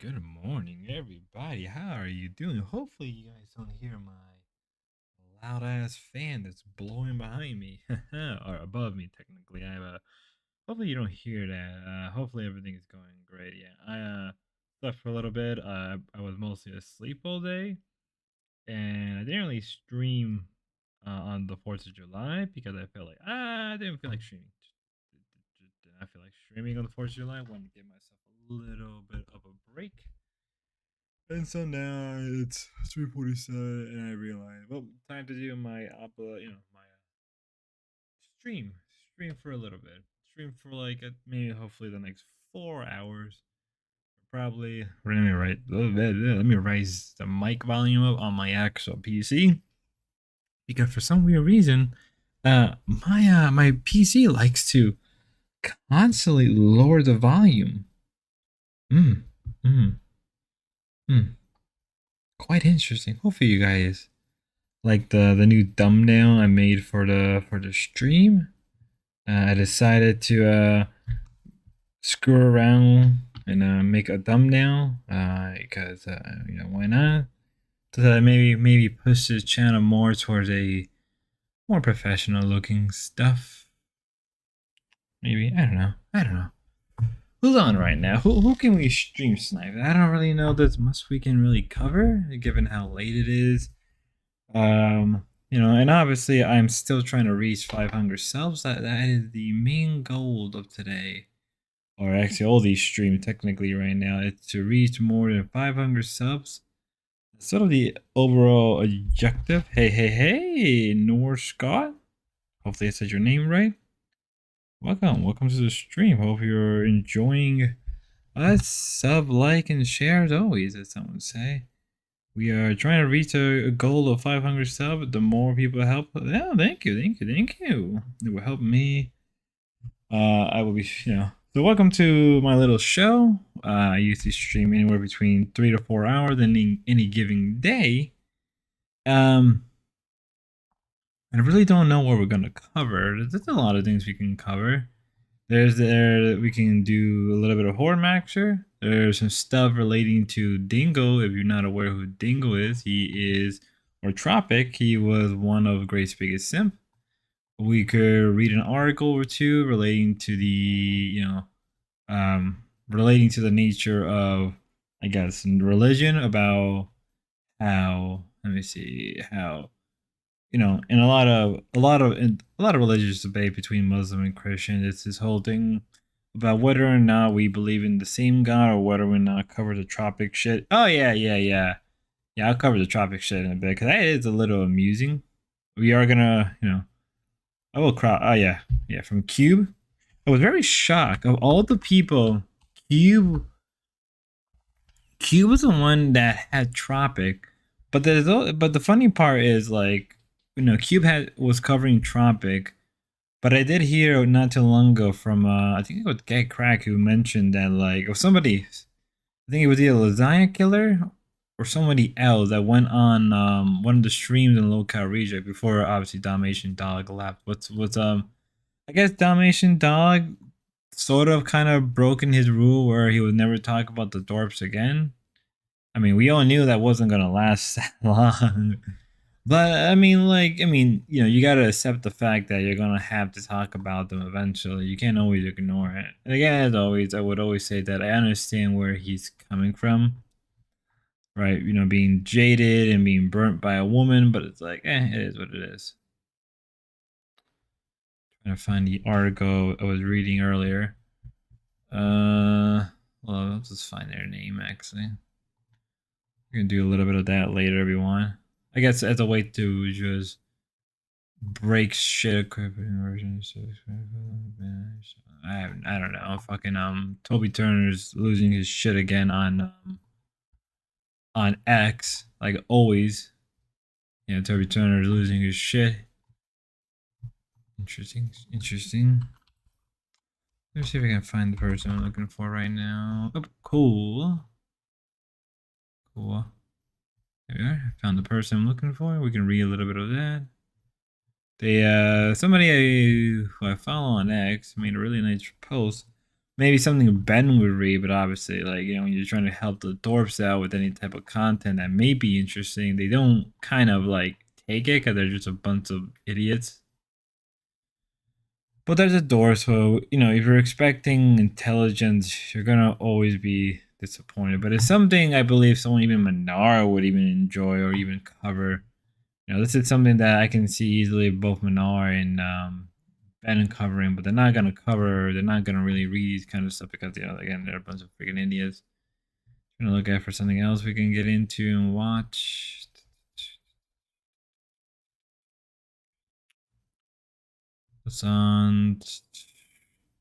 Good morning, everybody. How are you doing? Hopefully, you guys don't hear my loud ass fan that's blowing behind me or above me. Technically, I have a. Hopefully, you don't hear that. Hopefully, everything is going great. Yeah, I slept for a little bit. I was mostly asleep all day, and I didn't really stream on the 4th of July because I felt like I didn't feel like streaming. Did not feel like streaming on the 4th of July. I wanted to give myself a little bit of a break. And so now it's 3:47, and I realize, well, time to do my my stream for a little bit, stream for like maybe hopefully the next 4 hours. Probably let me raise the mic volume up on my actual PC because for some weird reason, my PC likes to constantly lower the volume. Mm, mm, mm. Quite interesting. Hopefully, you guys like the new thumbnail I made for the stream. I decided to screw around and make a thumbnail because why not? So that maybe push the channel more towards a more professional looking stuff. Maybe I don't know. Who's on right now? Who can we stream snipe? I don't really know there's much we can really cover given how late it is. And obviously I'm still trying to reach 500 subs. That is the main goal of today, or actually all these streams technically right now. It's to reach more than 500 subs. That's sort of the overall objective. Hey, Nor Scott. Hopefully I said your name right. Welcome to the stream. Hope you're enjoying us. Sub, like, and share as always, as someone would say. We are trying to reach a goal of 500 subs. The more people help, oh, thank you. It will help me. I will be, So welcome to my little show. I usually stream anywhere between 3 to 4 hours in any given day. I really don't know what we're gonna cover. There's a lot of things we can cover. We can do a little bit of horror maxer. There's some stuff relating to Dingo. If you're not aware who Dingo is, or Tropic. He was one of Grace's biggest simp. We could read an article or two relating to relating to the nature of, I guess, religion, about how, let me see, how, in a lot of religious debate between Muslim and Christian, it's this whole thing about whether or not we believe in the same God or whether or not cover the tropic shit. Oh yeah. I'll cover the tropic shit in a bit because that is a little amusing. We are gonna, I will cry. Oh yeah, from Cube. I was very shocked of all the people. Cube, Cube was the one that had tropic, but the funny part is like, Cube was covering tropic. But I did hear not too long ago from I think it was Gay Crack who mentioned that, like, or somebody, I think it was either Lasagna Killer or somebody else that went on one of the streams in Local Reject before obviously Dalmatian Dog left. What's I guess Dalmatian Dog sort of kind of broken his rule where he would never talk about the Dorps again. I mean, we all knew that wasn't gonna last that long. But you gotta accept the fact that you're gonna have to talk about them eventually. You can't always ignore it. And again, as always, I would always say that I understand where he's coming from, right? Being jaded and being burnt by a woman, but it's like, it is what it is. Trying to find the article I was reading earlier. Well, let's just find their name actually. We're gonna do a little bit of that later if you want. I guess as a way to just break shit equipment versions. I don't know. Fucking Toby Turner's losing his shit again on X, like always. Toby Turner's losing his shit. Interesting. Let me see if I can find the person I'm looking for right now. Oh, cool. There we are. Found the person I'm looking for. We can read a little bit of that. Somebody who I follow on X made a really nice post maybe something Ben would read, but obviously, like, when you're trying to help the dwarfs out with any type of content that may be interesting, they don't kind of like take it because they're just a bunch of idiots. But there's a door, so if you're expecting intelligence, you're gonna always be disappointed. But it's something I believe someone even Manara would even enjoy or even cover. This is something that I can see easily both Manara and Ben covering, but they're not gonna cover. They're not gonna really read these kind of stuff because again, they're a bunch of freaking idiots. I'm gonna look at for something else we can get into and watch. What's on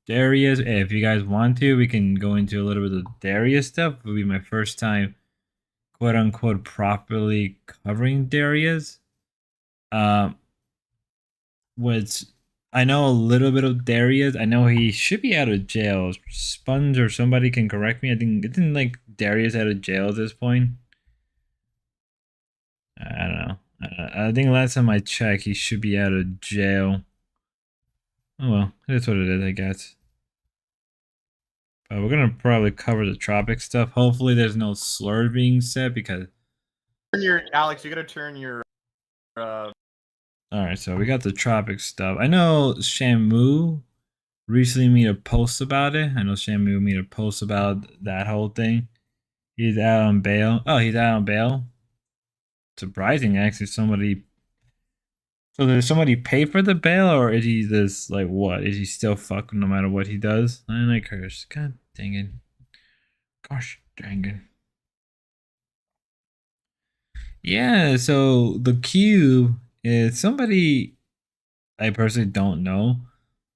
Darius? Hey, if you guys want to, we can go into a little bit of Darius stuff. It will be my first time, quote unquote, properly covering Darius. Um, which I know a little bit of Darius. I know he should be out of jail. Sponge or somebody can correct me. I think isn't like Darius out of jail at this point. I don't know. I think last time I checked, he should be out of jail. Oh well, that's what it is, I guess. But we're gonna probably cover the tropic stuff. Hopefully, there's no slurs being said because. Alex, you gotta turn your. All right, so we got the tropic stuff. I know Shamu recently made a post about it. I know Shamu made a post about that whole thing. He's out on bail. Oh, he's out on bail. Surprising, actually. Somebody. So did somebody pay for the bail, or is he just like what? Is he still fucking no matter what he does? And I curse. God dang it. Gosh dang it. Yeah, so the cube is somebody I personally don't know,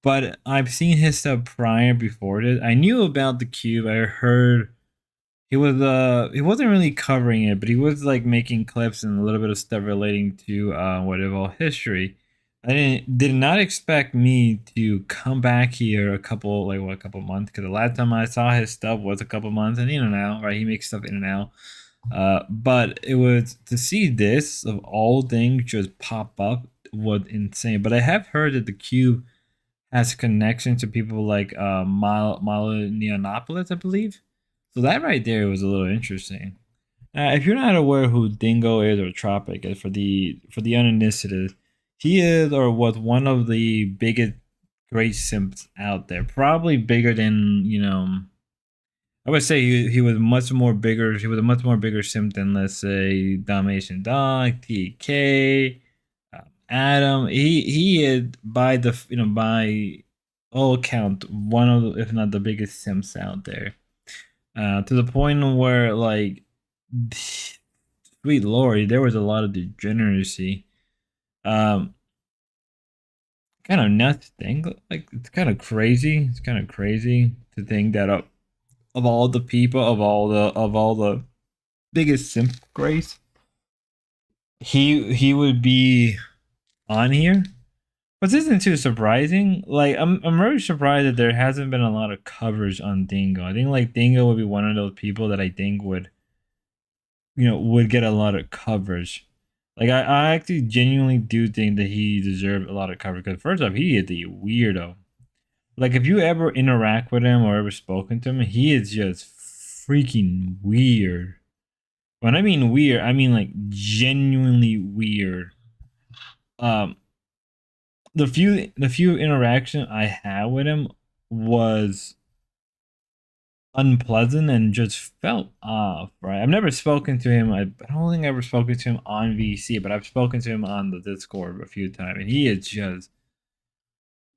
but I've seen his stuff prior before this. I knew about the cube. I heard he wasn't really covering it, but he was like making clips and a little bit of stuff relating to whatever history. I did not expect me to come back here a couple months, because the last time I saw his stuff was a couple months and in and out, right? He makes stuff in and out. But it was to see this of all things just pop up was insane. But I have heard that the cube has connection to people like Neonopolis, I believe. So that right there was a little interesting. If you're not aware who Dingo is or Tropic is, for the uninitiated, he is or was one of the biggest great simps out there. Probably bigger than I would say he was much more bigger. He was a much more bigger simp than, let's say, Dalmatian Dog, TK, Adam. He is by the by all count one of the, if not the biggest simps out there. To the point where like, sweet lord, there was a lot of degeneracy. Um, Kind of nuts thing. Like it's kind of crazy. It's kind of crazy to think that of all the people, of all the biggest simp grace, he would be on here. But this isn't too surprising. Like I'm very surprised that there hasn't been a lot of coverage on Dingo. I think like Dingo would be one of those people that I think would get a lot of coverage. Like I actually genuinely do think that he deserved a lot of coverage, because first off, he is a weirdo. Like if you ever interact with him or ever spoken to him, he is just freaking weird. When I mean weird, I mean like genuinely weird. Um, the few interaction I had with him was unpleasant and just felt off. Right, I've never spoken to him. I don't think I've ever spoken to him on VC, but I've spoken to him on the Discord a few times, and he is just.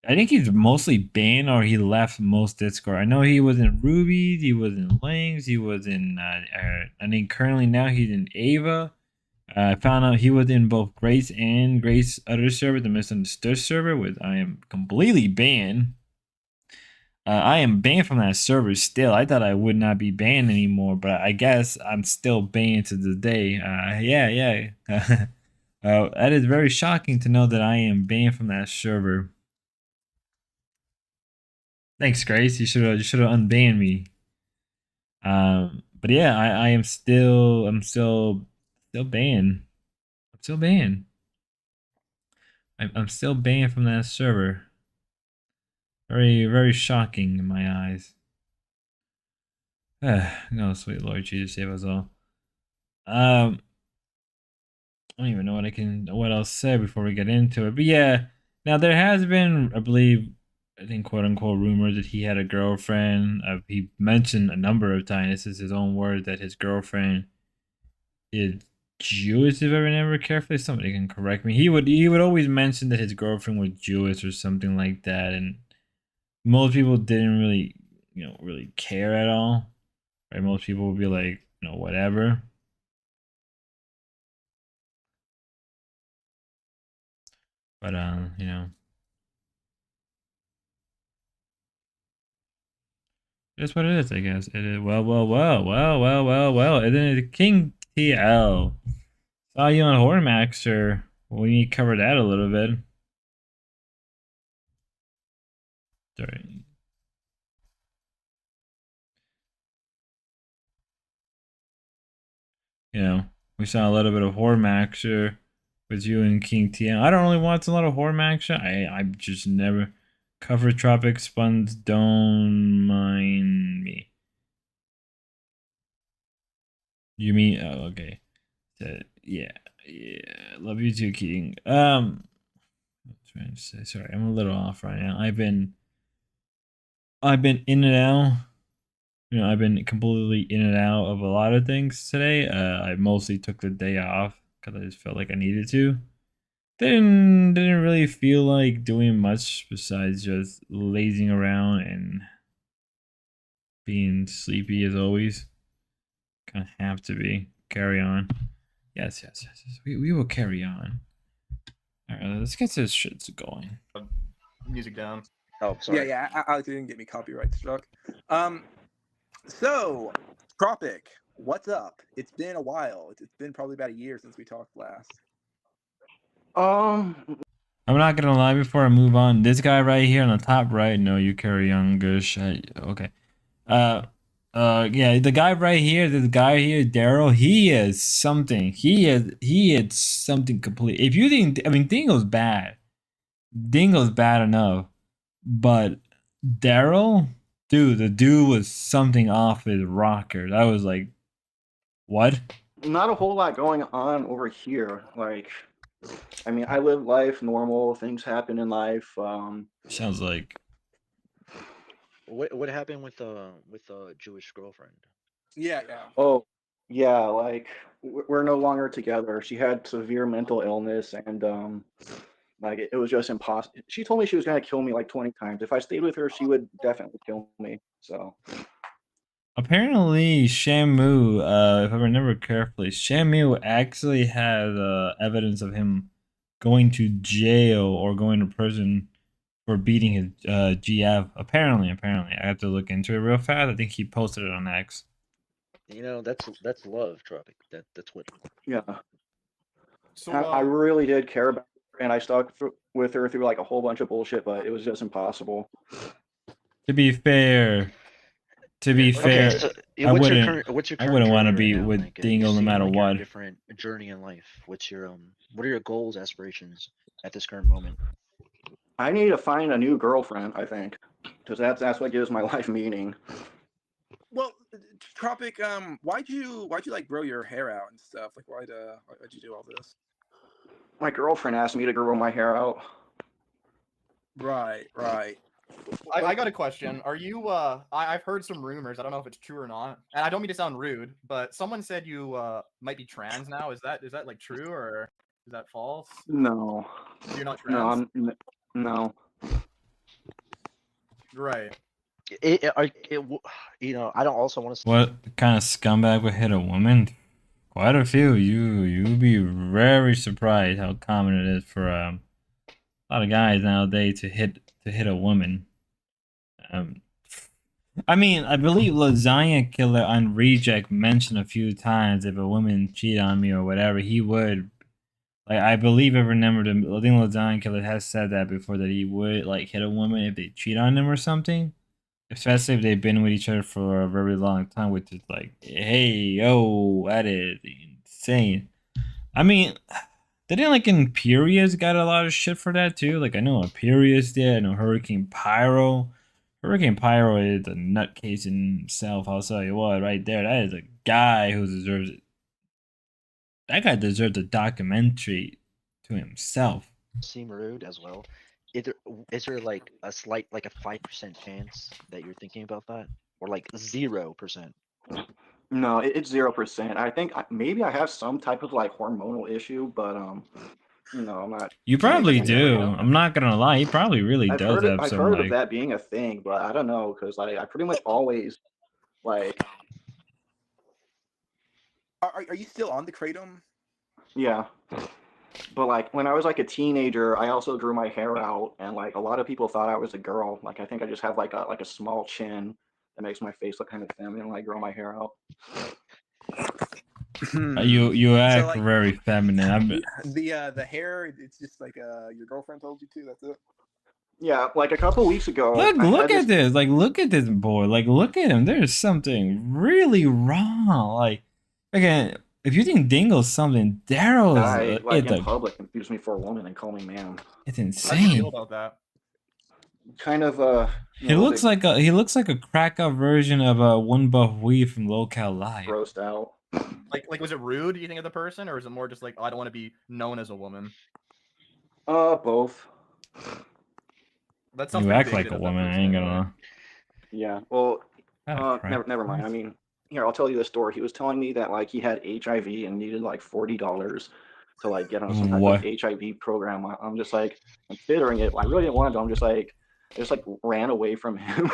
I think he's mostly banned or he left most Discord. I know he was in Ruby, he was in Lings, he was in. I think currently now he's in Ava. I found out he was in both Grace and Grace other server, the Misunderstood server, which I am completely banned. I am banned from that server still. I thought I would not be banned anymore, but I guess I'm still banned to this day. Yeah. That is very shocking to know that I am banned from that server. Thanks, Grace. You should have unbanned me. But yeah, I am still banned. I'm still banned. I'm still banned from that server. Very, very shocking in my eyes. No, sweet Lord Jesus, save us all. I don't even know what else say before we get into it. But yeah, now there has been, I think quote unquote rumors that he had a girlfriend. He mentioned a number of times. This is his own word that his girlfriend is Jewish. If I remember carefully, somebody can correct me. He would always mention that his girlfriend was Jewish or something like that, and most people didn't really, really care at all. Right? Most people would be like, whatever. But it's what it is, I guess. It is well. Isn't it King TL? Saw you on Hormaxer. We need to cover that a little bit. Sorry. We saw a little bit of Hormaxer with you and King TL. I don't really watch a lot of Hormaxer. I just never cover Tropic Spuns. Don't mind me. You mean? Oh, okay. Yeah. Love you too, King. Trying to say, sorry, I'm a little off right now. I've been in and out. I've been completely in and out of a lot of things today. I mostly took the day off because I just felt like I needed to. Didn't really feel like doing much besides just lazing around and being sleepy as always. Kind of have to be. Carry on. Yes. We will carry on. All right, let's get this shit going. Music down. Oh, sorry. Yeah. Alex didn't get me copyright struck. So, Tropic, what's up? It's been a while. It's been probably about a year since we talked last. Um, I'm not gonna lie before I move on. This guy right here on the top right, no, you carry on, Gush. Okay. Yeah, the guy right here, this guy here, Daryl, he is something. He is something complete. If you think, I mean, Dingo's bad. Dingo's bad enough, but Daryl, dude, the dude was something off his rocker. That was like, what? not a whole lot going on over here. Like, I mean, I live life normal. Things happen in life. Sounds like. What happened with Jewish girlfriend? Yeah. Oh, yeah. Like, we're no longer together. She had severe mental illness, and like it was just impossible. She told me she was gonna kill me like 20 times. If I stayed with her, she would definitely kill me. So. Apparently, Shamu, if I remember carefully, Shamu actually had evidence of him going to jail or going to prison for beating his GF. Apparently, I have to look into it real fast. I think he posted it on X. That's love, Tropic. That's what. Yeah. So I really did care about her, and I stuck with her through like a whole bunch of bullshit, but it was just impossible. To be fair, Okay, so I what's your wouldn't. current I wouldn't want to journey be right now? with Like, you Dingle no seem matter like you're on a what. different journey in life. What are your goals, aspirations at this current moment? I need to find a new girlfriend, I think, because that's what gives my life meaning. Well, Tropic, why'd you like grow your hair out and stuff? Like, why'd you do all this? My girlfriend asked me to grow my hair out. Right. I got a question. Are you I've heard some rumors. I don't know if it's true or not. And I don't mean to sound rude, but someone said you might be trans now. Is that like true or is that false? No. You're not trans? No. Right. I don't also want to. What kind of scumbag would hit a woman? Quite a few. You'd be very surprised how common it is for a lot of guys nowadays to hit a woman. I mean, I believe Lasagna Killer on Reject mentioned a few times if a woman cheat on me or whatever, he would. Like, I believe I remembered him. I think Lasagna Killer has said that before, that he would like hit a woman if they cheat on him or something. Especially if they've been with each other for a very long time, which is like, hey, yo, that is insane. I mean, didn't like Imperius got a lot of shit for that too? Like, I know Imperius did. I know Hurricane Pyro Hurricane Pyro is a nutcase in himself. I'll tell you what, right there, that is a guy who deserves it. That guy deserves a documentary to himself. Seem rude as well. Is there like a slight, like a 5% chance that you're thinking about that, or like 0%? No, it's 0%. I think maybe I have some type of like hormonal issue, but no, I'm not. You probably like do. everyone. I'm not gonna lie. He probably really I've does heard have I've some heard of like. that being a thing, but I don't know because like I pretty much always like Are you still on the kratom? yeah. But like when I was like a teenager, I also grew my hair out, and like a lot of people thought I was a girl. Like I think I just have like a small chin that makes my face look kind of feminine when I grow my hair out. You act like- very feminine. The hair, it's just like your girlfriend told you to. That's it. Yeah, like a couple weeks ago. Look at this. Like, look at this boy. Like, look at him. There's something really wrong. Like, again, if you think Dingo's something, Daryl's guy like it's in public confuse me for a woman and call me ma'am. it's How do you feel insane. about that? Kind of He looks like a crack up version of a One Buff Wee from Local Live. grossed out. Like was it rude? Do you think of the person, or is it more just like, oh, I don't want to be known as a woman? Both. That's You act like a woman. I ain't gonna. Yeah. Well, Ah, crap. never mind. I mean, here I'll tell you the story. He was telling me that like he had HIV and needed like $40 to like get on some type What? of HIV program. I'm just like considering it. I really didn't want to. I'm just like I just like ran away from him.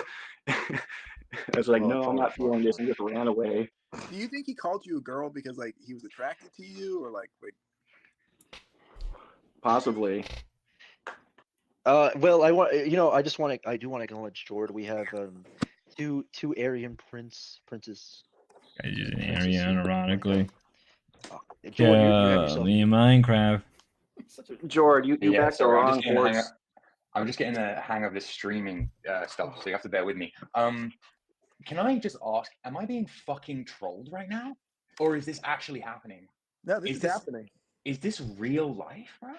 I was like, no, I'm not feeling this, and just ran away. Do you think he called you a girl because like he was attracted to you, or like? Possibly. Well, I want, I do want to acknowledge Jordan. We have two Aryan princes. I just Ariana, ironically. Jordan, you have Yeah, yourself. me in Minecraft. George, you Yeah, backed the sorry, wrong horse. I'm just getting the hang of this streaming stuff, so you have to bear with me. Can I just ask, am I being fucking trolled right now? Or is this actually happening? No, this is happening. Is this real life, bro?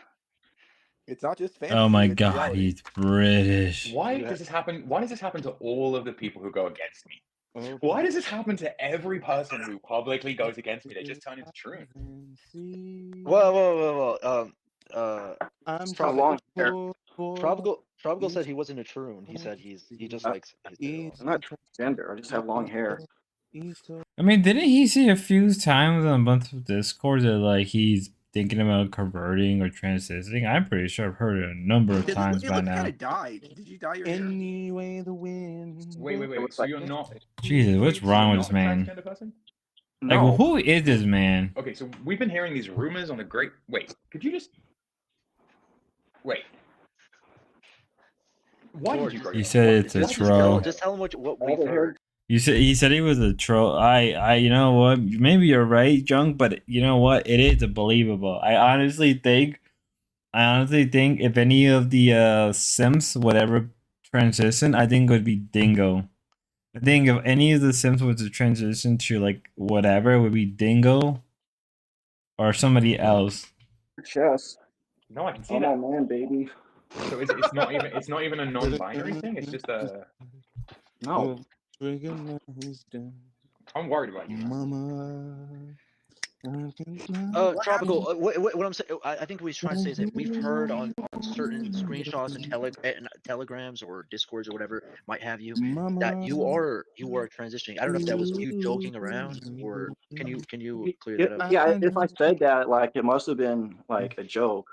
It's not just fantasy. Oh my it's god, reality. he's British. Why does this happen? Why does this happen to all of the people who go against me? Why does this happen to every person who publicly goes against me? They just turn into truth. Whoa. It's got long hair. Tropical said he wasn't a troon. He said he just likes his I'm not transgender. I just have long hair. I mean, didn't he say a few times on a bunch of Discord that like he's thinking about converting or transitioning? I'm pretty sure I've heard it a number of times by now. Kind of died. Did you dye your hair? Anyway, the wind. Wait. So you're not. Jesus, what's wrong with this man? Transgender person? Like, No. who is this man? Okay, so we've been hearing these rumors on the great. Wait, could you just wait? Why did you grow He your said hair? it's a Why did you troll. Just tell him what All we've the hair heard. He said he was a troll. You know what? Maybe you're right, Junk, but you know what? It is believable. I honestly think if any of the Sims would ever transition, I think it would be Dingo. I think if any of the Sims was to transition to like whatever, it would be Dingo or somebody else. chest. No, I can see Oh that. man, baby. So it's not even a non-binary thing. It's just a. No. I'm worried about you. Mama. Tropical. What I'm saying, I think what he's trying to say is that we've heard on certain screenshots and telegrams or discords or whatever might have you that you are transitioning. I don't know if that was you joking around or can you clear that up? Yeah, if I said that, like it must have been like a joke.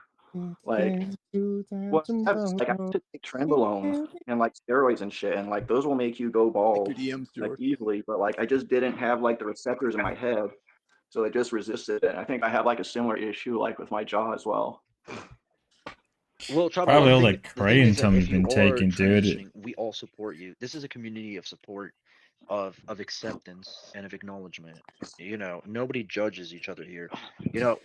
Like, well, I have to take trenbolone and like steroids and shit, and like those will make you go bald Check your DMs, like George. easily. But like I just didn't have like the receptors in my head, so it just resisted it. I think I have like a similar issue like with my jaw as well. Well, Tropical, Probably all the the thing is Korean that something's if you been are taken, dude. transitioning, we all support you. This is a community of support, of acceptance and of acknowledgement. You know, nobody judges each other here. You know,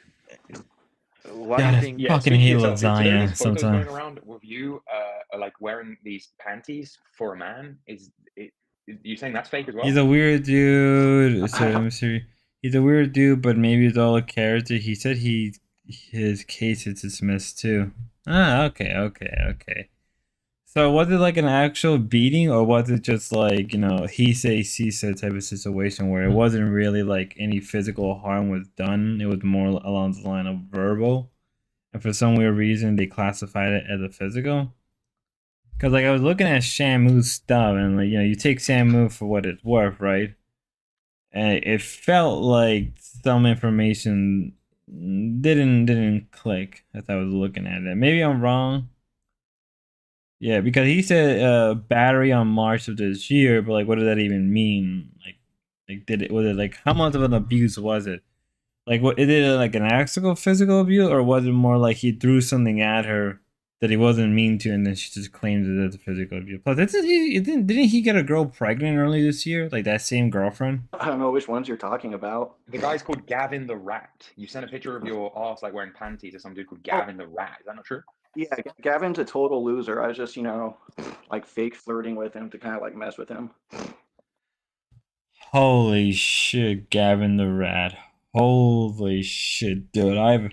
why do you God, I think? Yeah, fucking so, hate so there are lasagna these photos sometimes. going around with you, like wearing these panties for a man. Is you saying that's fake as well? He's a weird dude. So let me see. He's a weird dude, but maybe it's all a character. He said his case is dismissed too. Ah, okay. So was it like an actual beating, or was it just like, he say she said type of situation where it wasn't really like any physical harm was done? It was more along the line of verbal, and for some weird reason they classified it as a physical. Because like I was looking at Shamu's stuff, and like you take Shamu for what it's worth, right? And it felt like some information didn't click as I was looking at it. Maybe I'm wrong. Yeah, because he said battery on March of this year, but like, what does that even mean? Like, was it like how much of an abuse was it? Like, what is it like an actual physical abuse, or was it more like he threw something at her that he wasn't mean to, and then she just claims it as a physical abuse? Plus, didn't he get a girl pregnant early this year? Like that same girlfriend? I don't know which ones you're talking about. The guy's called Gavin the Rat. You sent a picture of your ass like wearing panties to some dude called Gavin the Rat. Is that not true? Yeah, Gavin's a total loser. I was just, like fake flirting with him to kind of like mess with him. Holy shit, Gavin the Rat. Holy shit, dude. I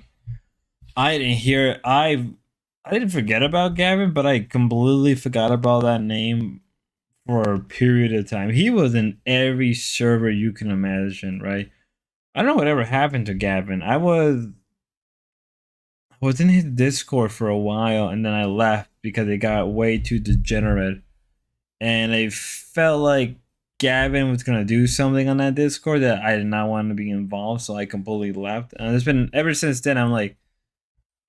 didn't hear I didn't forget about Gavin, but I completely forgot about that name for a period of time. He was in every server you can imagine, right? I don't know whatever happened to Gavin. I was in his Discord for a while, and then I left because it got way too degenerate. And I felt like Gavin was gonna do something on that Discord that I did not want to be involved, so I completely left. And it's been ever since then. I'm like,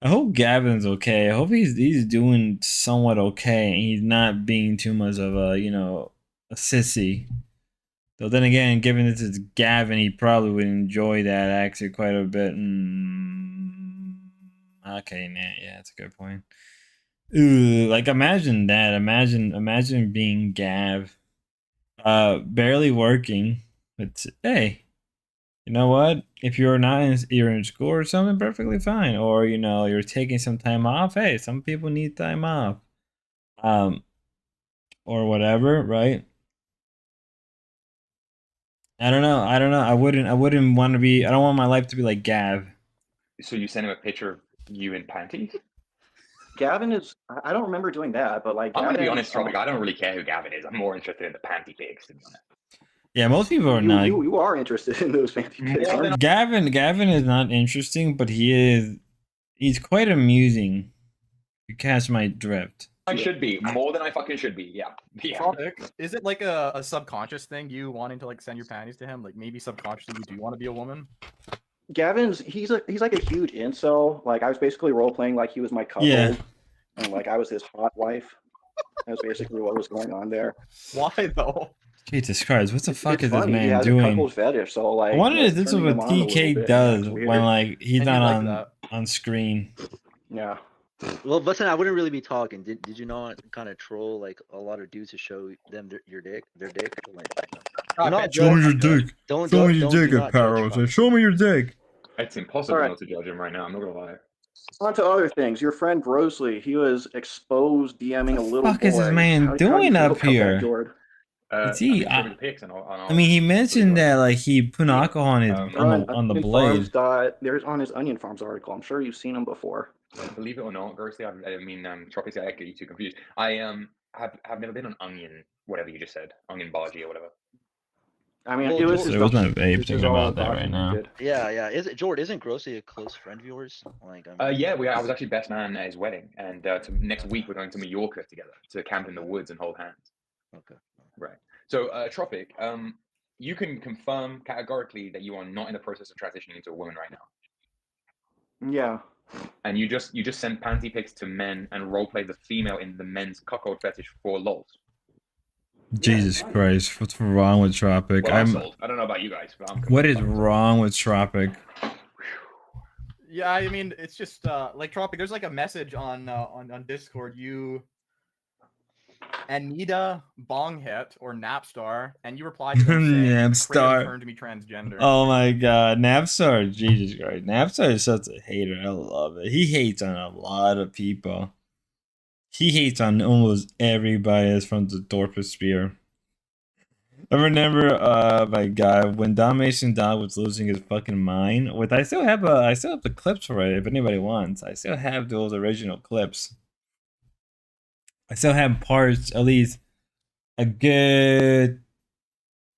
I hope Gavin's okay. I hope he's doing somewhat okay, and he's not being too much of a sissy. Though then again, given this is Gavin, he probably would enjoy that actually quite a bit. Okay, yeah, that's a good point. Ooh, like imagine that. Imagine being Gav, barely working. But hey, you know what? If you're you're in school or something, perfectly fine. Or you're taking some time off. Hey, some people need time off. Or whatever, right? I don't know. I wouldn't want to be. I don't want my life to be like Gav. So you sent him a picture of you in panties? Gavin is. I don't remember doing that, but like. I'm going to be Gavin, honest, Tropic. I don't really care who Gavin is. I'm more interested in the panty pics, to be honest. Yeah, most people are not. You are interested in those fancy pics. More Gavin is not interesting, but he's quite amusing. You catch my drift. I should be more than I fucking should be. Yeah. Tropic, is it like a subconscious thing, you wanting to like send your panties to him? Like maybe subconsciously you do want to be a woman? Gavin's he's like a huge incel. Like I was basically role playing like he was my couple, Yeah. and like I was his hot wife. That's basically what was going on there. Why though? Jesus Christ, what the fuck It's is this funny, he man has a doing? couples fetish, so like. I wonder if this is turning what him on a little TK bit, does it's weird. when like he's And you not like on screen. Yeah. Well, listen, I wouldn't really be talking. Did you not kind of troll like a lot of dudes to show them their dick? Like, Ah, not bet. Show me your judge- dick. Don't Show me do your not dick, judge Aparo. Tropic. Show me your dick. It's impossible Alright. not to judge him right now. I'm not going to lie. On to other things. Your friend Grosley, he was exposed DMing a little fuck boy. is this man How do you doing feel up about that, here? Jord? Is he- I mean, show me the pics and I'll I mean, he mentioned that like he put alcohol on his Um, on the Onion blade. Farms there's on his Onion Farms article. I'm sure you've seen him before. Believe it or not, Ghostly, Tropic, I get you too confused. I have never been on Onion, whatever you just said, Onion Bargy or whatever. I mean, Well, it was Jord- his There was no doc- vape this thinking is all about that right now. documented. Yeah. Isn't Grossly a close friend of yours? Like, I mean, Yeah, I was actually best man at his wedding, and next week we're going to Mallorca together to camp in the woods and hold hands. Okay. Right. So, Tropic, you can confirm categorically that you are not in the process of transitioning into a woman right now. Yeah. And you just send panty pics to men and roleplay the female in the men's cuckold fetish for lols. Jesus Christ, what's wrong with Tropic? Well, I'm sold. I don't know about you guys, but I'm What is convinced. wrong with Tropic? Yeah, I mean, it's just like Tropic. There's like a message on Discord. You, Anita Bonghit or Napstar, and you replied to them saying, Napstar. "Kratos turned to me transgender." Oh my god, Napstar, Jesus Christ. Napstar is such a hater. I love it. He hates on a lot of people. He hates on almost everybody that's from the Dorposphere. I remember, my god, when Domination Dog was losing his fucking mind. I still have the clips for it if anybody wants. I still have those original clips. I still have parts, at least a good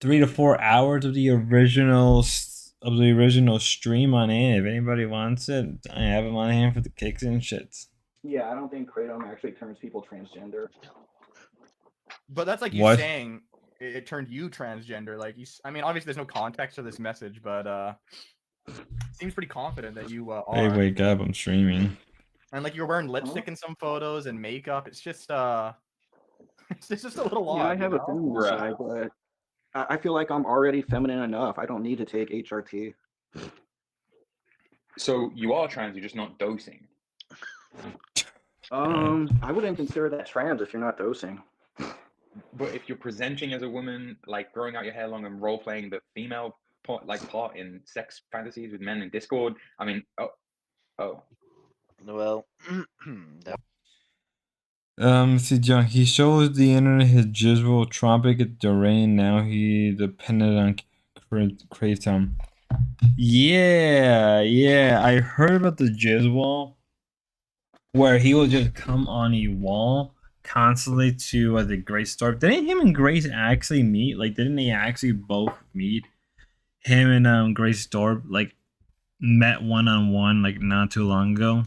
3 to 4 hours of the original stream on it. If anybody wants it, I have them on hand for the kicks and shits. Yeah, I don't think kratom actually turns people transgender. But that's like you What? saying it turned you transgender. Like I mean, obviously there's no context to this message, but seems pretty confident that you Hey, are. wake up! I'm streaming. And like you're wearing lipstick in some photos and makeup. It's just it's just a little odd. Yeah, I have you a know? feminine Bruh. side, but I feel like I'm already feminine enough. I don't need to take HRT. So you are trans, you're just not dosing. I wouldn't consider that trans if you're not dosing. But if you're presenting as a woman, like growing out your hair long and role playing the female part in sex fantasies with men in Discord, I mean, oh. Well, See, John, he shows the internet his Jizwal Tropic at the rain. Now he depended on Kratom. Yeah, I heard about the Jizwal where he will just come on a wall constantly to the Grace Storm. Didn't him and Grace actually meet? Like, didn't they actually both meet? Him and Grace Storm like met one-on-one like not too long ago.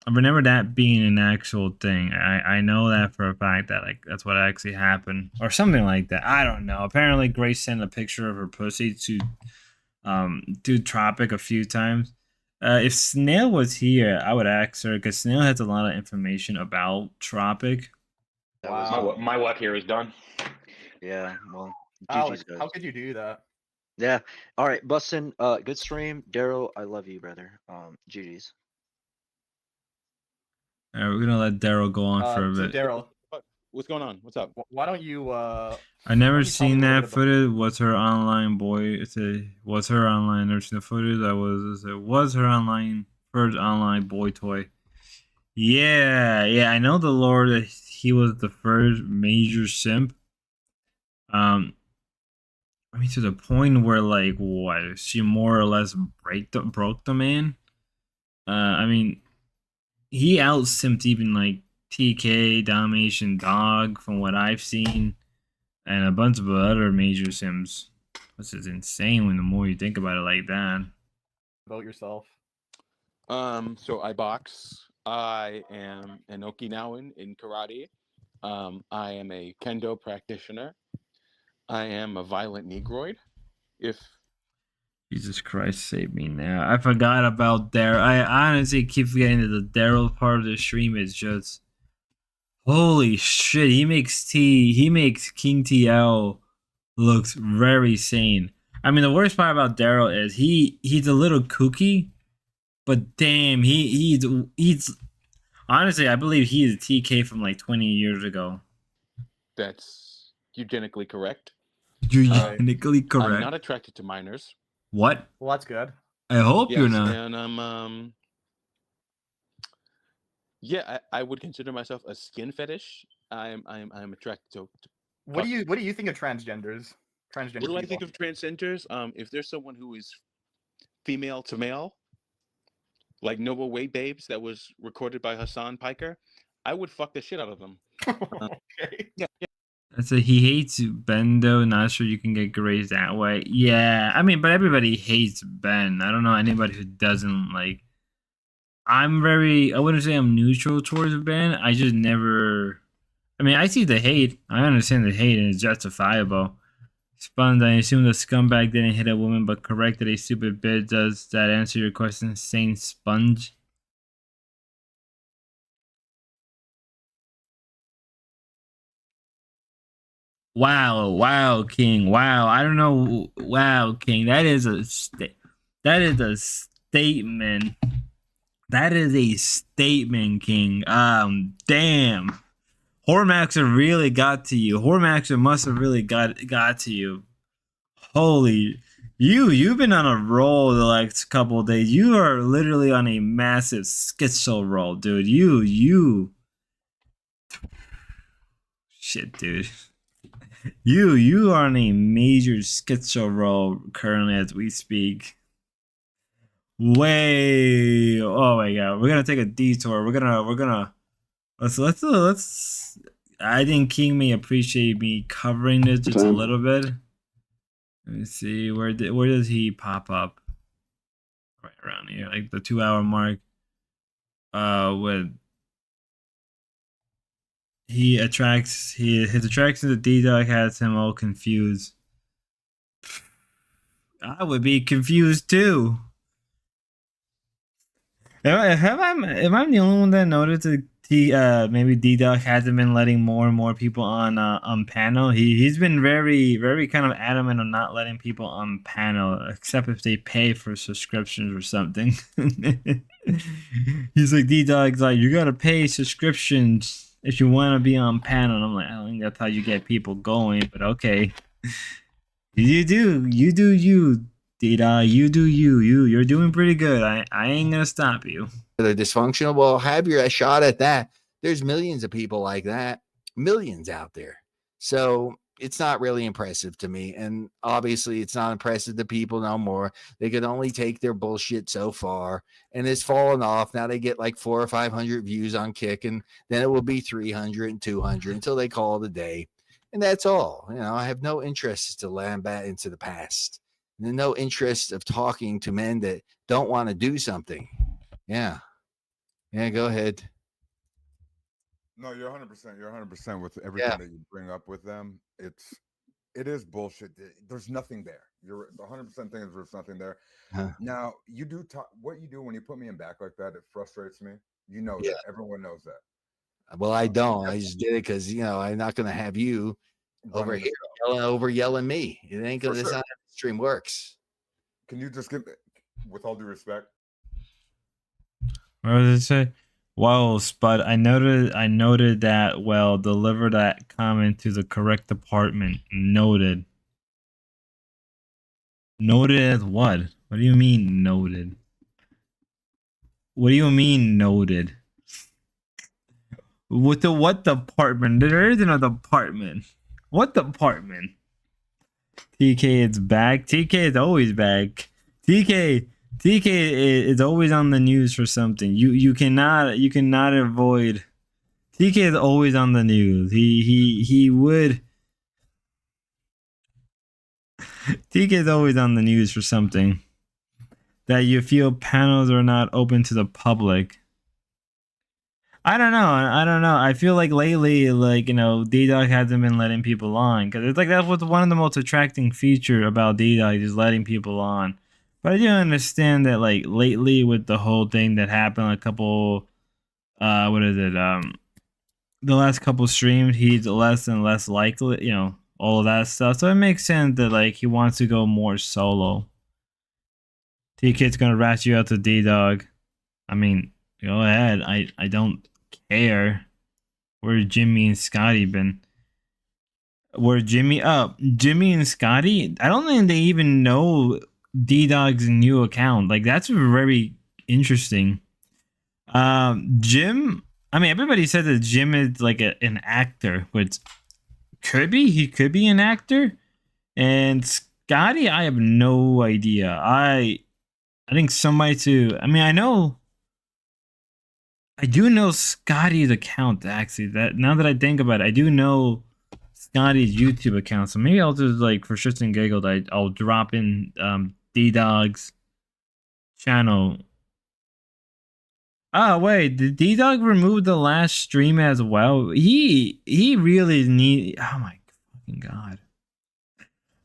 I remember that being an actual thing. I know that for a fact that like that's what actually happened or something like that. I don't know. Apparently Grace sent a picture of her pussy to Tropic a few times. If Snail was here, I would ask her because Snail has a lot of information about Tropic. that was Wow. My work here is done. yeah. Well, Alex, GG's guys. how could you do that? Yeah. All right, Bustin. Good stream, Daryl. I love you, brother. GG's. All right, we're gonna let Daryl go on for a So bit. Daryl, What's going on? What's up? why don't you I why never don't you tell me seen a little that bit about- footage. What's her online boy? What's her online? Never seen the footage. Was her online first online boy toy. Yeah. I know the lore that he was the first major simp. I mean to the point where like what she more or less broke the man. I mean he out simped even like TK, Domination Dog from what I've seen. And a bunch of other major sims. This is insane when the more you think about it like that. about yourself? So I box. I am an Okinawan in karate. I am a kendo practitioner. I am a violent Negroid. If Jesus Christ, save me now. I forgot about Daryl. I honestly keep forgetting that the Daryl part of the stream is just holy shit. He makes King TL looks very sane. I mean, the worst part about Daryl is he's a little kooky, but damn, he's honestly, I believe he is a TK from like 20 years ago. that's eugenically correct. Eugenically correct. I'm not attracted to minors. What? Well, that's good. I hope you're Yes, not. and yeah, I would consider myself a skin fetish. I'm attracted to. What do you think of transgenders? Transgender What do I people? think of transgenders? If there's someone who is female to male, like Noble Way Babes that was recorded by Hassan Piker, I would fuck the shit out of them. Okay. Yeah. So he hates Ben though. Not sure you can get grazed that way. Yeah, I mean, but everybody hates Ben. I don't know anybody who doesn't like. I wouldn't say I'm neutral towards Ben. I just never. I mean, I see the hate. I understand the hate, and it's justifiable. Sponge, I assume the scumbag didn't hit a woman, but corrected a stupid bit. Does that answer your question, Saint Sponge? Wow, King. Wow, I don't know. Wow, King. That is a statement. That is a statement, King. Damn. Hormaxer really got to you. Hormaxer must have really got to you. Holy, you've been on a roll the last couple of days. You are literally on a massive schizo roll, dude. You. Shit, dude. You are on a major schizo roll currently as we speak. Oh my god, we're gonna take a detour. We're gonna Let's. I think King may appreciate me covering this just a Same. little bit. Let me see where does he pop up? Right around here, like the 2 hour mark. With his attraction to D-Dog has him all confused. I would be confused too. Am I the only one that noticed that maybe D-Dog hasn't been letting more and more people on panel? He's been very kind of adamant on not letting people on panel except if they pay for subscriptions or something. He's like, D-Dog's like, you gotta pay subscriptions if you want to be on panel. And I'm like, I don't think that's how you get people going, but okay. You do you, D-Dog. You do you're doing pretty good. I ain't gonna stop you. They're dysfunctional. Well, have your shot at that. There's millions of people like that, millions out there. So it's not really impressive to me. And obviously, it's not impressive to people no more. They could only take their bullshit so far, and it's fallen off. Now they get like 400 or 500 views on Kick, and then it will be 300 and 200 until they call it a day. And that's all. You know, I have no interest to land back into the past. And no interest of talking to men that don't want to do something. Yeah. Yeah, go ahead. No, you're 100%. You're 100% with everything that you bring up with them. It is bullshit. There's nothing there. You're 100% thing is there's nothing there. Now, you do talk. What you do when you put me in back like that, it frustrates me. You know that. Everyone knows that. Well, I don't. I just did it because I'm not going to have you over here yelling me. It ain't going. That's not how the stream works. Can you just give, with all due respect? What does it say? Well, Spud, I noted that. Well, deliver that comment to the correct department. Noted. Noted as what? What do you mean noted? What do you mean noted? What department? There isn't a department. What department? TK is back. TK is always back. TK is always on the news for something. You cannot avoid. TK is always on the news. He would. TK is always on the news for something. That you feel panels are not open to the public. I don't know. I feel like lately, D-Dog hasn't been letting people on because it's like that was one of the most attracting feature about D-Dog is letting people on. But I do understand that lately with the whole thing that happened, a couple, the last couple streams, he's less and less likely, all of that stuff. So it makes sense that he wants to go more solo. T-Kid's gonna rat you out to D-Dog. I mean, go ahead. I don't care. Where Jimmy and Scotty been? Where Jimmy and Scotty? I don't think they even know D-Dog's new account. That's very interesting. Jim. I mean, everybody said that Jim is an actor, which he could be an actor. And Scotty, I have no idea. I think somebody too. I mean, I do know Scotty's account actually. That now that I think about it, I do know Scotty's YouTube account. So maybe I'll just for shits and giggles, I'll drop in D-Dog's channel. Oh wait, did D-Dog remove the last stream as well? He really need. Oh my fucking god.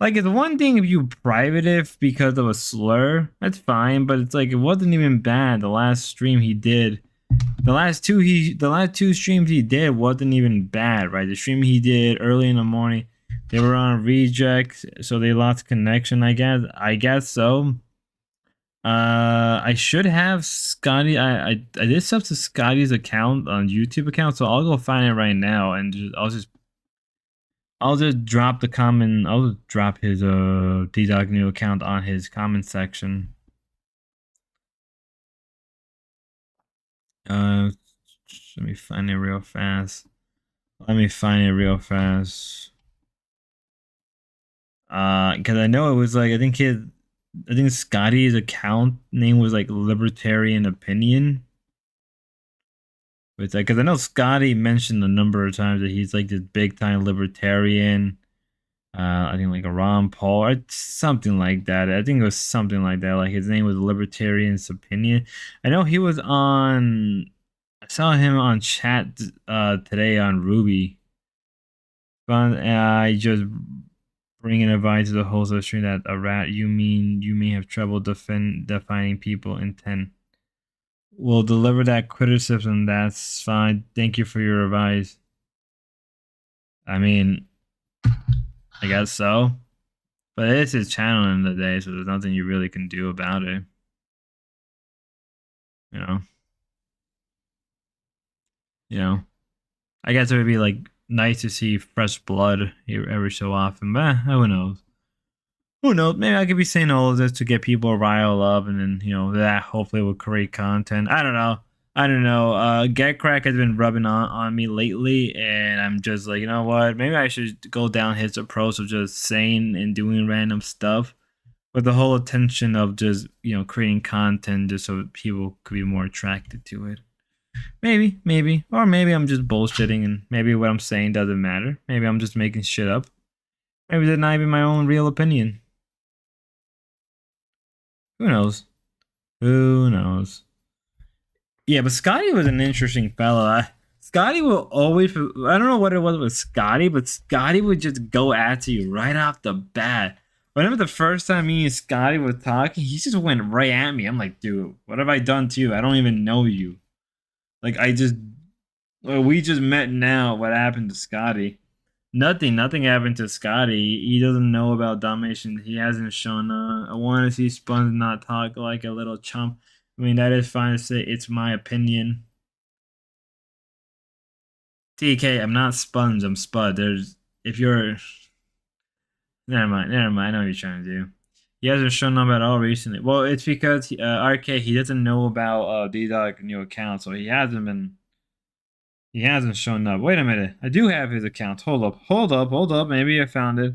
It's one thing if you private it because of a slur, that's fine, but it's it wasn't even bad. The last stream he did, the last two streams he did wasn't even bad, right? The stream he did early in the morning, they were on reject, so they lost connection. I guess so. I should have Scotty. I did sub to Scotty's account on YouTube account, so I'll go find it right now and I'll just drop the comment. I'll just drop his D-Dog new account on his comment section. Let me find it real fast. Because I know it was I think Scotty's account name was Libertarian Opinion. It's like, because I know Scotty mentioned a number of times that he's like this big time libertarian. I think like a Ron Paul or something like that. I think it was something like that. Like his name was Libertarian's Opinion. I know he was on. I saw him on chat today on Ruby. Fun. I just bringing advice to the host of the stream that a rat. You mean you may have trouble defining people intent. We'll deliver that criticism. That's fine. Thank you for your advice. I mean, I guess so. But it's his channel in the day, so there's nothing you really can do about it. You know? You know? I guess it would be like nice to see fresh blood every so often, but who knows? Who knows? Maybe I could be saying all of this to get people riled up, and then, you know, that hopefully will create content. I don't know. Get Crack has been rubbing on me lately, and I'm just like, you know what? Maybe I should go down his approach of just saying and doing random stuff with the whole intention of just, you know, creating content just so people could be more attracted to it. Maybe. Or maybe I'm just bullshitting and maybe what I'm saying doesn't matter. Maybe I'm just making shit up. Maybe that's not even my own real opinion. Who knows? Yeah, but Scotty was an interesting fellow. Scotty will always, I don't know what it was with Scotty, but Scotty would just go at you right off the bat. Whenever the first time me and Scotty were talking, he just went right at me. I'm like, dude, what have I done to you? I don't even know you. Like, we just met now. What happened to Scotty? Nothing happened to Scotty. He doesn't know about domination. He hasn't shown I want to see Sponge not talk like a little chump. I mean, that is fine to say. It's my opinion. TK, I'm not Sponge. I'm Spud. If you're... Never mind. I know what you're trying to do. He hasn't shown up at all recently. Well, it's because RK, he doesn't know about D-Dog new account, so he hasn't shown up. Wait a minute. I do have his account. Hold up. Maybe I found it.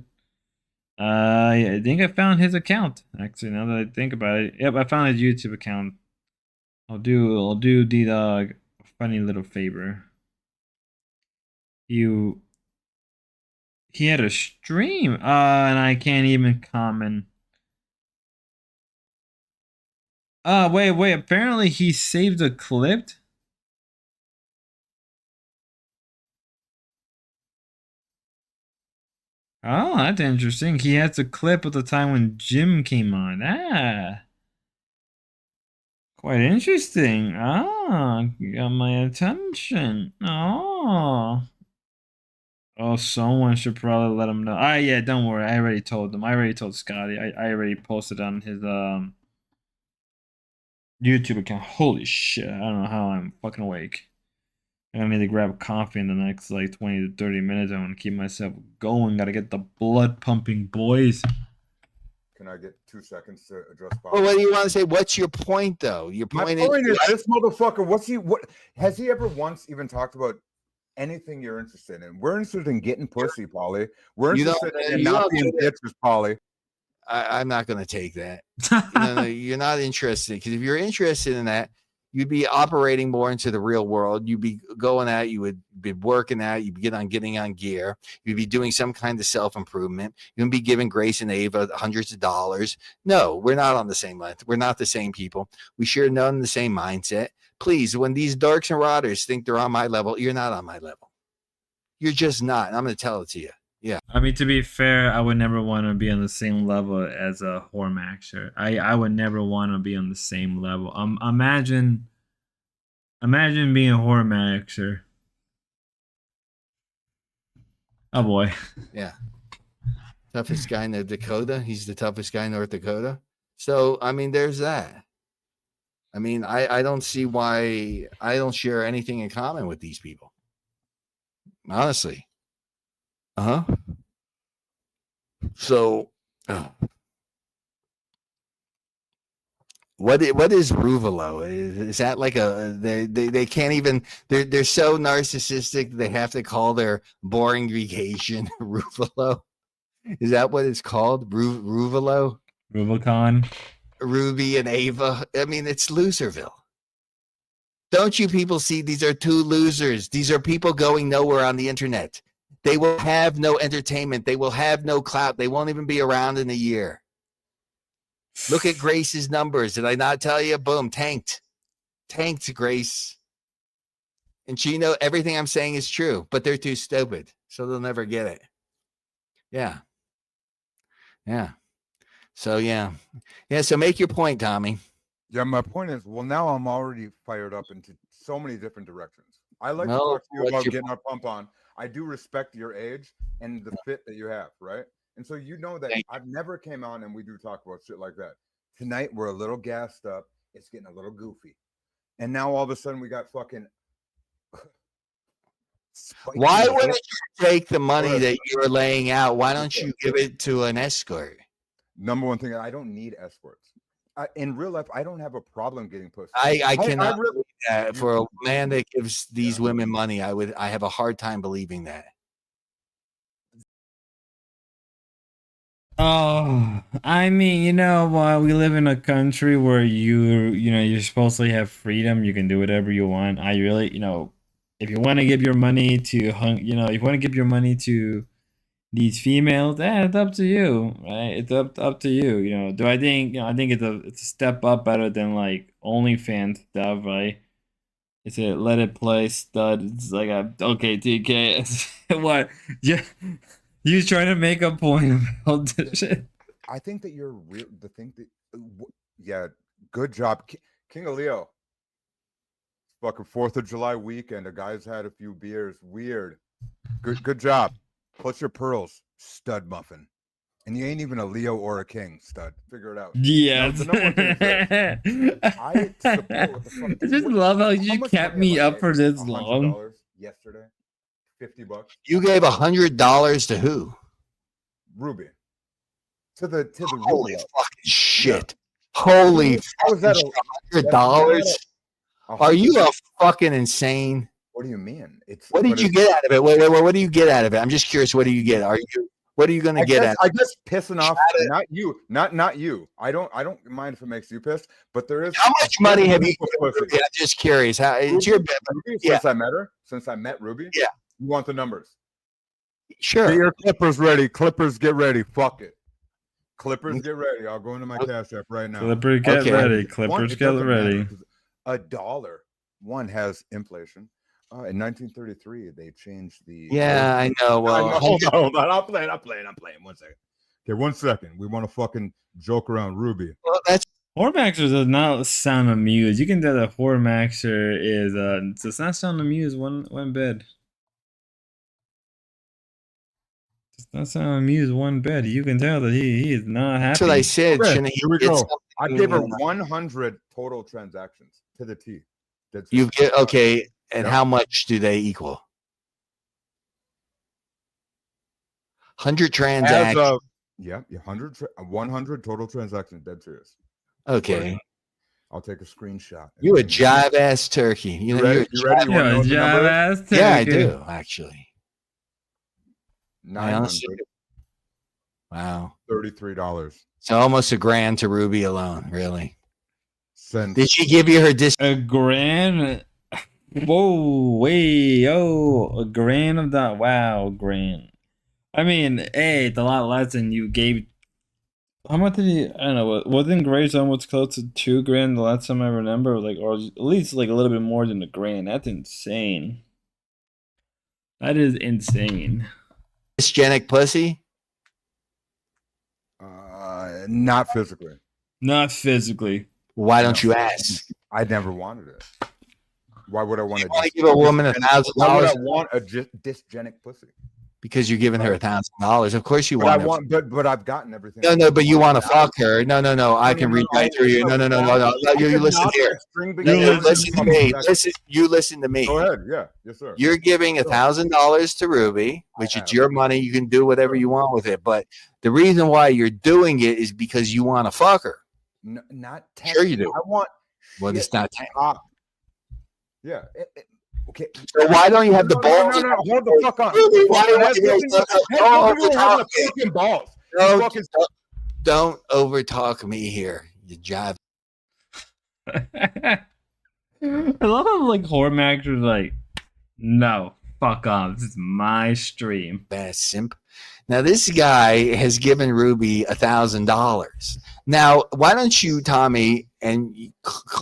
I think I found his account. Actually, now that I think about it. Yep, I found his YouTube account. I'll do D-Dog a funny little favor. He had a stream, and I can't even comment. Wait, apparently he saved a clip. Oh, that's interesting. He has a clip of the time when Jim came on. Quite interesting. You got my attention. Oh, someone should probably let him know. Yeah, don't worry. I already told them. I already told Scotty. I already posted on his YouTube account. Holy shit. I don't know how I'm fucking awake. I need to grab coffee in the next like 20 to 30 minutes. I want to keep myself going. Gotta get the blood pumping, boys. Can I get 2 seconds to address Bob? Well, what do you want to say? What's your point, though? Your My point point is this motherfucker. What has he ever once even talked about anything you're interested in? We're interested in getting pussy, Polly. We're interested in not being bitches, Polly. I'm not going to take that. No, you're not interested, because if you're interested in that, you'd be operating more into the real world. You'd be going out. You would be working out. You'd be getting on gear. You'd be doing some kind of self-improvement. You'd be giving Grace and Ava hundreds of dollars. No, we're not on the same length. We're not the same people. We share none of the same mindset. Please, when these darks and rotters think they're on my level, you're not on my level. You're just not. And I'm going to tell it to you. Yeah. I mean, to be fair, I would never want to be on the same level as a Hormaxer. I would never want to be on the same level. Imagine being a Hormaxer. Oh boy. Yeah. Toughest guy in Dakota. He's the toughest guy in North Dakota. So, I mean, there's that. I mean, I don't see why I don't share anything in common with these people. Honestly. So, what is Ruvalo? Is that like they can't even, they're so narcissistic they have to call their boring vacation Ruvalo? Is that what it's called? Ruvalo? Rubicon? Ruby and Ava. I mean, it's Loserville. Don't you people see these are two losers? These are people going nowhere on the internet. They will have no entertainment. They will have no clout. They won't even be around in a year. Look at Grace's numbers. Did I not tell you? Boom, tanked. Tanked, Grace. And she knows everything I'm saying is true, but they're too stupid, so they'll never get it. Yeah. Yeah. So, yeah. Yeah, so make your point, Tommy. Yeah, my point is, well, now I'm already fired up into so many different directions. I like to talk to you about getting our pump on. I do respect your age and the fit that you have, right? And so you know that I've never came on and we do talk about shit like that. Tonight, we're a little gassed up. It's getting a little goofy. And now all of a sudden we got fucking... Why wouldn't you take the money that you're laying out? Why don't you give it to an escort? Number one thing, I don't need escorts. In real life, I don't have a problem getting pussy. I cannot believe that. For a man that gives these women money, I have a hard time believing that. Oh, I mean, we live in a country where you're supposed to have freedom. You can do whatever you want. I really, if you want to give your money to if you want to give your money to these females, it's up to you, right? It's up to you. Do I think I think it's a step up better than like OnlyFans stuff, right? It's a let it play stud. It's like okay, TK. What? Yeah, you trying to make a point about this shit? I think that you're real. The thing that, yeah, good job, King of Leo. Fucking 4th of July weekend. A guy's had a few beers. Weird. Good job. Plus your pearls, stud muffin. And you ain't even a Leo or a king, stud. Figure it out. Yeah. I support what the fuck. I just love how you kept me up for this long. Yesterday, $50. You gave $100 to who? Ruby. To the holy Ruby. Fucking shit. Yeah. Holy $100. Are you a fucking insane? What do you mean? What did you get out of it? Wait, what do you get out of it? I'm just curious. What do you get? What are you going to get out of it? I guess pissing off, not you, not you. I don't mind if it makes you pissed, but there is. How much money have you? I'm just curious. How it's your Ruby, since I met her, since I met Ruby. Yeah. You want the numbers? Sure. Get your Clippers ready. Clippers, get ready. Fuck it. Clippers, get ready. I'll go into my Cash App right now. Clippers, get ready. Clippers, get ready. $1. One has inflation. In 1933, they changed the. Yeah, I know. Well, hold on. I'm playing. 1 second. Okay, 1 second. We want to fucking joke around, Ruby. Well, that's Whoremaxer does not sound amused. You can tell that Whoremaxer does not sound amused one bit. Does not sound amused one bit. You can tell that he is not happy. That's what I said. Here we go. I gave her 100 total transactions to the T. You get okay. And how much do they equal? 100 transactions. Yeah, 100 total transactions. Dead serious. Okay. Right. I'll take a screenshot. You a jive ass turkey. You ready? You ready? Jive ass turkey. Yeah, I do actually. 900. Wow. $33. So almost $1,000 to Ruby alone. Really? Since did she give you her $1,000? Whoa, $1,000 of that. Wow, $1,000. I mean, hey, it's a lot less than you gave. How much did he? I don't know. Wasn't Grace almost close to $2,000 the last time I remember? Like, or at least like a little bit more than $1,000. That's insane. That is insane. Dysgenic pussy? Not physically. Not physically. Why don't you ask? I never wanted it. Why would I want to give a woman $1,000? Why would I want a dysgenic pussy? Because you're giving her $1,000. Of course you want. But I've gotten everything. No. But you want to fuck her? No. I can read right through you. No. You listen here. You listen to me. You listen to me. Go ahead. Yeah. Yes, sir. You're giving $1,000 to Ruby, which is your money. You can do whatever you want with it. But the reason why you're doing it is because you want to fuck her. No, not sure you do. I want. Well, it's not. Yeah. Okay. So why don't you have the balls? No. Hold the fuck on. Don't overtalk me here. You jive. I love how like horror actors like, no, fuck off. This is my stream. Best simp. Now this guy has given Ruby $1,000. Now why don't you, Tommy, and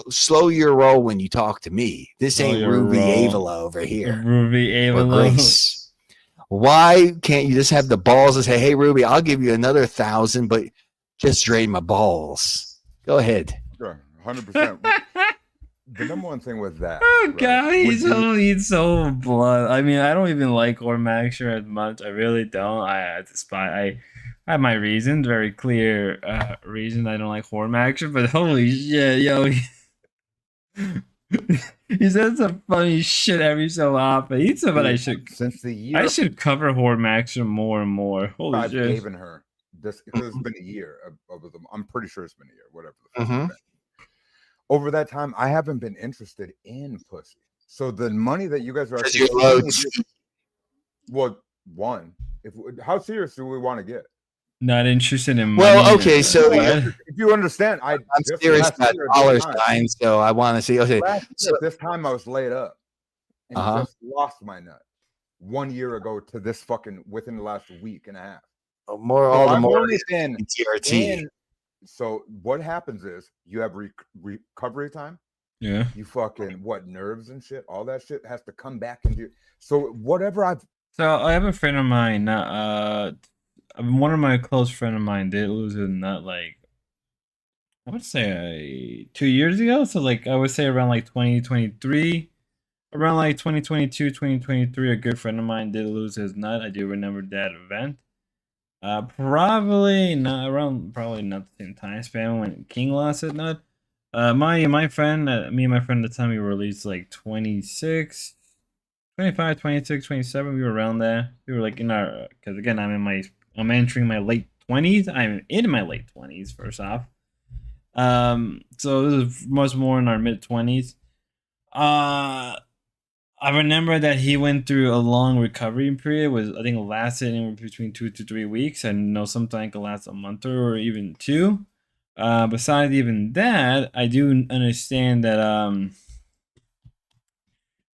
slow your roll when you talk to me? This Slow ain't your Ruby roll. Avila over here. Ruby Or Avila. Grace. Why can't you just have the balls and say, "Hey Ruby, I'll give you another 1,000, but just drain my balls"? Go ahead. Sure, 100%. The number one thing with that. Oh right, god, would he's so blood. I mean, I don't even like Ormaxer as much. I really don't. I despise. I have my reasons, very clear reason I don't like Hormaxer, but holy shit, yo, he says some funny shit every so often. He's somebody since the year I should cover Hormaxer more and more. Holy I've shit. given her this, because it's been a year of them. I'm pretty sure it's been a year, whatever the fuck Mhm. it's been. Over that time, I haven't been interested in pussy. So the money that you guys are 'Cause actually you're low. well, one, how serious do we want to get? Not interested in money. Well, okay, so What? If you understand, I'm serious about dollar signs, so I want to see. Okay, so this time I was laid up and Uh-huh. just lost my nut 1 year ago to this fucking within the last week and a half. more, So all the I've more only been TRT. in- so what happens is you have recovery time. Yeah. You fucking nerves and shit, all that shit has to come back into. So whatever So I have a friend of mine. One of my close friend of mine did lose a nut like I would say 2 years ago. So like I would say around like 2023, around like 2022, 2023. A good friend of mine did lose his nut. I do remember that event. Probably not the same time span when King lost his nut. My friend, me and my friend at the time, we were at least like 26, 25, 26, 27. We were around there. We were like in our, because again, I'm entering my late 20s. I'm in my late 20s, first off. So this is much more in our mid 20s. I remember that he went through a long recovery period. I think it lasted anywhere between 2 to 3 weeks. I know sometimes it can last a month or even 2. Besides even that, I do understand that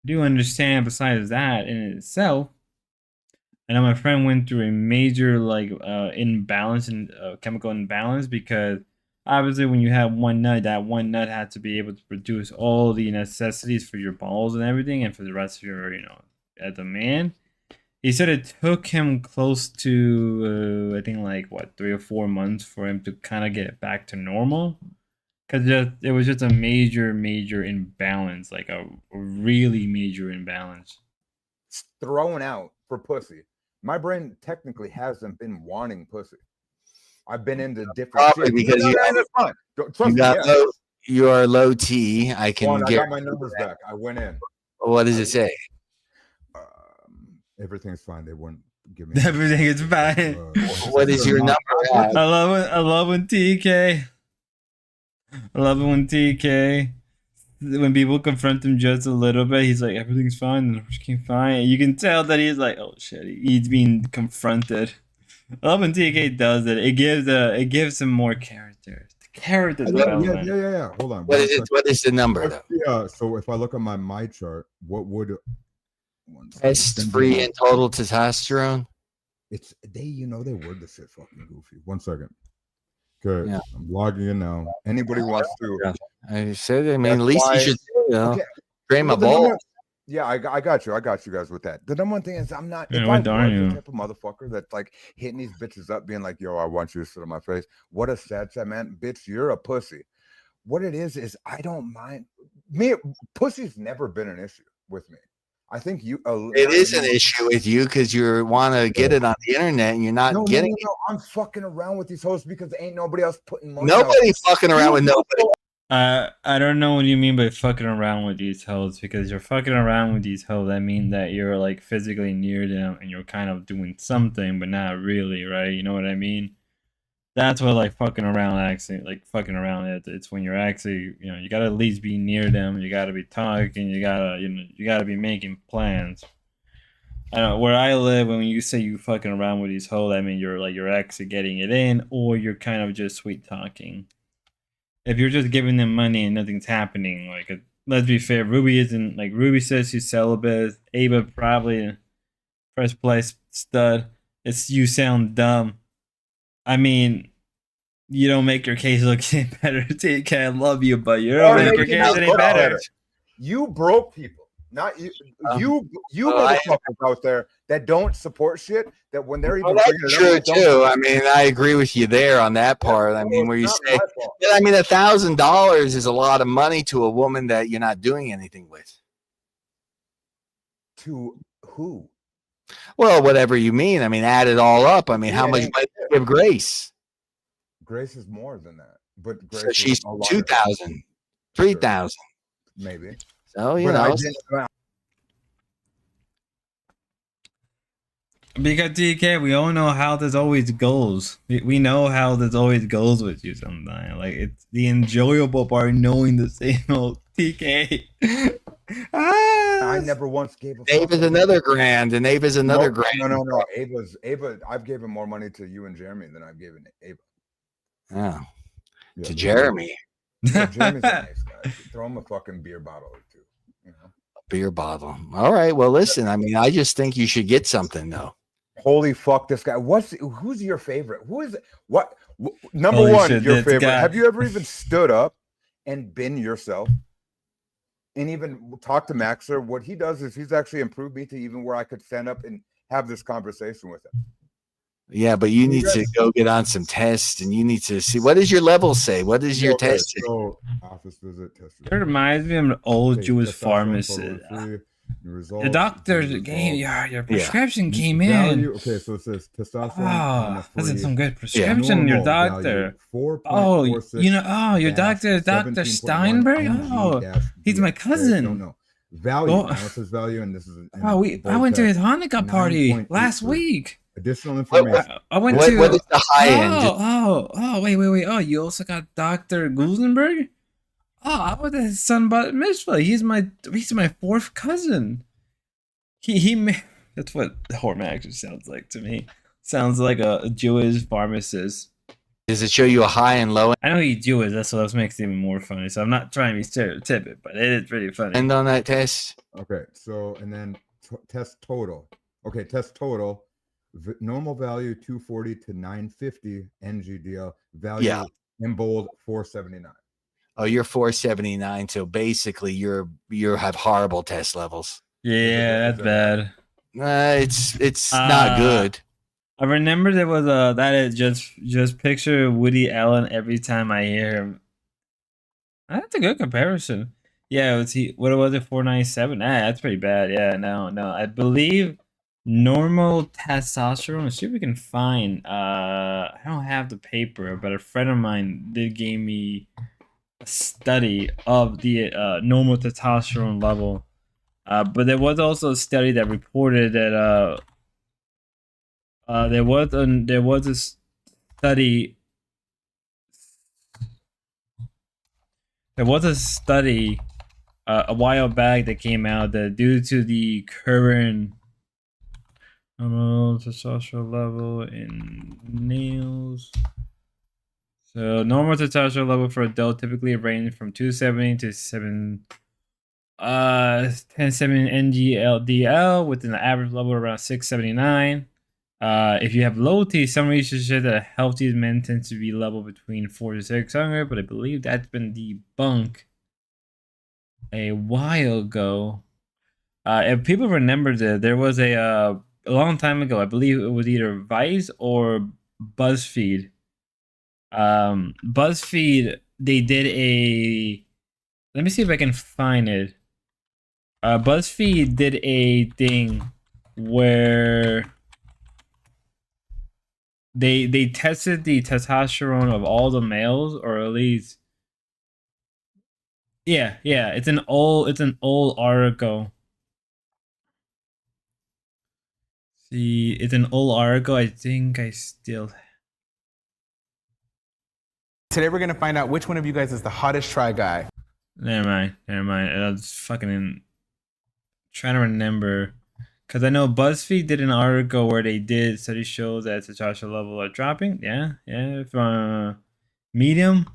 besides that in itself, I know my friend went through a major like imbalance and chemical imbalance, because obviously when you have one nut, that one nut had to be able to produce all the necessities for your balls and everything, and for the rest of your, as a man. He said it took him close to I think like 3 or 4 months for him to kind of get it back to normal, because it was just a major imbalance, like a really major imbalance. thrown out for pussy. My brain technically hasn't been wanting pussy. I've been into different Probably shit. because you are low T. I can I get got my numbers back. I went in. What does it say? Everything's fine. They wouldn't give me Everything is fine. What is your number? I love when TK. I love it when TK. When people confront him just a little bit, he's like, everything's fine, and everything's fine. You can tell that he's like, oh shit, he's being confronted. I love when TK does it. It gives him more character. Character development. Yeah. Hold on. What is it? What is the number though? Yeah. So if I look at my chart, what would Test free and total testosterone? It's they word the shit fucking goofy. 1 second. Okay, Yeah. I'm logging in now. Anybody wants to? I said. I mean, at least you should. Drain my Well, ball. Yeah, I got you. I got you guys with that. The number one thing is I'm not. Yeah, if what I was darn the you? type of motherfucker that's like hitting these bitches up, being like, "Yo, I want you to sit on my face." What a sad man, bitch. You're a pussy. What it is I don't mind. Pussy's never been an issue with me. I think you. It is an issue with you because you want to get it on the internet and you're not getting it. No. I'm fucking around with these hoes because ain't nobody else putting money. Nobody fucking around with nobody. I don't know what you mean by fucking around with these hoes, because you're fucking around with these hoes. I mean that you're like physically near them and you're kind of doing something, but not really, right? You know what I mean? That's what like fucking around actually, like fucking around is. It's when you're actually, you gotta at least be near them. You gotta be talking. You gotta be making plans. I don't know, where I live, when you say you fucking around with these hoes, I mean you're actually getting it in, or you're kind of just sweet talking. If you're just giving them money and nothing's happening, like let's be fair. Ruby isn't like Ruby says she's celibate. Ava probably first place stud. It's you sound dumb. I mean, you don't make your case look any better. TK, I love you, but you don't make your case any better. You broke people, not you. You motherfuckers out there that don't support shit. That when they're even bringing that's it true up, too. I mean, I agree with you there on that part. I mean, where you say, I mean, $1,000 is a lot of money to a woman that you're not doing anything with. To who? Well, whatever you mean. I mean, add it all up. I mean, how much money do you give Grace? Grace is more than that, but Grace So she's is a lot 2,000, 3,000, maybe. So you But I know. didn't- Because TK, we all know how there's always goals. We know how there's always goals with you sometimes. Like it's the enjoyable part knowing the same old TK. I never once gave a Ava's another grand, and Ava's another grand. No. Ava. I've given more money to you and Jeremy than I've given Ava. Oh, Yeah, to Jeremy. Yeah, Jeremy's a nice guy. Throw him a fucking beer bottle or two. You know? Beer bottle. All right. Well, listen. I mean, I just think you should get something though. Holy fuck, this guy. Who's your favorite? Who is it? Number Holy one, shit, your this favorite. guy. Have you ever even stood up and been yourself? And even talk to Maxer. What he does is he's actually improved me to even where I could stand up and have this conversation with him. Yeah, but you need to go get on some tests, and you need to see what does your level say. What is your test? So office visit test. It reminds me of an old Jewish pharmacist. The doctor gave your prescription came in. Okay, so it says testosterone. Oh, this is some good prescription. Your doctor. Oh, you know. Oh, your doctor is Dr. Steinberg. Oh, he's my cousin. No. Value. Analysis value, and this is. I went to his Hanukkah party last week. Additional information. I went to. What is the high end? Oh, wait. Oh, you also got Dr. Gusenberg? Oh, I was his son bat mitzvah. He's my fourth cousin. That's what the Horma actually sounds like to me. Sounds like a Jewish pharmacist. Does it show you a high and low I know he's Jewish. That's what makes it even more funny. So I'm not trying to be stereotypical, but it is pretty funny. end on that test? Okay, so and then test total. Okay, test total. Normal value 240 to 950 NGDL. Value in bold 479. Oh, you're 479. So basically, you have horrible test levels. Yeah, that's bad. It's not good. I remember there was that is just picture Woody Allen every time I hear him. That's a good comparison. Yeah, what was it? 497. That's pretty bad. Yeah, no. I believe normal testosterone. Let's see if we can find. I don't have the paper, but a friend of mine did give me a study of the normal testosterone level. But there was also a study that reported that there was a study. There was a study a while back that came out that due to the current normal testosterone level in males. So normal testosterone level for adult typically range from 270 to 1070 NGLDL with an average level around 679. If you have low T, some research said that healthy men tend to be level between 400 to 600, but I believe that's been debunked a while ago. If people remember that there was a long time ago, I believe it was either Vice or BuzzFeed. BuzzFeed, they did a. Let me see if I can find it. BuzzFeed did a thing where they tested the testosterone of all the males, or at least yeah, it's an old article. See, it's an old article. I think I still. Today we're gonna find out which one of you guys is the hottest try guy. Never mind. I was fucking trying to remember. Because I know BuzzFeed did an article where they did study shows that testosterone level are dropping. Yeah. From Medium.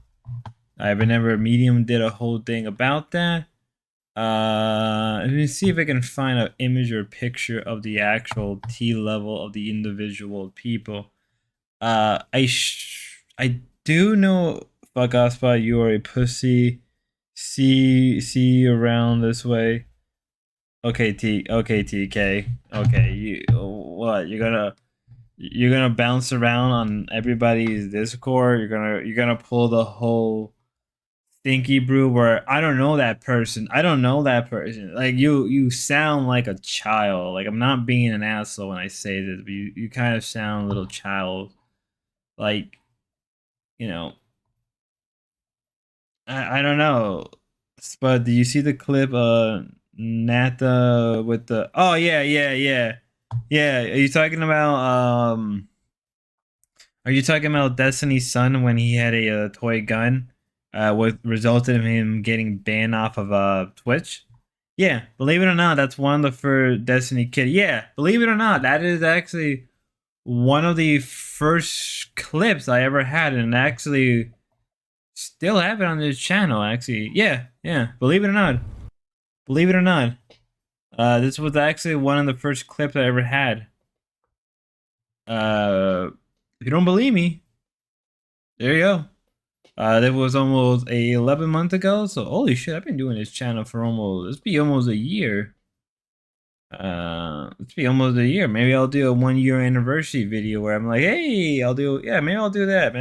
I remember Medium did a whole thing about that. Let me see if I can find an image or picture of the actual T level of the individual people. I do know, Fuckaspa, you are a pussy. See you around this way. Okay, TK. Okay, what? You're gonna bounce around on everybody's Discord. You're gonna pull the whole Stinky Brew where I don't know that person. I don't know that person. Like you sound like a child. Like I'm not being an asshole when I say this, but you kind of sound a little child. Like, you know, I don't know. But do you see the clip Nata with the oh yeah. Are you talking about Destiny's Son when he had a toy gun? What resulted in him getting banned off of Twitch? Yeah, believe it or not, that's one of the first Destiny kid. Yeah, believe it or not, that is actually one of the first clips I ever had, and actually still have it on this channel. Actually, yeah. Believe it or not, this was actually one of the first clips I ever had. If you don't believe me, there you go. That was almost 11 months ago. So holy shit, I've been doing this channel for almost a year. Let's be almost a year. Maybe I'll do a 1 year anniversary video where I'm like, hey, maybe I'll do that.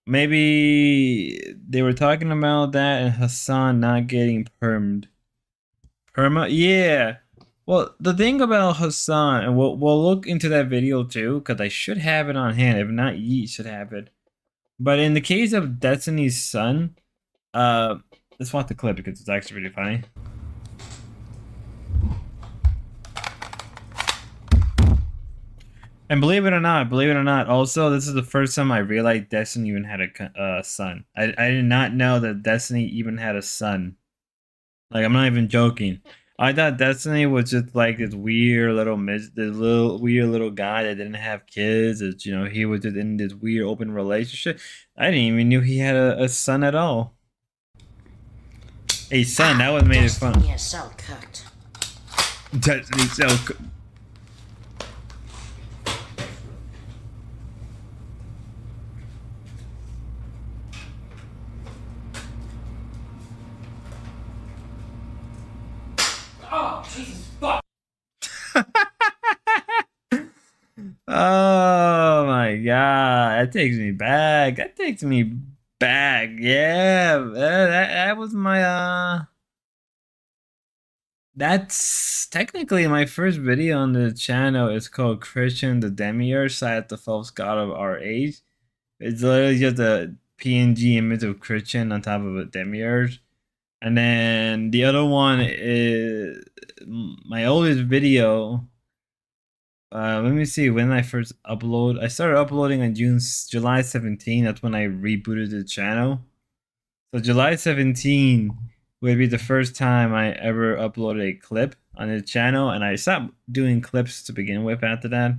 Maybe they were talking about that and Hassan not getting permed. Yeah. Well, the thing about Hassan, and we'll look into that video too, because I should have it on hand. If not, Yeet should have it. But in the case of Destiny's Son, let's watch the clip because it's actually really funny. And believe it or not, also this is the first time I realized Destiny even had a son. I did not know that Destiny even had a son. Like, I'm not even joking. I thought Destiny was just like this weird little weird little guy that didn't have kids. It's, you know, he was just in this weird open relationship. I didn't even knew he had a son at all. A son, that was made it fun. Destiny is so cooked. Destiny's so cooked. Oh, Jesus fuck. Oh my god, that takes me back. Yeah, that was my that's technically my first video on the channel. It's called Christian the Demiurge, Side the False God of Our Age. It's literally just a PNG image of Christian on top of a Demiurge. And then the other one is my oldest video. Let me see when I first upload. I started uploading on July 17. That's when I rebooted the channel. So July 17 would be the first time I ever uploaded a clip on the channel, and I stopped doing clips to begin with after that. I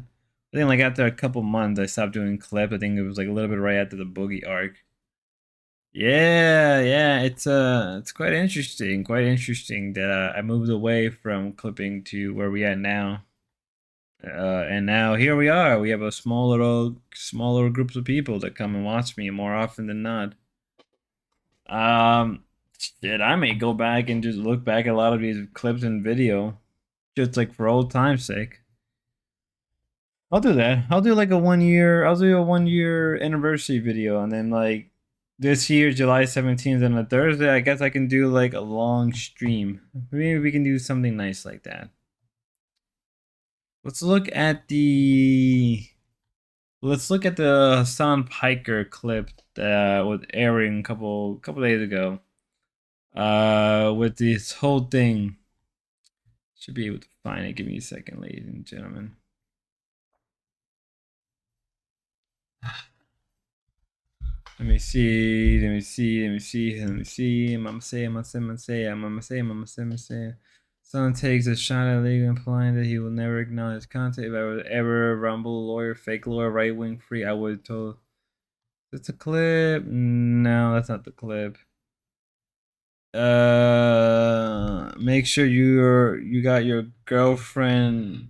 think like after a couple months I stopped doing clips. I think it was like a little bit right after the Boogie arc. Yeah, it's quite interesting that I moved away from clipping to where we at now. And now here we are. We have a small little groups of people that come and watch me more often than not. Shit, I may go back and just look back at a lot of these clips and video, just like for old time's sake. I'll do that. I'll do like a 1 year. I'll do a 1 year anniversary video, and then like this year, July 17th, on a Thursday, I guess I can do like a long stream. Maybe we can do something nice like that. Let's look at the Hassan Piker clip that was airing a couple days ago. With this whole thing. Should be able to find it. Give me a second, ladies and gentlemen. Let me see. Mama say. Someone takes a shot at legal, implying that he will never acknowledge content. If I was ever a Rumble lawyer, fake lawyer, right wing free, I would have told. It's a clip. No, that's not the clip. Make sure you got your girlfriend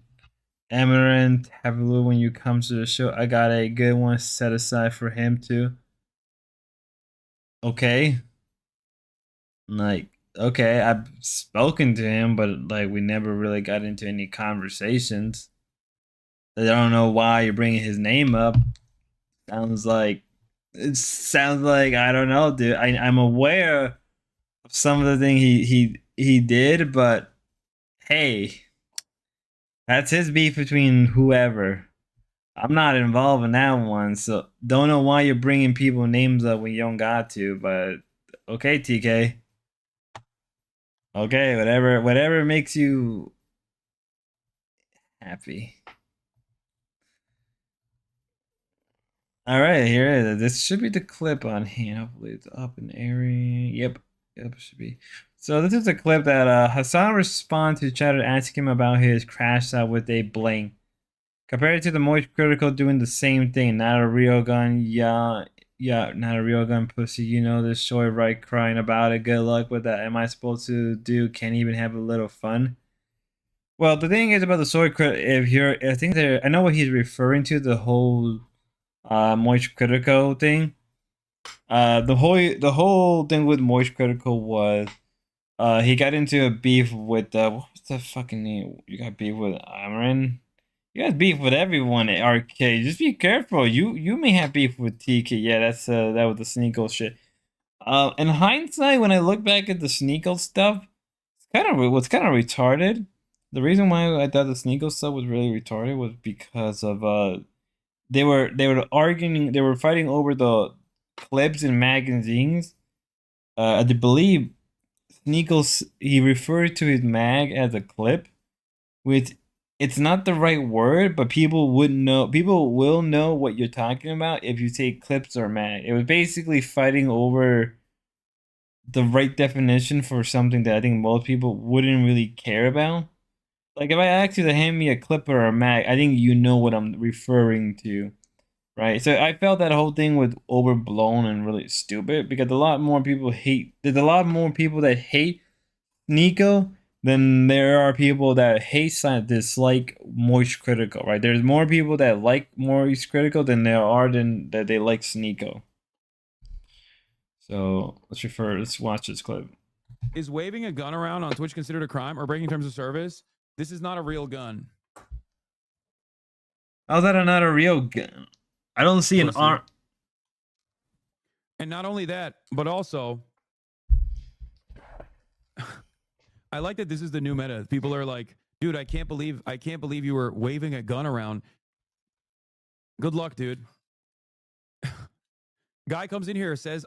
Amaranth have a look when you come to the show. I got a good one set aside for him too. Okay. Like, okay, I've spoken to him, but like we never really got into any conversations. I don't know why you're bringing his name up. Sounds like it sounds like I don't know, dude. I'm aware of some of the thing he did, but hey, that's his beef between whoever. I'm not involved in that one, so don't know why you're bringing people names up when you don't got to. But okay, TK. Okay, whatever makes you happy. All right, here it is. This should be the clip on hand. Hopefully, it's up and airing. Yep, it should be. So this is a clip that Hassan responds to Chatter asking him about his crash out with a bling. Compared to the Moist Critical doing the same thing. Not a real gun. Yeah, not a real gun, pussy. You know this Shoy right crying about it. Good luck with that. Am I supposed to do? Can't even have a little fun. Well, the thing is about the Soy Crit. If you're, I think I know what he's referring to. The whole Moist Critical thing. The whole thing with Moist Critical was he got into a beef with what was the fucking name? You got beef with Amarin. You got beef with everyone at RK. Just be careful. You may have beef with TK. Yeah, that's that was the Sneakle shit. In hindsight, when I look back at the Sneakle stuff, it's kind of retarded. The reason why I thought the Sneakle stuff was really retarded was because of they were arguing, they were fighting over the clips and magazines. I believe Sneakles, he referred to his mag as a clip, which it's not the right word, but people will know what you're talking about if you say clips or mag. It was basically fighting over the right definition for something that I think most people wouldn't really care about. Like if I ask you to hand me a clip or a mag, I think you know what I'm referring to. Right? So I felt that whole thing was overblown and really stupid because there's a lot more people that hate Nico than there are people that hate dislike Moist Critical, right? There's more people that like Moist Critical than there are that they like Sneeko. So let's watch this clip. Is waving a gun around on Twitch considered a crime or breaking terms of service? This is not a real gun. How's that not a real gun? I don't see an arm. And not only that, but also, I like that this is the new meta. People are like, dude, I can't believe you were waving a gun around. Good luck, dude. Guy comes in here, says,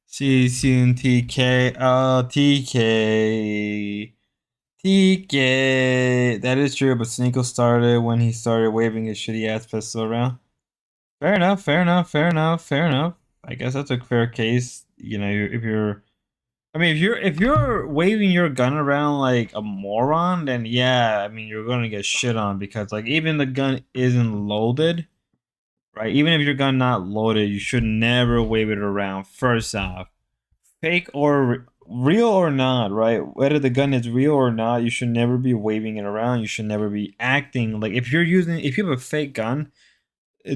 See you soon, TK. Oh, TK. TK. That is true, but Sneeko started when he started waving his shitty ass pistol around. Fair enough. I guess that's a fair case. You know, if you're waving your gun around like a moron, then yeah, I mean you're gonna get shit on because like even the gun isn't loaded, right? Even if your gun not loaded, you should never wave it around. First off, fake or real or not, right? Whether the gun is real or not, you should never be waving it around. You should never be acting like if you have a fake gun.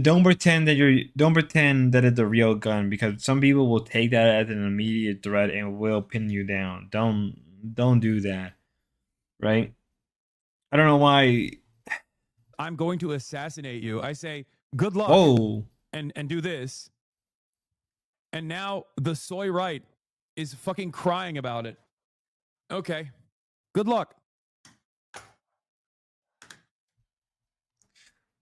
Don't pretend that it's a real gun because some people will take that as an immediate threat and will pin you down. Don't do that. Right? I don't know why. I'm going to assassinate you. I say, good luck. Oh. And do this. And now the soy right is fucking crying about it. Okay. Good luck.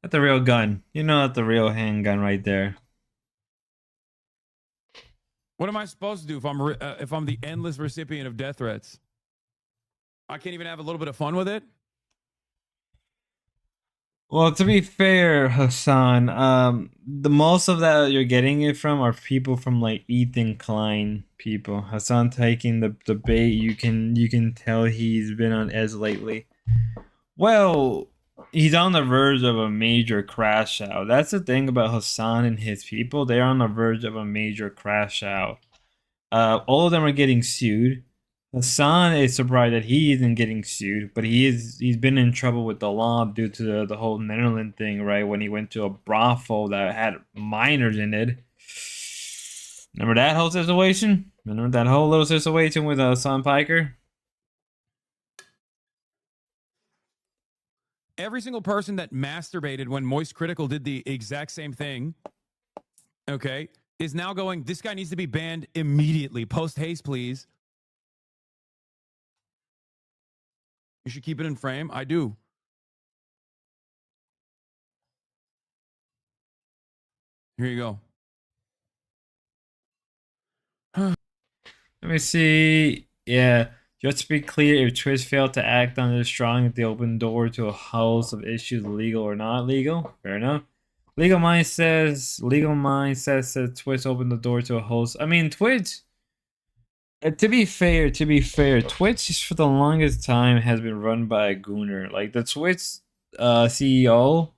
That's the real gun. You know that's the real handgun right there. What am I supposed to do if I'm the endless recipient of death threats? I can't even have a little bit of fun with it? Well, to be fair, Hassan, the most of that you're getting it from are people from like Ethan Klein people. Hassan taking the bait. You can tell he's been on Ez lately. Well, he's on the verge of a major crash out. That's the thing about Hassan and his people. They're on the verge of a major crash out. All of them are getting sued. Hassan is surprised that he isn't getting sued, but he's been in trouble with the law due to the whole Netherlands thing, right? When he went to a brothel that had minors in it. Remember that whole situation? Remember that whole little situation with Hassan Piker? Every single person that masturbated when Moist Critical did the exact same thing, okay, is now going, this guy needs to be banned immediately. Post haste, please. You should keep it in frame. I do. Here you go. Let me see. Yeah, just to be clear, if Twitch failed to act on this strong, they open door to a host of issues, legal or not legal. Fair enough. Legal Mind says that Twitch opened the door to a host. I mean, Twitch. To be fair, Twitch for the longest time has been run by a gooner. Like the Twitch CEO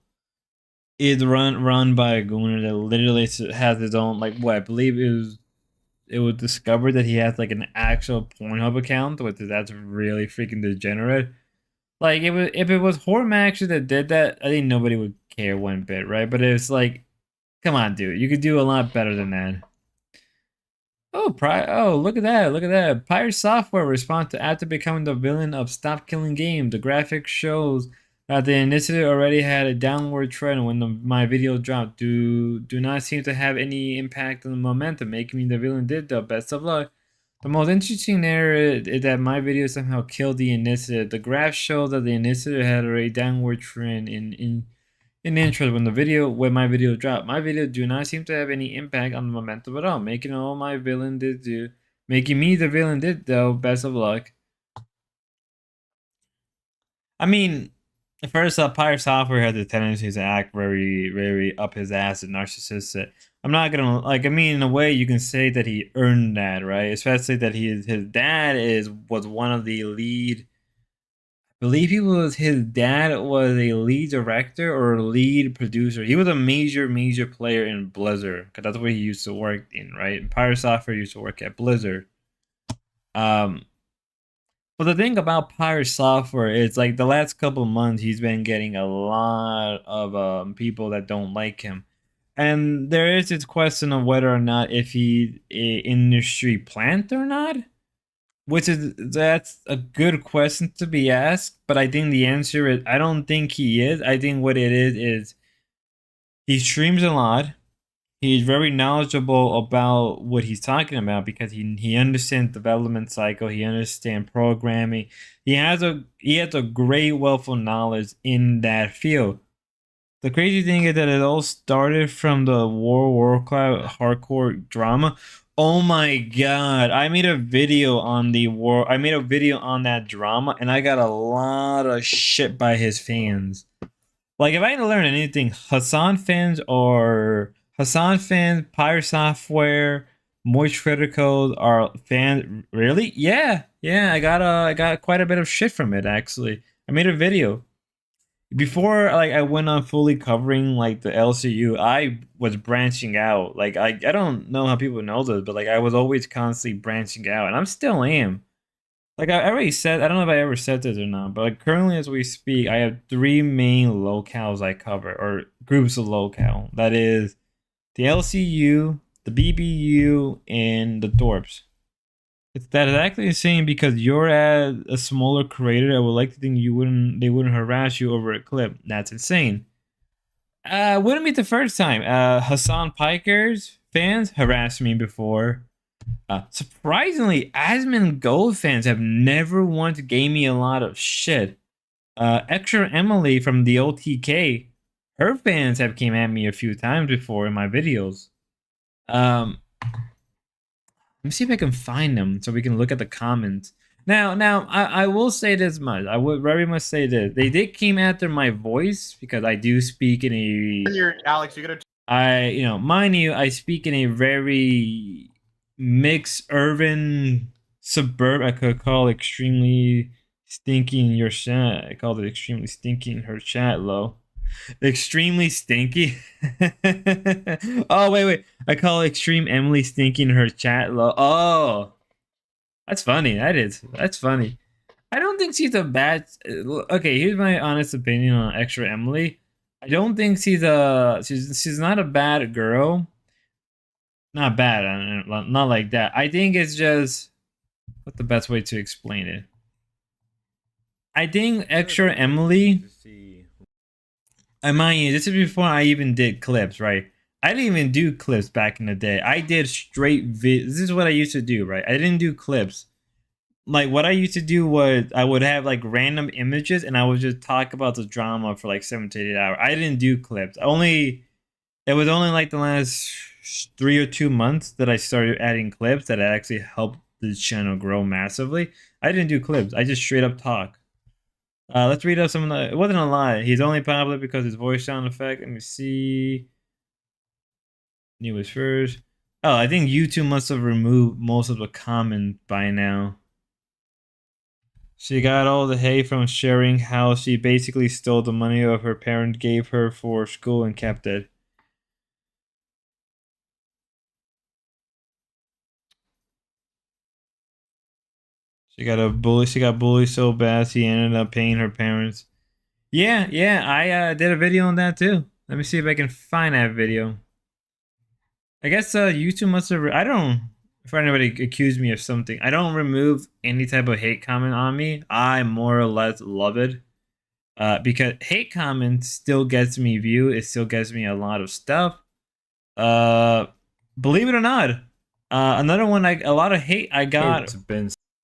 is run by a gooner that literally has his own, like, what I believe it was discovered that he has like an actual Pornhub account, which that's really freaking degenerate. Like if it was Hormax that did that, I think nobody would care one bit, right? But it's like, come on, dude, you could do a lot better than that. Oh, look at that! Look at that! Pirate Software responds to after becoming the villain of Stop Killing Game. The graphic shows that the initiative already had a downward trend when my video dropped. Do not seem to have any impact on the momentum, making me the villain did though. Best of luck. The most interesting narrative is that my video somehow killed the initiative. The graph shows that the initiative had a downward trend in interest when my video dropped. My video do not seem to have any impact on the momentum at all, making me the villain did though. Best of luck. I mean, first up, Pirate Software has a tendency to act very, very up his ass and narcissistic. I'm not gonna, like, I mean, in a way you can say that he earned that, right? Especially that his dad was one of the lead. I believe his dad was a lead director or a lead producer. He was a major player in Blizzard, because that's where he used to work in, right? Pirate Software used to work at Blizzard. But the thing about Pirate Software is, like, the last couple of months he's been getting a lot of people that don't like him. And there is this question of whether or not if he's an industry plant or not. That's a good question to be asked, but I think the answer is I don't think he is. I think what it is he streams a lot. He's very knowledgeable about what he's talking about because he understands development cycle. He understands programming. He has a great wealth of knowledge in that field. The crazy thing is that it all started from the World of Warcraft hardcore drama. Oh my god! I made a video on that drama, and I got a lot of shit by his fans. Like, if I had to learn anything, Hassan fans, Pirate Software, Moist Critical are fans. Really? Yeah. I got quite a bit of shit from it, actually. I made a video. Before, like, I went on fully covering, like, the LCU, I was branching out. Like, I don't know how people know this, but, like, I was always constantly branching out, and I'm still am. Like, I already said, I don't know if I ever said this or not, but, like, currently as we speak, I have 3 main locales I cover, or groups of locale. That is the LCU, the BBU, and the Dorps. It's that exactly the same because you're at a smaller creator. I would like to think they wouldn't harass you over a clip. That's insane. Wouldn't be the first time. Hassan Piker's fans harassed me before. Surprisingly, Asmon Gold fans have never once gave me a lot of shit. Extra Emily from the OTK, her fans have came at me a few times before in my videos. Let me see if I can find them so we can look at the comments. Now, I will say this much. I would very much say this. They did came after my voice because I do speak in a. Alex, you gotta. Mind you, I speak in a very mixed urban suburb. I could call extremely stinky in your chat. I called it extremely stinky in her chat, low. Extremely stinky. Oh wait. I call Extreme Emily stinky in her chat. Oh, that's funny. That's funny. I don't think she's a bad. Okay, here's my honest opinion on Extra Emily. I don't think she's not a bad girl. Not bad, not like that. I think it's just what's the best way to explain it. I think Extra Emily. And mind you, this is before I even did clips, right? I didn't even do clips back in the day. I did straight This is what I used to do, right? I didn't do clips. Like what I used to do was I would have like random images and I would just talk about the drama for like 7 to 8 hours. I didn't do clips. It was only like the last 3 or 2 months that I started adding clips that actually helped the channel grow massively. I didn't do clips. I just straight up talk. Let's read out some of the. It wasn't a lie. He's only popular because his voice sound effect. Let me see. Newest first. Oh, I think YouTube must have removed most of the comments by now. She got all the hate from sharing how she basically stole the money of her parent gave her for school and kept it. She got bullied so bad she ended up paying her parents. Yeah, I did a video on that too. Let me see if I can find that video. I guess YouTube must have. I don't. If anybody accused me of something, I don't remove any type of hate comment on me. I more or less love it, because hate comments still gets me view. It still gets me a lot of stuff. Believe it or not, another one a lot of hate I got.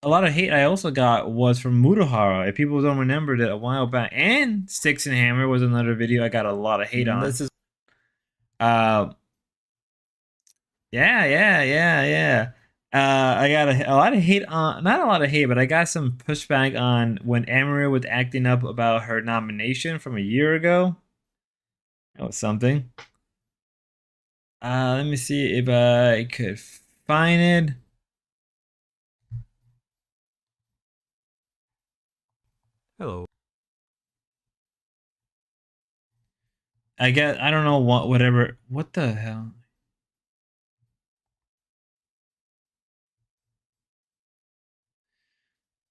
A lot of hate I also got was from Mutahara. If people don't remember that a while back, and Sticks and Hammer was another video I got a lot of hate on. This is, yeah. I got a lot of hate on, not a lot of hate, but I got some pushback on when Amaru was acting up about her nomination from a year ago. That was something. Let me see if I could find it. Hello. I don't know whatever. What the hell?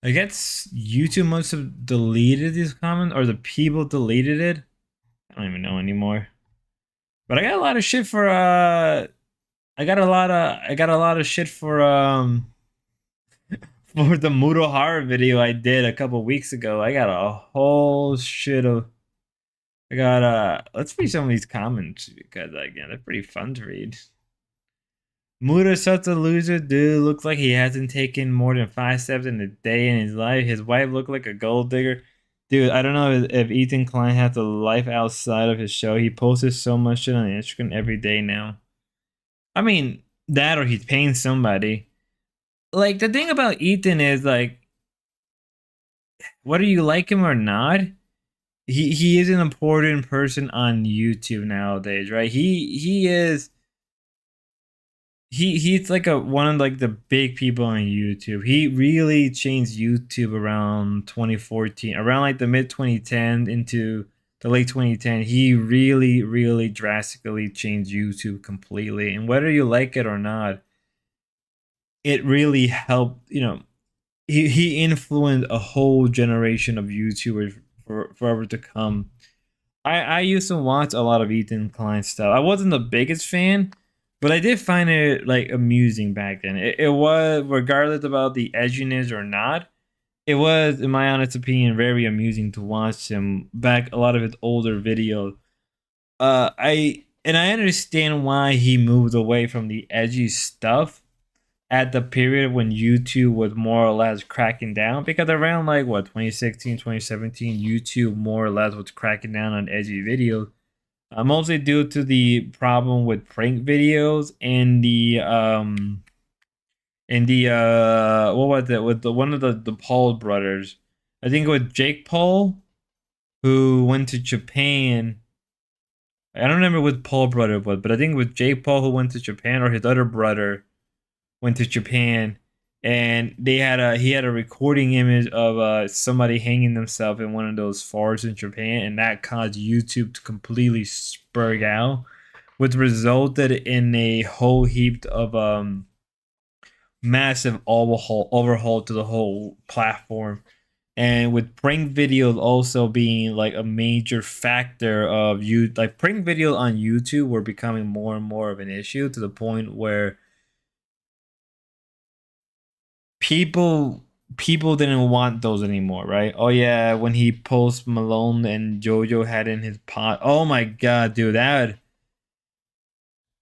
I guess YouTube must have deleted these comments, or the people deleted it. I don't even know anymore. But I got a lot of shit for I got a lot of shit for for the Muto horror video I did a couple weeks ago. I got a whole shit of. I got let's read some of these comments because again they're pretty fun to read. Muta's such a loser, dude. Looks like he hasn't taken more than 5 steps in a day in his life. His wife looked like a gold digger. Dude, I don't know if Ethan Klein has a life outside of his show. He posts so much shit on Instagram every day now. I mean, that or he's paying somebody. Like, the thing about Ethan is, like, whether you like him or not, he is an important person on YouTube nowadays, right? He's like one of like the big people on YouTube. He really changed YouTube around 2014, around like the mid 2010 into the late 2010. He really drastically changed YouTube completely. And whether you like it or not, it really helped. You know, he influenced a whole generation of YouTubers forever to come. I used to watch a lot of Ethan Klein stuff. I wasn't the biggest fan, but I did find it like amusing back then. It was, regardless about the edginess or not, it was, in my honest opinion, very amusing to watch him back a lot of his older videos. I understand why he moved away from the edgy stuff at the period when YouTube was more or less cracking down, because around like what 2016, 2017, YouTube more or less was cracking down on edgy videos. Mostly due to the problem with prank videos and the what was it, with one of the Paul brothers. I think it was Jake Paul who went to Japan. I don't remember what Paul brother was, but I think it was Jake Paul who went to Japan, or his other brother went to Japan, and he had a recording image of somebody hanging themselves in one of those forests in Japan, and that caused YouTube to completely spurg out, which resulted in a whole heap of massive overhaul to the whole platform. And with prank videos also being like a major factor of you, like prank videos on YouTube were becoming more and more of an issue to the point where people didn't want those anymore, right? Oh yeah, when he Post Malone and JoJo had in his pot. Oh my god, dude, that.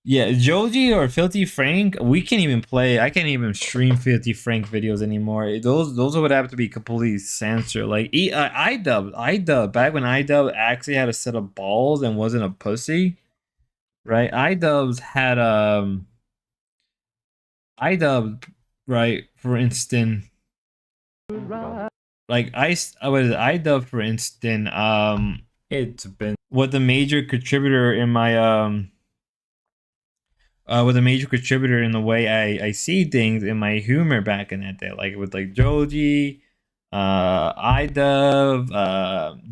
Yeah, Joji or Filthy Frank, we can't even play. I can't even stream Filthy Frank videos anymore. Those would have to be completely censored. Like iDub, back when iDub actually had a set of balls and wasn't a pussy, right? iDubs had iDub, right? For instance, like iDub, for instance, it's been what the major contributor in my was a major contributor in the way I see things in my humor back in that day, like with like Joji, iDove,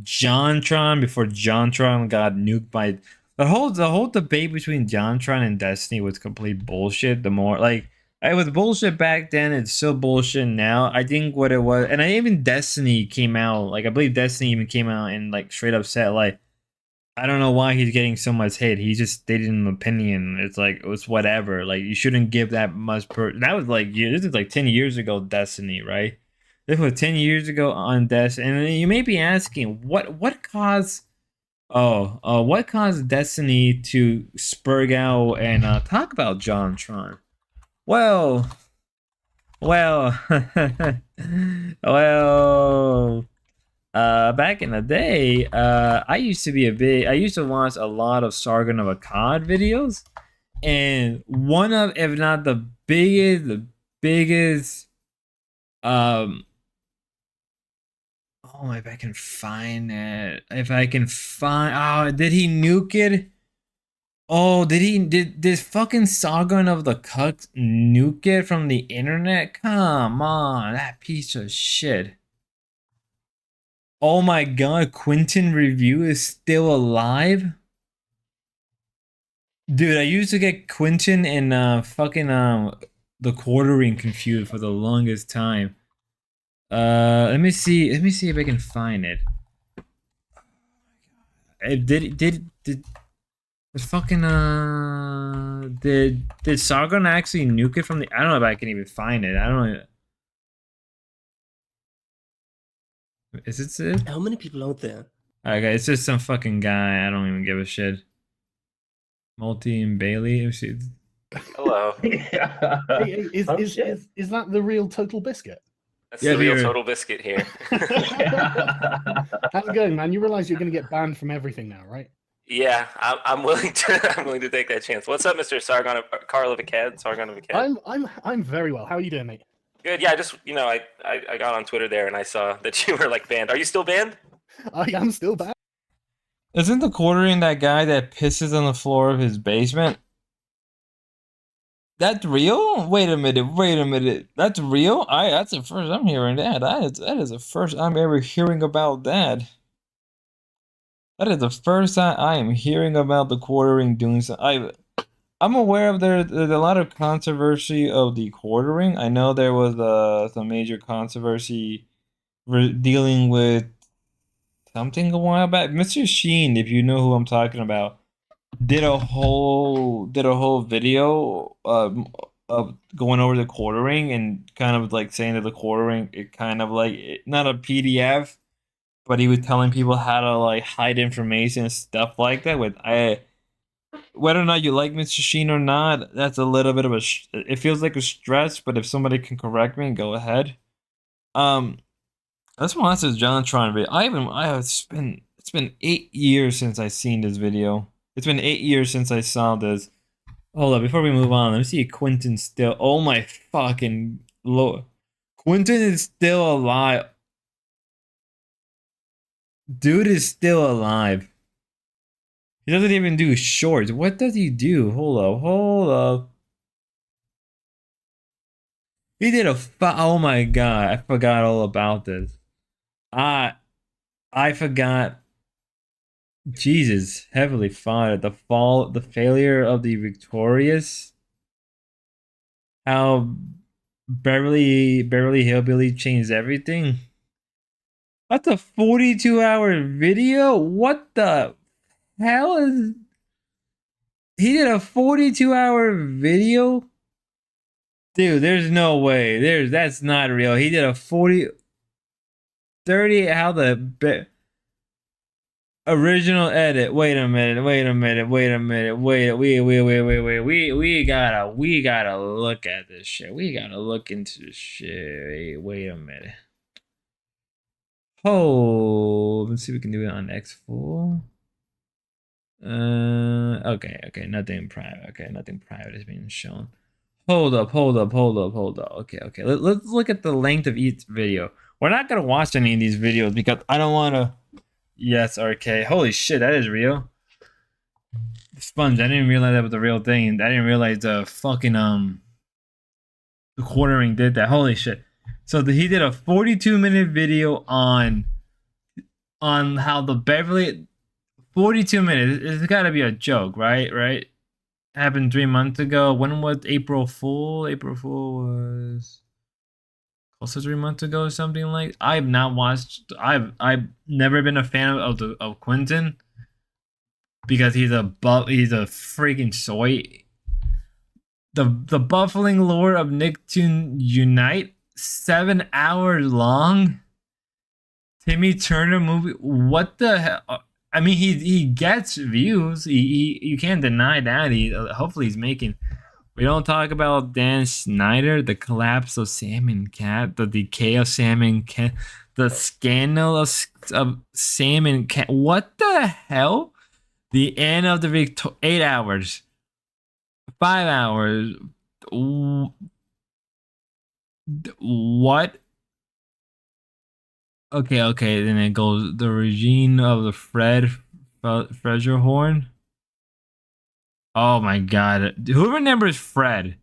Jontron before Jontron got nuked by the whole debate between Jontron and Destiny was complete bullshit. The more like it was bullshit back then, it's still bullshit now. I think what it was, and even Destiny came out, like I believe Destiny even came out and like straight up said like I don't know why he's getting so much hate. He just stated an opinion. It's like it was whatever. Like you shouldn't give that much per. That was like this is like 10 years ago. Destiny, right? This was 10 years ago on Destiny, and you may be asking what caused. What caused Destiny to spurg out and talk about JonTron? Well, well, well. Back in the day, I used to watch a lot of Sargon of Akkad videos, and one of, if not the biggest, um, oh, if I can find it, did he nuke it? Oh, did fucking Sargon of the Cucks nuke it from the internet? Come on, that piece of shit. Oh my god, Quentin Review is still alive? Dude, I used to get Quentin and fucking the quartering confused for the longest time. Let me see if I can find it. Did fucking did Sargon actually nuke it from the I don't know if I can even find it. I don't know. Is it Sid? How many people out there? Okay, it's just some fucking guy. I don't even give a shit. Multi and Bailey. Hello. Hey, is that the real Total Biscuit? That's the real Total Biscuit here. How's it going, man? You realize you're going to get banned from everything now, right? Yeah, I'm willing to take that chance. What's up, Mr. Sargon of Akkad? Sargon of Akkad. I'm very well. How are you doing, mate? Good. Yeah, I just I got on Twitter there and I saw that you were like banned. Are you still banned? I am still banned. Isn't the quartering that guy that pisses on the floor of his basement? That's real? Wait a minute. That's real? That's the first I'm hearing that. That is the first I'm ever hearing about that. That is the first time I am hearing about the quartering doing something. I'm aware of there's a lot of controversy of the quartering. I know there was some major controversy dealing with something a while back. Mr. Sheen, if you know who I'm talking about, did a whole video of going over the quartering and kind of like saying that the quartering it kind of like not a PDF, but he was telling people how to like hide information and stuff like that. Whether or not you like Mr. Sheen or not, that's a little bit of it feels like a stretch, but if somebody can correct me, go ahead. Let's watch this JonTron video. It's been 8 years since I seen this video. It's been 8 years since I saw this. Hold up, before we move on, let me see if Quentin's still. Oh my fucking lord. Quentin is still alive. Dude is still alive. He doesn't even do shorts. What does he do? Hold up. He did oh my god, I forgot all about this. I forgot. Jesus, heavily fought the failure of the Victorious. How Beverly Hillbilly changed everything. That's a 42-hour video. What the hell is? He did a 42-hour video. Dude, there's no way. That's not real. He did a 30. How the original edit. Wait a minute. We gotta look at this shit. We gotta look into this shit. Wait a minute. Oh, let's see if we can do it on X full. Okay, nothing private. Okay, nothing private is being shown. Hold up. Okay. Let's look at the length of each video. We're not gonna watch any of these videos because I don't wanna. Yes, RK. Holy shit, that is real. Sponge, I didn't realize that was the real thing. I didn't realize the fucking the quartering did that. Holy shit. So he did a 42-minute video on how the Beverly 42 minutes. It's got to be a joke, right? Happened 3 months ago. When was April Fool? April Fool was also 3 months ago or something like. I've not watched. I've never been a fan of Quentin because he's a freaking soy. The Buffling Lore of Nicktoon Unite, 7 hours long. Timmy Turner movie. What the hell? I mean, he gets views. You can't deny that. Hopefully he's making. We don't talk about Dan Snyder, the collapse of Sam and Cat, the decay of Sam and Cat, the scandal of Sam and Cat. What the hell? The end of the 8 hours, 5 hours. What? Okay. Then it goes the regime of the Fred Horn. Oh my god. Who remembers Fred?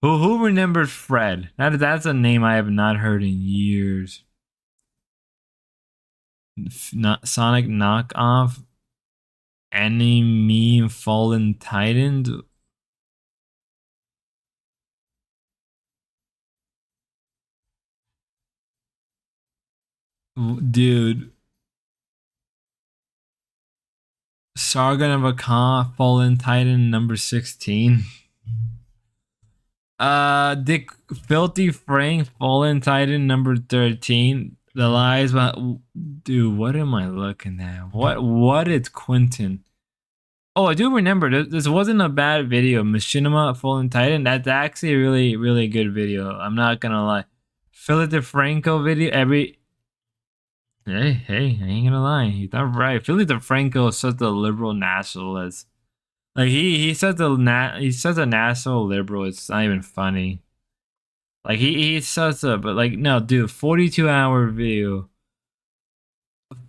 Who remembers Fred? That's a name I have not heard in years. Sonic knockoff. Anime Fallen Titans. Dude. Sargon of Akkad, Fallen Titan number 16. Dick Filthy Frank, Fallen Titan number 13. The lies about. Dude, what am I looking at? What is Quentin? Oh, I do remember this wasn't a bad video. Machinima Fallen Titan. That's actually a really, really good video. I'm not gonna lie. Philip DeFranco video. Hey, I ain't gonna lie. He's not right. Philip DeFranco is such a liberal nationalist. Like he's such a national liberal. It's not even funny. Like he's such a but like no dude. 42-hour video.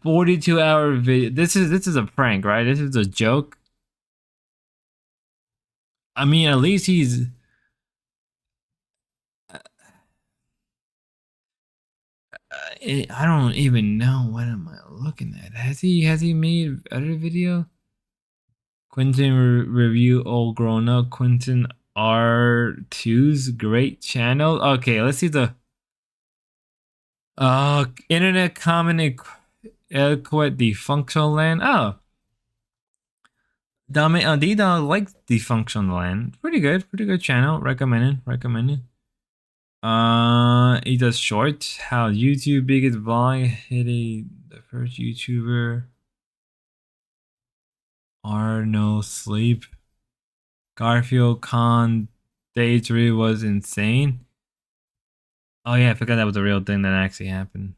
42-hour video. This is a prank, right? This is a joke. I mean, at least he's. I don't even know what am I looking at. Has he made other video? Quentin review all grown up. Quentin R2's great channel. Okay, let's see the internet comment eloquent the functional land. Oh, D-Dog likes the functional land. Pretty good channel. Recommended. He does shorts. How YouTube biggest vlog hit the first YouTuber. Are no sleep. Garfield Con Day 3 was insane. Oh yeah, I forgot that was a real thing that actually happened.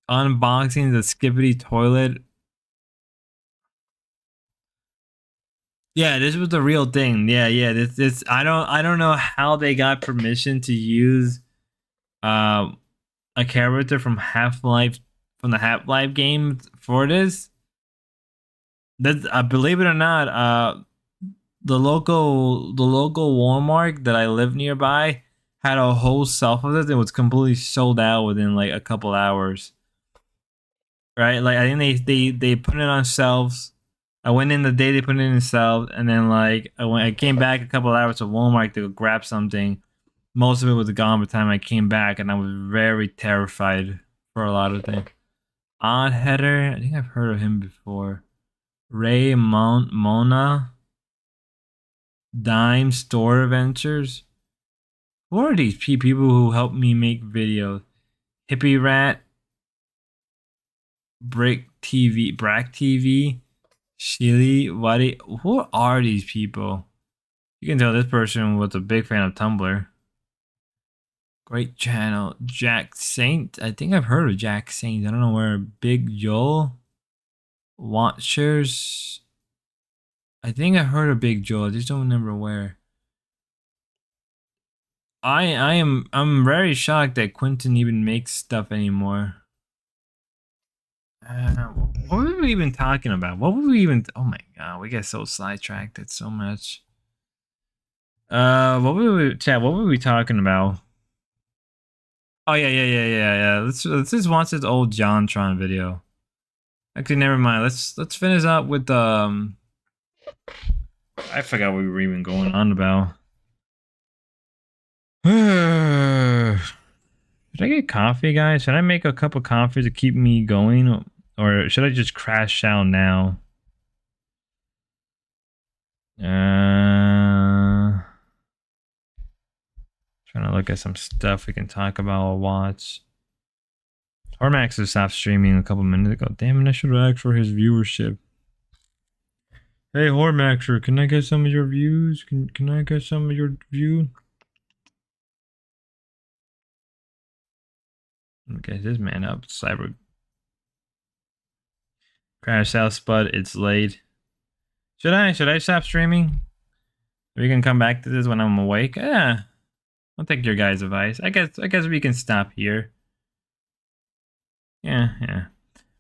Unboxing the Skippity toilet. Yeah, this was the real thing. Yeah. This I don't know how they got permission to use a character from Half-Life from the Half-Life game for this. That believe it or not, the local Walmart that I live nearby had a whole shelf of it. It was completely sold out within like a couple hours. Right? Like I think they put it on shelves. I went in the day they put it in shelves, and then like I came back a couple hours to Walmart to go grab something. Most of it was gone by the time I came back, and I was very terrified for a lot of things. Odd Header, I think I've heard of him before. Ray Mona, Dime Store Adventures. Who are these people who help me make videos? Hippie Rat, Brack TV, Shilly, Waddy. Who are these people? You can tell this person was a big fan of Tumblr. Great channel. Jack Saint. I think I've heard of Jack Saint. I don't know where. Big Joel. Watchers. I think I heard of Big Joel. I just don't remember where. I'm very shocked that Quentin even makes stuff anymore. What were we even talking about? What were we even? Oh my god, we get so sidetracked. It's so much. What were we? Chat. What were we talking about? Oh yeah. Let's just watch this old JonTron video. Actually, never mind. Let's finish up with I forgot what we were even going on about. Should I get coffee, guys? Should I make a cup of coffee to keep me going? Or should I just crash out now? Trying to look at some stuff we can talk about or watch. Hormax has stopped streaming a couple minutes ago. Damn it, I should have asked for his viewership. Hey, Hormaxer, can I get some of your views? Can I get some of your view? Okay, this man up. Cyber. Crash out, Spud. It's late. Should I stop streaming? We can come back to this when I'm awake. Yeah. I'll take your guys' advice. I guess we can stop here. Yeah.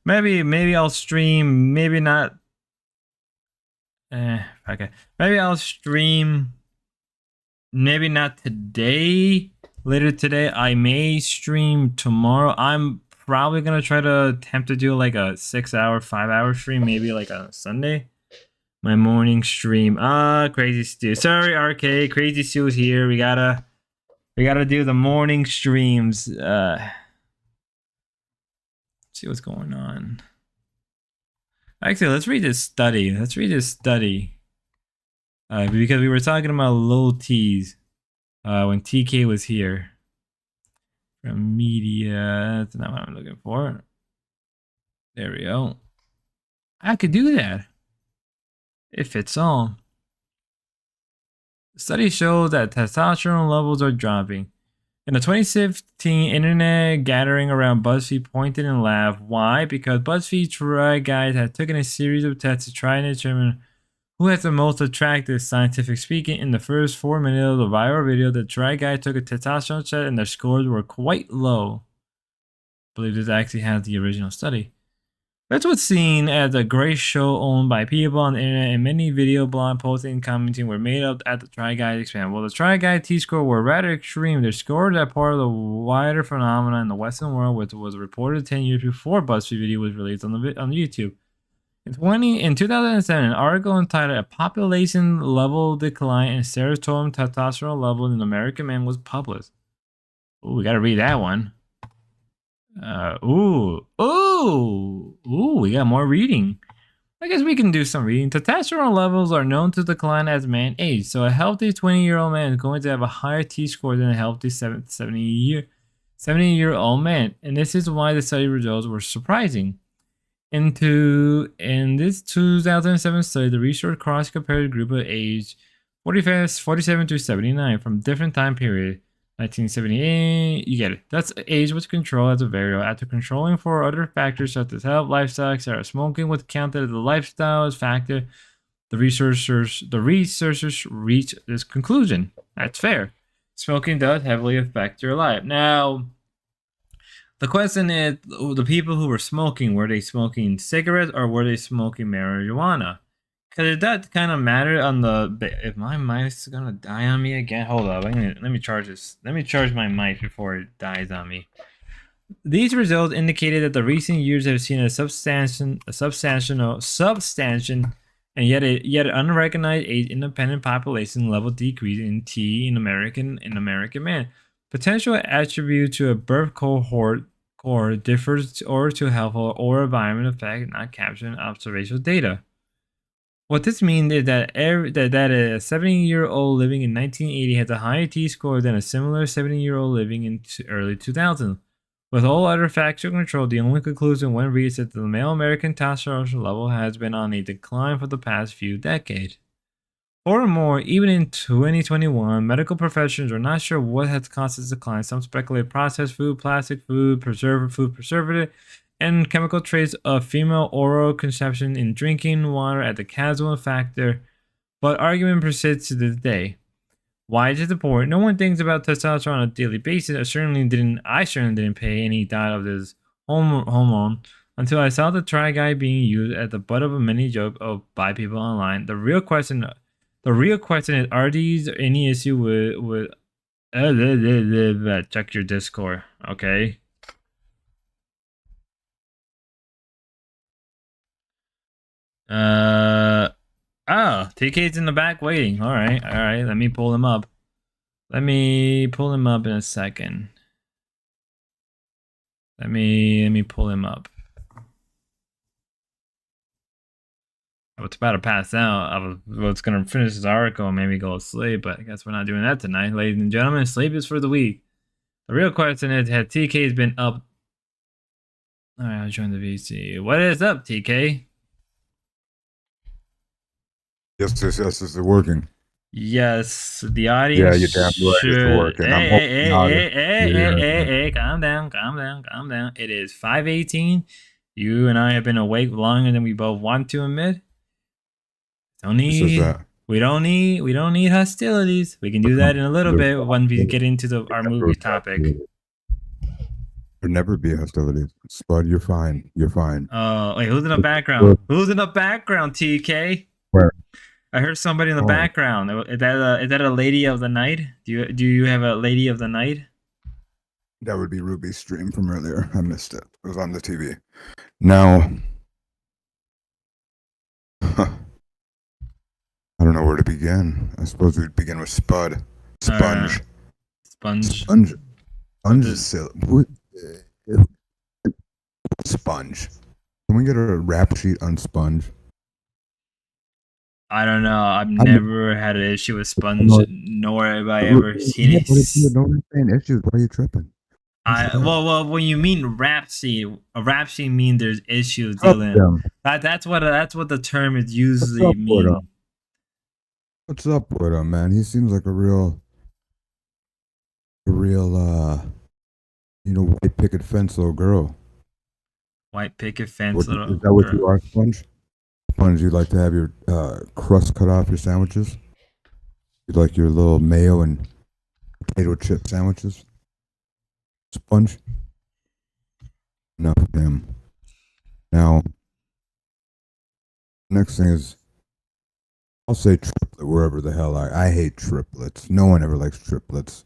Maybe I'll stream. Maybe not. Okay. Maybe I'll stream. Maybe not today. Later today. I may stream tomorrow. I'm probably gonna try to attempt to do like a 6-hour, 5-hour stream. Maybe like on a Sunday. My morning stream. Crazy Stu. Sorry, RK. Crazy Stu's here. We gotta do the morning streams. See what's going on. Actually, let's read this study. Because we were talking about low T's when TK was here. From media. That's not what I'm looking for. There we go. I could do that. It fits all. The study shows that testosterone levels are dropping. In a 2015 internet gathering around BuzzFeed pointed and laughed. Why? Because BuzzFeed Try Guide had taken a series of tests to try and determine who has the most attractive, scientific speaking. In the first 4 minutes of the viral video, the Try Guide took a testosterone test and their scores were quite low. I believe this actually has the original study. That's what's seen as a great show owned by people on the internet, and many video blog posting and commenting were made up at the Try Guide expand. Well, the Try Guide T-score were rather extreme. Their scores are part of the wider phenomenon in the Western world, which was reported 10 years before BuzzFeed video was released on YouTube. In 2007, an article entitled "A Population Level Decline in Serotonin Testosterone Level in American Men" was published. Ooh, we gotta read that one. We got more reading. I guess we can do some reading. Testosterone levels are known to decline as man age, so a healthy 20-year-old man is going to have a higher T-score than a healthy 70-year-old man, and this is why the study results were surprising. In this 2007 study, the research cross-compared a group of age 47 to 79 from different time periods. 1978, you get it. That's age was controlled as a variable. After controlling for other factors such as health, lifestyle, etc., smoking was counted as a lifestyle as factor. The researchers reached this conclusion. That's fair. Smoking does heavily affect your life. Now, the question is, the people who were they smoking cigarettes or were they smoking marijuana? Cause it does kind of matter on the if my mic's gonna die on me again. Hold up, let me charge this. Let me charge my mic before it dies on me. These results indicated that the recent years have seen a substantial, and yet unrecognized age-independent population level decrease in T in American man. Potential attribute to a birth cohort differs or to health or environment effect not captured in observational data. What this means is that that a 70-year-old living in 1980 has a higher T-score than a similar 70-year-old living in early 2000. With all other factors controlled, the only conclusion when reached is that the male American testosterone level has been on a decline for the past few decades. Furthermore, even in 2021, medical professionals are not sure what has caused this decline. Some speculate processed food, plastic food, preservative, and chemical trace of female oral consumption in drinking water as the causal factor, but argument persists to this day. Why is it important? No one thinks about testosterone on a daily basis. I certainly didn't pay any thought of this hormone until I saw the try guy being used as the butt of a mini joke by people online. The real question is, are these any issue with check your Discord, okay? TK's in the back waiting. All right. Let me pull him up. Let me pull him up in a second. Let me pull him up. I was about to pass out. I was gonna finish this article and maybe go to sleep, but I guess we're not doing that tonight, ladies and gentlemen. Sleep is for the weak. The real question is, has TK's been up? All right, I'll join the VC. What is up, TK? Yes, is it working? Yes, the audience. Yeah, you're damn right it's working. Hey, calm down. It is 5:18. You and I have been awake longer than we both want to admit. We don't need hostilities. We can do that in a little bit when we get into our movie topic. There'll never be hostilities. Spud, you're fine. You're fine. Oh, wait, who's in the background? Who's in the background, TK? Where? I heard somebody in the background. Is that a lady of the night? Do you have a lady of the night? That would be Ruby's stream from earlier. I missed it. It was on the TV. Now, I don't know where to begin. I suppose we'd begin with Spud. Sponge. Sponge is silly. Sponge. Can we get a rap sheet on Sponge? I don't know. I've never had an issue with Sponge, nor have I ever seen it. No one's saying issues. Why are you tripping? Well, when you mean rap sheet, a rap sheet means there's issues dealing. That's what the term is usually mean. What's up with him, man? He seems like a real, white picket fence little girl. White picket fence little girl. Is that what you are, Sponge? Sponge, you'd like to have your crust cut off your sandwiches? You'd like your little mayo and potato chip sandwiches? Sponge? Enough of him. Now, next thing is, I'll say triplet wherever the hell I hate triplets. No one ever likes triplets.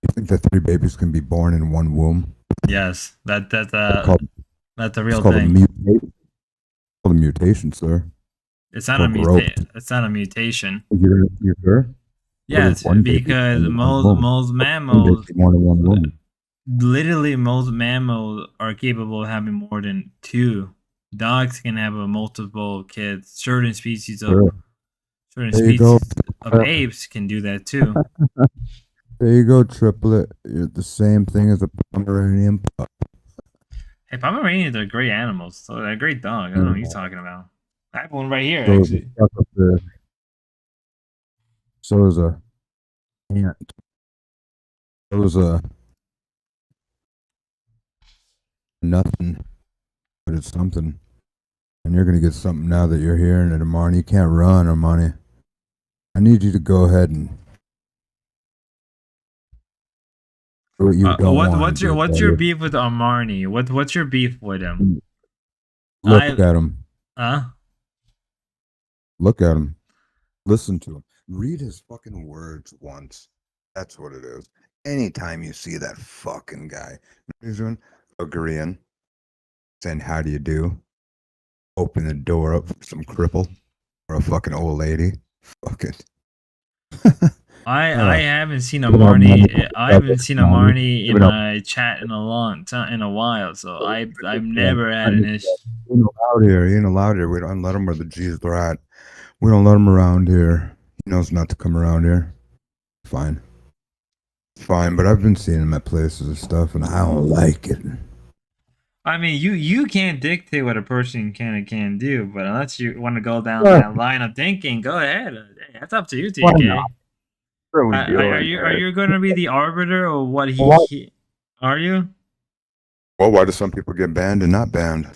You think that 3 babies can be born in one womb? Yes, that's a real thing. It's called a mutation, sir. It's not a mutation. It's not a mutation. You're sure? Yes, because most mammals, literally most mammals are capable of having more than 2. Dogs can have multiple kids. Certain species of apes can do that too. There you go, triplet. You're the same thing as a Pomeranian pup. Hey, Pomeranians are great animals. So they're a great dog. I don't know what you're talking about. I have one right here, actually. So is a ant. So is a nothing, but it's something. And you're going to get something now that you're hearing it, Armani. You can't run, Armani. I need you to go ahead and do what you don't want. What's your beef with Armani? What's your beef with him? Look at him. Huh? Look at him. Listen to him. Read his fucking words once. That's what it is. Anytime you see that fucking guy, he's doing agreeing, saying how do you do, open the door up for some cripple or a fucking old lady. Fuck it. I haven't seen a Marnie. I haven't seen a Marnie in my chat in a long time, in a while. So I've never had an issue. He ain't allowed here. He ain't allowed here. We don't let him where the G's are at. We don't let him around here. He knows not to come around here. Fine. Fine, but I've been seeing him at places and stuff, and I don't like it. I mean, you can't dictate what a person can and can't do, but unless you want to go down that line of thinking, go ahead. Hey, that's up to you, Why TK. not? Sure we do. Are you going to be the arbiter of what he are you? Well, why do some people get banned and not banned?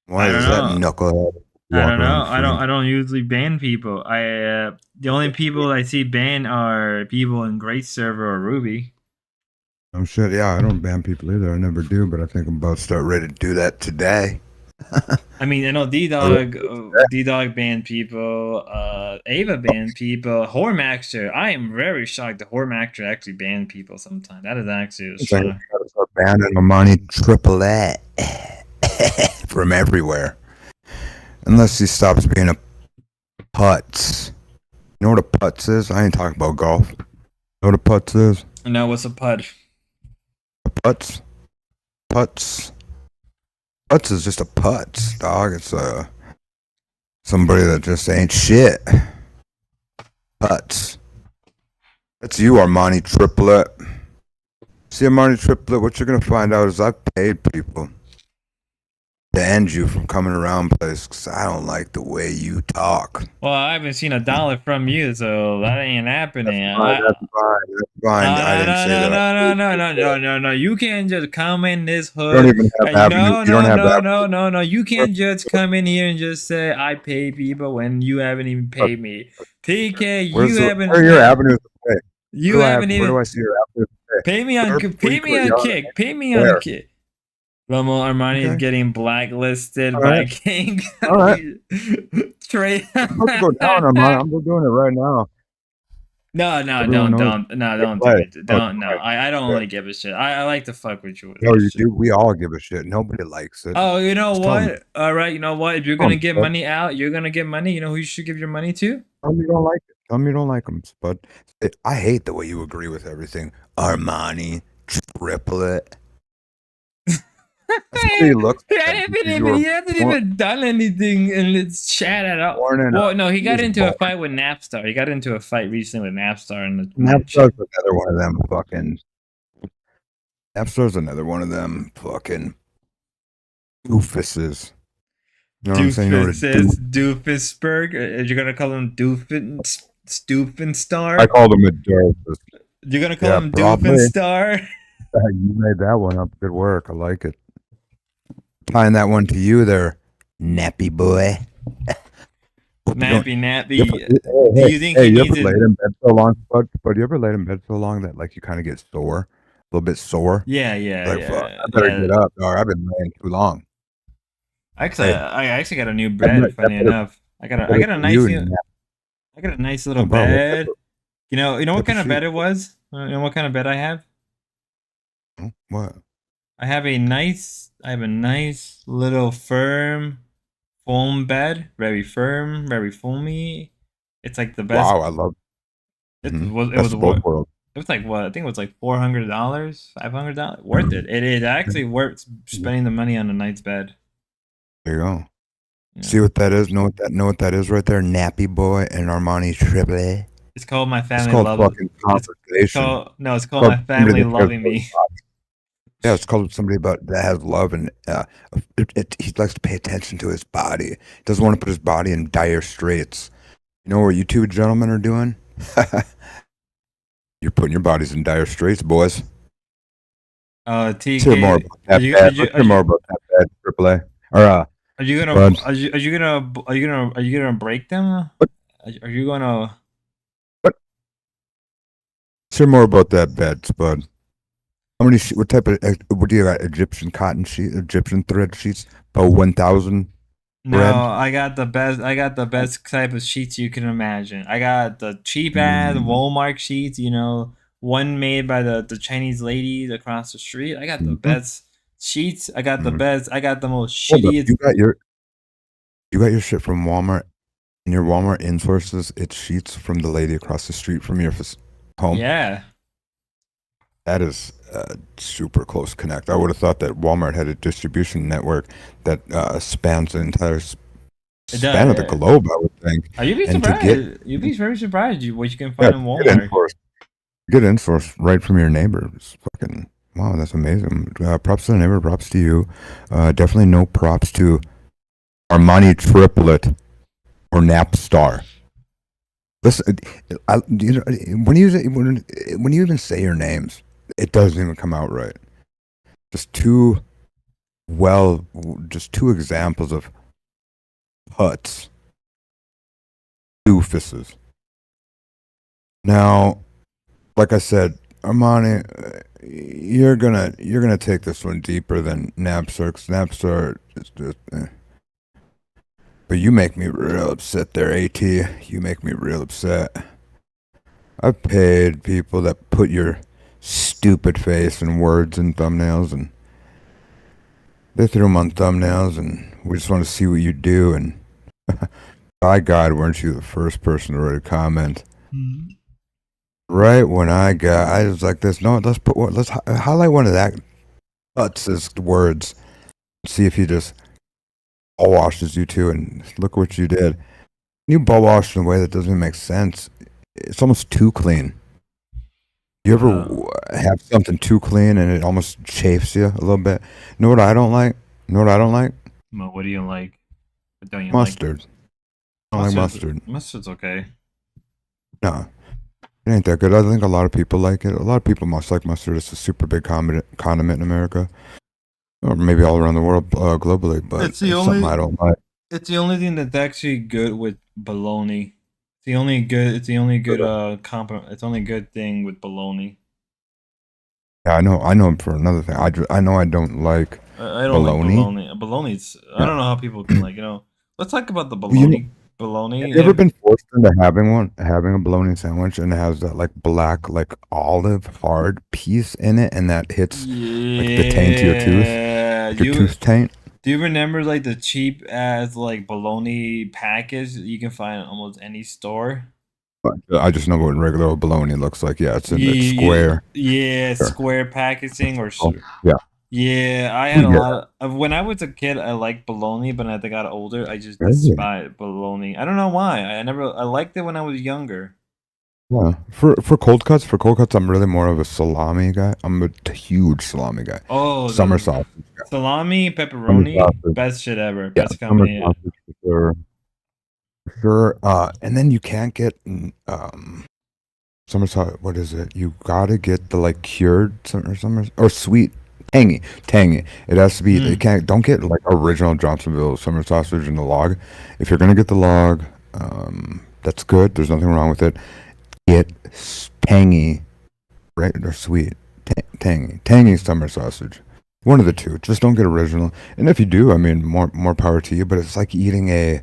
Why I don't is that know. knucklehead? I walk don't know. around I don't usually ban people. The only people I see banned are people in Great Server or Ruby. Oh shit, yeah, I don't ban people either. I never do, but I think I'm about to start ready to do that today. I mean, I know D-Dog banned people, Ava banned people, Hormaxer. I am very shocked that Hormaxer actually banned people sometimes. That is actually a It's like shock. I gotta start banning Amani Triple A from everywhere. Unless he stops being a putz. You know what a putz is? I ain't talking about golf. You know what a putz is? No, what's a pud? A putz? Putz? Putz is just a putz, dog. It's somebody that just ain't shit. Putz. That's you, Armani Triplet. See, Armani Triplet, what you're gonna find out is I've paid people. Banned you from coming around places because I don't like the way you talk. Well, I haven't seen $1 from you, so that ain't happening. That's fine. That's fine. I didn't say that. No. You can't just come in this hood. You don't even have avenue. You don't have avenue. No. You can't just come in here and just say I pay people when you haven't even paid me. TK, you haven't. Where are your avenues to pay? You haven't even. Where do I see your avenues to pay? Pay me on kick. Pay me on kick. Romo Armani is getting blacklisted by King. All right. Trey. Let's go down, Armani. I'm doing it right now. No, don't do it. Don't. I don't really give a shit. I like to fuck with you. No, you do. We all give a shit. Nobody likes it. Oh, you know Just tell me. what? All right, you know what? If you're gonna get money out, you're gonna get money. You know who you should give your money to? Tell me you don't like it. Tell me you don't like them, Spud. I hate the way you agree with everything. Armani, Triplet. That's what he looks He like. hasn't even done anything in this chat at all. Well, no, he got into a fight with Napstar. He got into a fight recently with Napstar. Napstar's another one of them fucking. Napstar's another one of them fucking doofuses. You know what I'm saying? You know what a Doofusberg. Are you gonna call him Doofenstar? I called him a doofus. You're gonna call him Doofenstar? You made that one up. Good work. I like it. Tying that one to you there, nappy boy. Nappy. Do you think you ever laid in bed so long, but you ever laid in bed so long that like you kind of get sore, a little bit sore? Yeah. Fuck, I better get up, dog. I've been laying too long. I actually got a new bed. Funny enough, I got a nice little bed. You know what kind of bed it was? You know what kind of bed I have? What? I have a nice little firm foam bed, very firm, very foamy. It's like the best. Wow, I love it. Mm-hmm. It was like what? I think it was like $400, $500. Worth it. It is actually worth spending the money on a nice bed. There you go. Yeah. See what that is? Know what that is right there? Nappy boy and Armani Triple. It's called my family. It's called fucking conversation. It's called my family loving me. Yeah, it's called somebody that has love, and he likes to pay attention to his body. He doesn't want to put his body in dire straits. You know what you two gentlemen are doing? You're putting your bodies in dire straits, boys. TK, Let's hear more about that bad AAA. Or are you gonna break them? What? Are you gonna? What? Let's hear more about that bed, Spud. How many? What do you got? Egyptian cotton sheet, Egyptian thread sheets? About 1,000 No, Red. I got the best. I got the best type of sheets you can imagine. I got the cheap ass Mm. Walmart sheets. You know, one made by the Chinese ladies across the street. I got the Mhm. best sheets. I got the Mm. best. I got the most Hold up. shittiest. You got your shit from Walmart, and your Walmart insources its sheets from the lady across the street from your home. Yeah. That is a super close connect. I would have thought that Walmart had a distribution network that spans the entire span of the globe, I would think. You'd be And to surprised. get You'd be very surprised what you can yeah, find in to get Walmart. get insource right from your neighbor. It's fucking wow, that's amazing. Props to the neighbor, props to you. Definitely no props to Armani Triplet or Napstar. Listen, you know, when you even say your names, it doesn't even come out right. Just two examples of putts, doofuses. Now, like I said, Armani, you're gonna take this one deeper than Napstar. 'Cause Napstar is just. But you make me real upset there, AT. You make me real upset. I've paid people that put your stupid face and words in thumbnails, and they threw them on thumbnails, and we just want to see what you do. And by God, weren't you the first person to write a comment? Mm-hmm. Right when I was like this. No, let's highlight one of that Utz words. See if he just ball washes you too, and look what you did. You ball wash in a way that doesn't make sense. It's almost too clean. You ever have something too clean and it almost chafes you a little bit? You know what I don't like? Well, what do you like? What don't you Mustard. like? I don't like mustard. Mustard's okay. No, it ain't that good. I think a lot of people like it. A lot of people must like mustard. It's a super big condiment in America, or maybe all around the world, globally. But It's the something I don't like. It's the only thing that's actually good with bologna. It's the only good. It's the only good. It's the only good thing with bologna. Yeah, I know. For another thing, I know I don't like I don't bologna. like bologna. Bologna's. I don't know how people can like. Let's talk about the Well, bologna. Bologna. Have you ever been forced into having a bologna sandwich and it has that like black, like olive hard piece in it, and that hits like the taint to your tooth, like your tooth taint? Do you remember like the cheap ass like bologna package that you can find at almost any store? I just know what regular bologna looks like. Yeah, it's in the square. Yeah, square packaging or. Yeah. Yeah, I had a lot of when I was a kid. I liked bologna, but as I got older, I just despised bologna. I don't know why. I liked it when I was younger. Yeah, for cold cuts, I'm really more of a salami guy. I'm a huge salami guy. Oh, summer sausage. Salami, pepperoni, best shit ever. Yeah, Best summer combination. sausage for sure. And then you can't get summer sausage. What is it? You gotta get the like cured summer or sweet. Tangy. It has to be. Don't get like original Johnsonville summer sausage in the log. If you're gonna get the log, that's good. There's nothing wrong with it. Get tangy, right, or sweet. Tangy summer sausage. One of the two. Just don't get original. And if you do, I mean, more power to you. But it's like eating a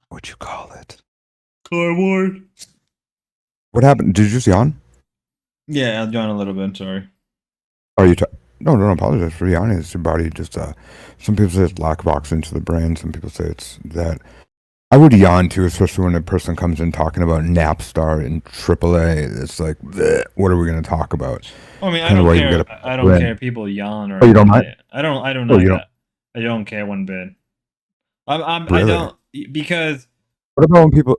what you call it? Cardboard. What happened? Did you just yawn? Yeah, I'll yawn a little bit. Sorry. Are you? No, don't apologize for yawning. It's your body just. Some people say it's lack of oxygen to the brain. Some people say it's that. I would yawn too, especially when a person comes in talking about Napstar and AAA. It's like, bleh, what are we going to talk about? I mean, I don't care. I don't care. People yawn or. Oh, you don't mind? I don't. Oh, you don't? I don't care one bit. I Really? don't because. What about when people?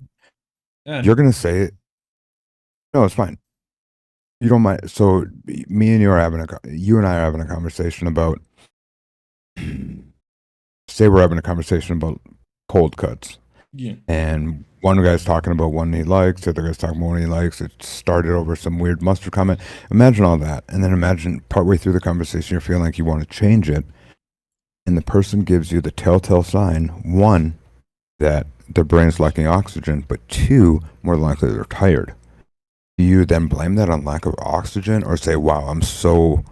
Yeah. You're going to say it. No, it's fine. You don't mind. So me and you and I are having a conversation about. Say we're having a conversation about cold cuts. Yeah. And one guy's talking about one he likes, the other guy's talking about one he likes. It started over some weird mustard comment. Imagine all that. And then imagine partway through the conversation, you're feeling like you want to change it. And the person gives you the telltale sign, one, that their brain's lacking oxygen, but two, more than likely they're tired. Do you then blame that on lack of oxygen or say, wow, I'm so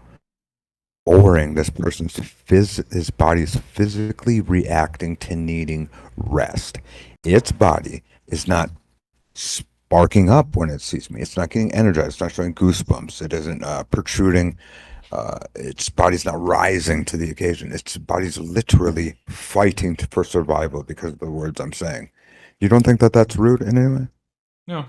boring. This person's his body's physically reacting to needing rest. Its body is not sparking up when it sees me. It's not getting energized. It's not showing goosebumps. It isn't protruding. Its body's not rising to the occasion. Its body's literally fighting for survival because of the words I'm saying. You don't think that that's rude in any way? No.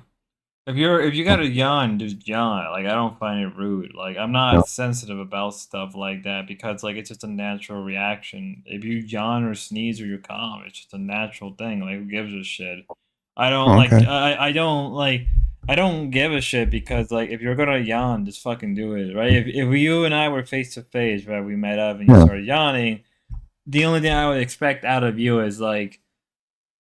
If you got to yawn, just yawn. Like, I don't find it rude. Like, I'm not No. sensitive about stuff like that because like it's just a natural reaction. If you yawn or sneeze or you cough, it's just a natural thing. Like, who gives a shit? I don't Oh, okay. I don't give a shit because like if you're gonna yawn, just fucking do it, right? If you and I were face to face, right, we met up and you Yeah. started yawning, the only thing I would expect out of you is like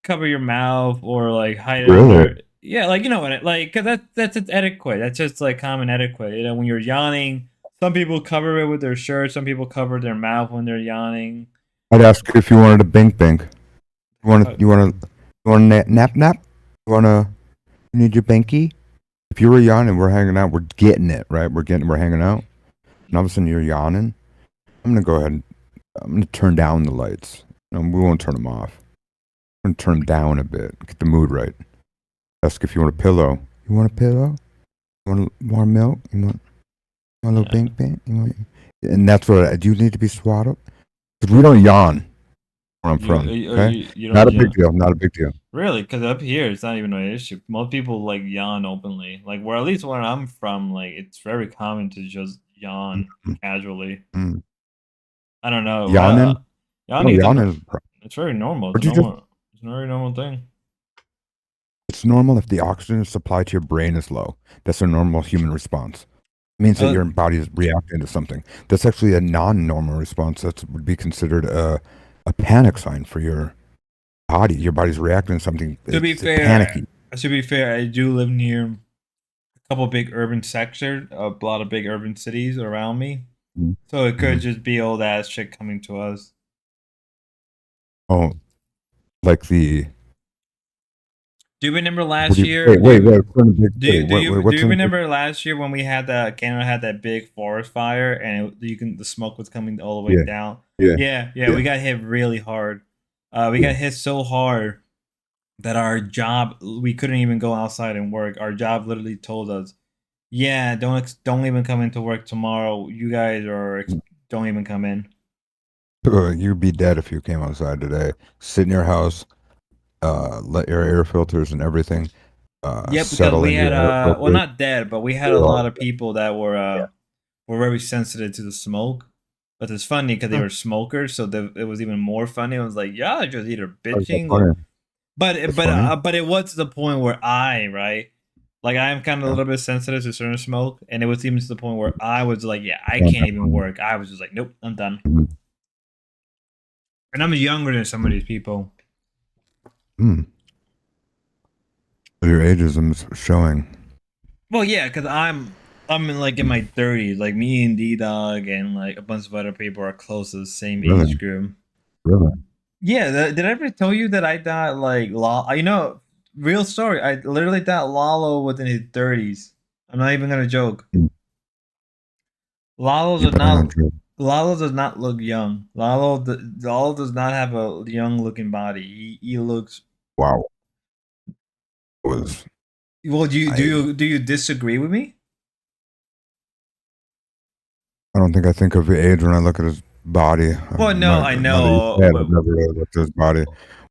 cover your mouth or like hide it Really? under. Yeah, like you know what, like cause that's just etiquette. That's just like common etiquette. You know, when you're yawning, some people cover it with their shirt. Some people cover their mouth when they're yawning. I'd ask if you wanted a bink bink. You want a nap nap? You need your binky? If you were yawning, we're hanging out, we're getting it, right? We're hanging out. And all of a sudden you're yawning. I'm gonna turn down the lights. No, we won't turn them off. I'm gonna turn them down a bit, get the mood right. Ask if you want a pillow. You want a pillow? You want warm milk? You want a little bink bink? And that's what do you need to be swaddled? Because we don't yawn where I'm from. Okay? You don't Not a yawn. big deal. Not a big deal. Really? Because up here, it's not even an issue. Most people like yawn openly. Like, where at least where I'm from, like it's very common to just yawn casually. Mm. I don't know. Yawning? Yawning Yawning is it's very normal. But It's you normal. It's a very normal thing. It's normal if the oxygen supply to your brain is low. That's a normal human response. It means that your body is reacting to something. That's actually a non-normal response. That would be considered a panic sign for your body. Your body's reacting to something. To be It's fair, panicky. I do live near a couple big urban sectors, a lot of big urban cities around me. Mhm. So it could just be old ass shit coming to us. Oh, like the. Do you remember What last do you, year? wait, wait, Do wait. What's in the big do you, city? do you, What's do you in the big- remember last year when we had Canada had that big forest fire and the smoke was coming all the way Yeah. down? Yeah. Yeah. Yeah. We got hit really hard. We got hit so hard that our job we couldn't even go outside and work. Our job literally told us, "Yeah, don't even come into work tomorrow. You guys don't even come in." You'd be dead if you came outside today. Sit in your house, let your air filters and everything Yep, because settle we into had your air well, filters. not dead, but we had a lot of people that were very sensitive to the smoke. But it's funny because they were smokers, so it was even more funny. It was like, yeah, just either How's that bitching, funny? but That's funny. but it was to the point where like I'm kind of a little bit sensitive to certain smoke, and it was even to the point where I was like, yeah, I can't even work. I was just like, nope, I'm done. Mhm. And I'm younger than some of these people. Your ageism is showing. Well, yeah, because I'm in like in my 30s. Like me and D Dog and like a bunch of other people are close to the same Really? age group. Really? Yeah, did I ever tell you that I thought like real story. I literally thought Lalo was in his 30s. I'm not even gonna joke. Lalo You does better not not joke. Lalo does not look young. Lalo does not have a young looking body. He looks. Wow. Was Well, do you disagree with me? I don't think I think of age when I look at his body. Well, no, I Now that know. you said, I've never really looked at his body.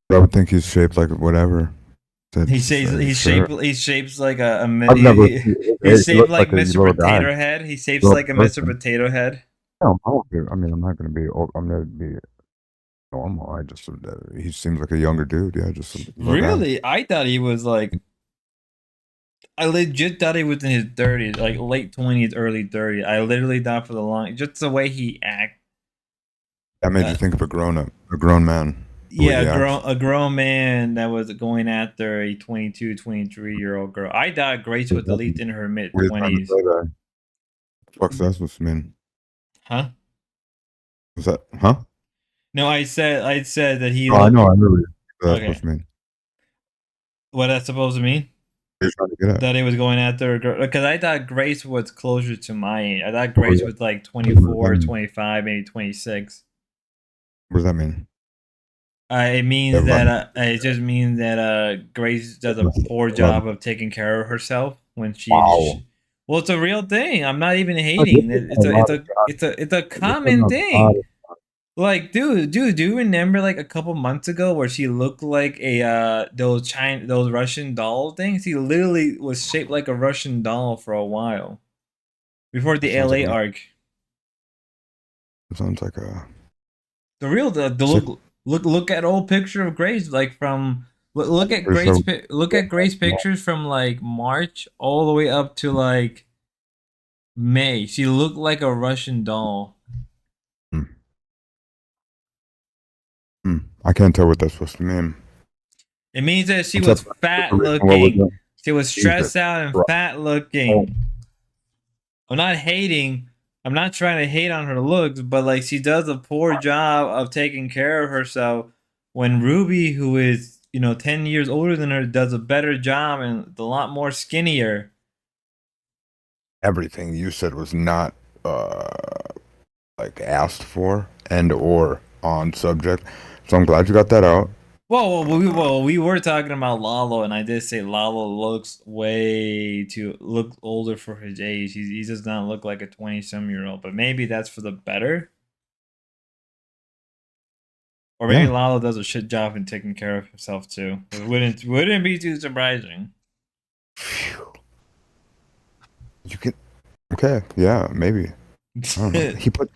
But I would think he's shaped like whatever. He's shaped like a I've never. he's He shaped looks like like a Mr. little guy. Potato Head. He shapes Little like a Mr. person. Potato Head. No, I mean, I'm not gonna be. I'm gonna be normal. I just. He seems like a younger dude. Yeah, just a little guy. Really? I thought he was like. I legit thought he was in his 30s, like late 20s, early 30s. I literally thought for the long, just the way he act. That made you think of a grown man. the way Yeah, he acts. a grown man that was going after a 22, 23-year-old girl. I thought Grace was at least in her mid What are you trying to 20s. say there? What's that supposed to mean? Huh? Was that? Huh? No, I said that he. Oh, I know. I know what that's Okay. supposed to mean. What that's supposed to mean? you're trying to get at? that he was going after a girl, because I thought Grace was closer to my age. I thought Oh, Grace yeah. was like What does that 24, mean? 25, maybe 26. What does that mean? It means Never mind. that it just means that Grace does a poor job of taking care of herself when she. Wow. Well, it's a real thing. I'm not even hating. It's a common thing. Like, dude, do you remember like a couple months ago where she looked like a those Russian doll things? She literally was shaped like a Russian doll for a while before the That sounds LA like arc. It sounds like a The real the look at old picture of Grace, like from look at Pretty Grace sure- look at Grace pictures from like March all the way up to like May. She looked like a Russian doll. I can't tell what that's supposed to mean. It means that she What's was up? fat What we're looking. doing? She was stressed Jesus out and Christ. fat looking. I'm not hating. I'm not trying to hate on her looks, but like she does a poor job of taking care of herself when Ruby, who is, 10 years older than her, does a better job and a lot more skinnier. Everything you said was not like asked for and or on subject. So I'm glad you got that out. We were talking about Lalo, and I did say Lalo looks look older for his age. He does not look like a 20-some-year-old, but maybe that's for the better. Or maybe Yeah. Lalo does a shit job in taking care of himself too. It wouldn't be too surprising. You can okay, yeah, maybe. I don't know. He put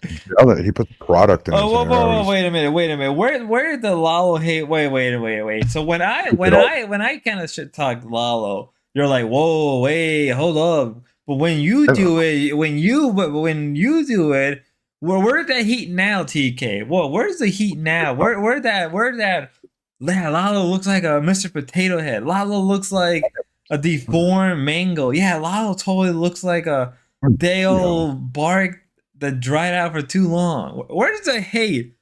product in his hair. I was- Wait a minute. Where did the Lalo hate? Wait. So when I kind of shit talk Lalo, you're like, whoa, wait, hold up. But when you do it, where's that heat now, TK? Where's the heat now? Where that? Yeah, Lalo looks like a Mr. Potato Head. Lalo looks like a deformed mango. Yeah, Lalo totally looks like a Dale bark that dried out for too long. Where's the hate,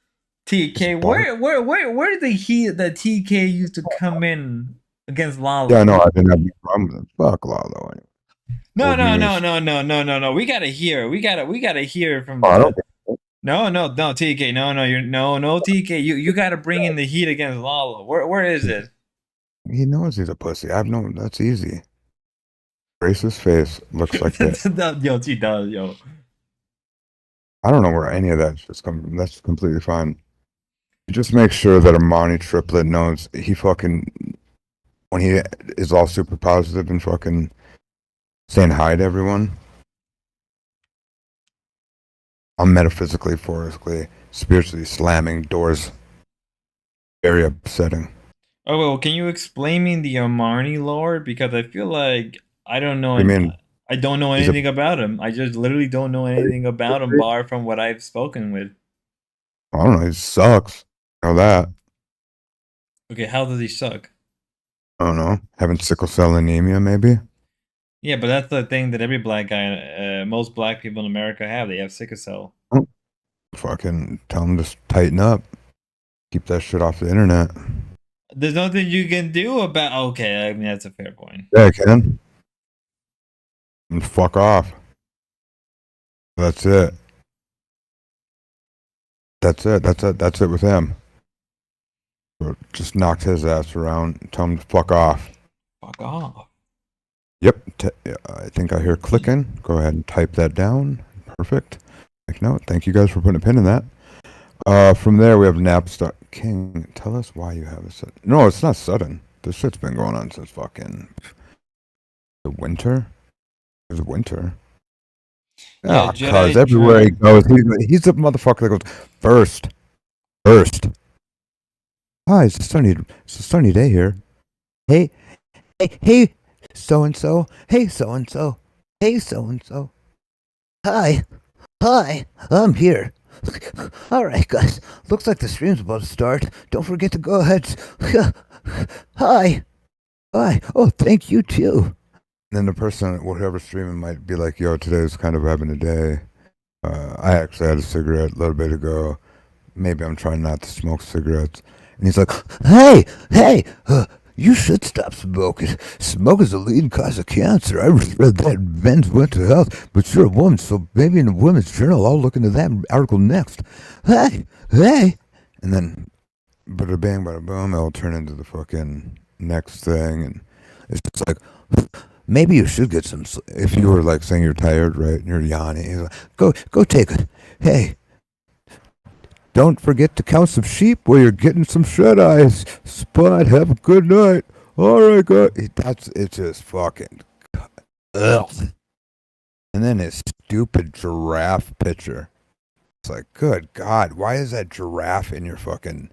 TK? Where's the heat that TK used to come in against Lalo? Yeah, no, I didn't have any problem with it. Fuck Lalo. Anyway. No. We gotta hear from Oh, I the. don't No, TK. No, TK. You gotta bring in the heat against Lalo. Where is it? He knows he's a pussy. That's easy. Grace's face looks like that. Yo, she does, yo. I don't know where any of that's just come from. That's completely fine. You just make sure that Armani Triplet knows he fucking when he is all super positive and fucking saying hi to everyone. I'm metaphysically, physically, spiritually slamming doors. Very upsetting. Oh well, can you explain me the Armani lore? Because I feel like I don't know. What do you mean? I don't know He's anything about him. I just literally don't know anything about him, bar from what I've spoken with. I don't know. He sucks. I know that. Okay, how does he suck? I don't know. Having sickle cell anemia, maybe. Yeah, but that's the thing that every black guy, most black people in America have. They have sickle cell. Fucking tell him to tighten up. Keep that shit off the internet. There's nothing you can do about. Okay, I mean that's a fair point. Yeah, I can. And fuck off. That's it. That's it with him. So just knocked his ass around. Tell him to fuck off. Fuck off. Yep. I think I hear clicking. Go ahead and type that down. Perfect. Take note. Thank you guys for putting a pin in that. From there, we have Napstar. King, tell us why you have a sudden. No, it's not sudden. This shit's been going on since fucking the winter. It's winter. Yeah, cause everywhere he goes, he's the motherfucker that goes first. Hi, it's a sunny day here. Hey, so and so. Hey, so and so. Hey, so and so. Hi, I'm here. All right, guys. Looks like the stream's about to start. Don't forget to go ahead. Hi. Oh, thank you too. Then the person, whoever's streaming, might be like, "Yo, today's kind of having a day. I actually had a cigarette a little bit ago. Maybe I'm trying not to smoke cigarettes." And he's like, "Hey, You should stop smoking. Smoke is the leading cause of cancer. I read that in Men's Mental Health, but you're a woman, so maybe in the Women's Journal, I'll look into that article next. Hey, hey. And then, bada bang, bada boom, it'll turn into the fucking next thing. And it's just like, maybe you should get some, if you were like saying you're tired, right, and you're yawning, like, go take it. Hey, don't forget to count some sheep while you're getting some shut-eyes. Spud, have a good night. All right, guys. It's just fucking ugh. And then his stupid giraffe picture. It's like, good God, why is that giraffe in your fucking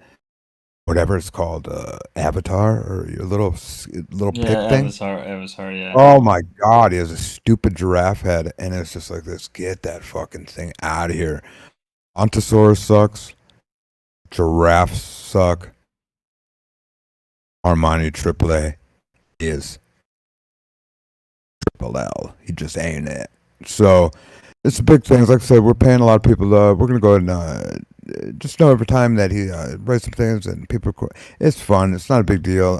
whatever it's called, avatar or your little pic thing? Avatar, yeah. Oh my God, he has a stupid giraffe head, and it's just like this. Get that fucking thing out of here. Ontosaurus sucks. Giraffes suck. Armani AAA is Triple L. He just ain't it. So it's a big thing. Like I said, we're paying a lot of people. We're gonna go ahead and just know every time that he writes some things and people. It's fun. It's not a big deal.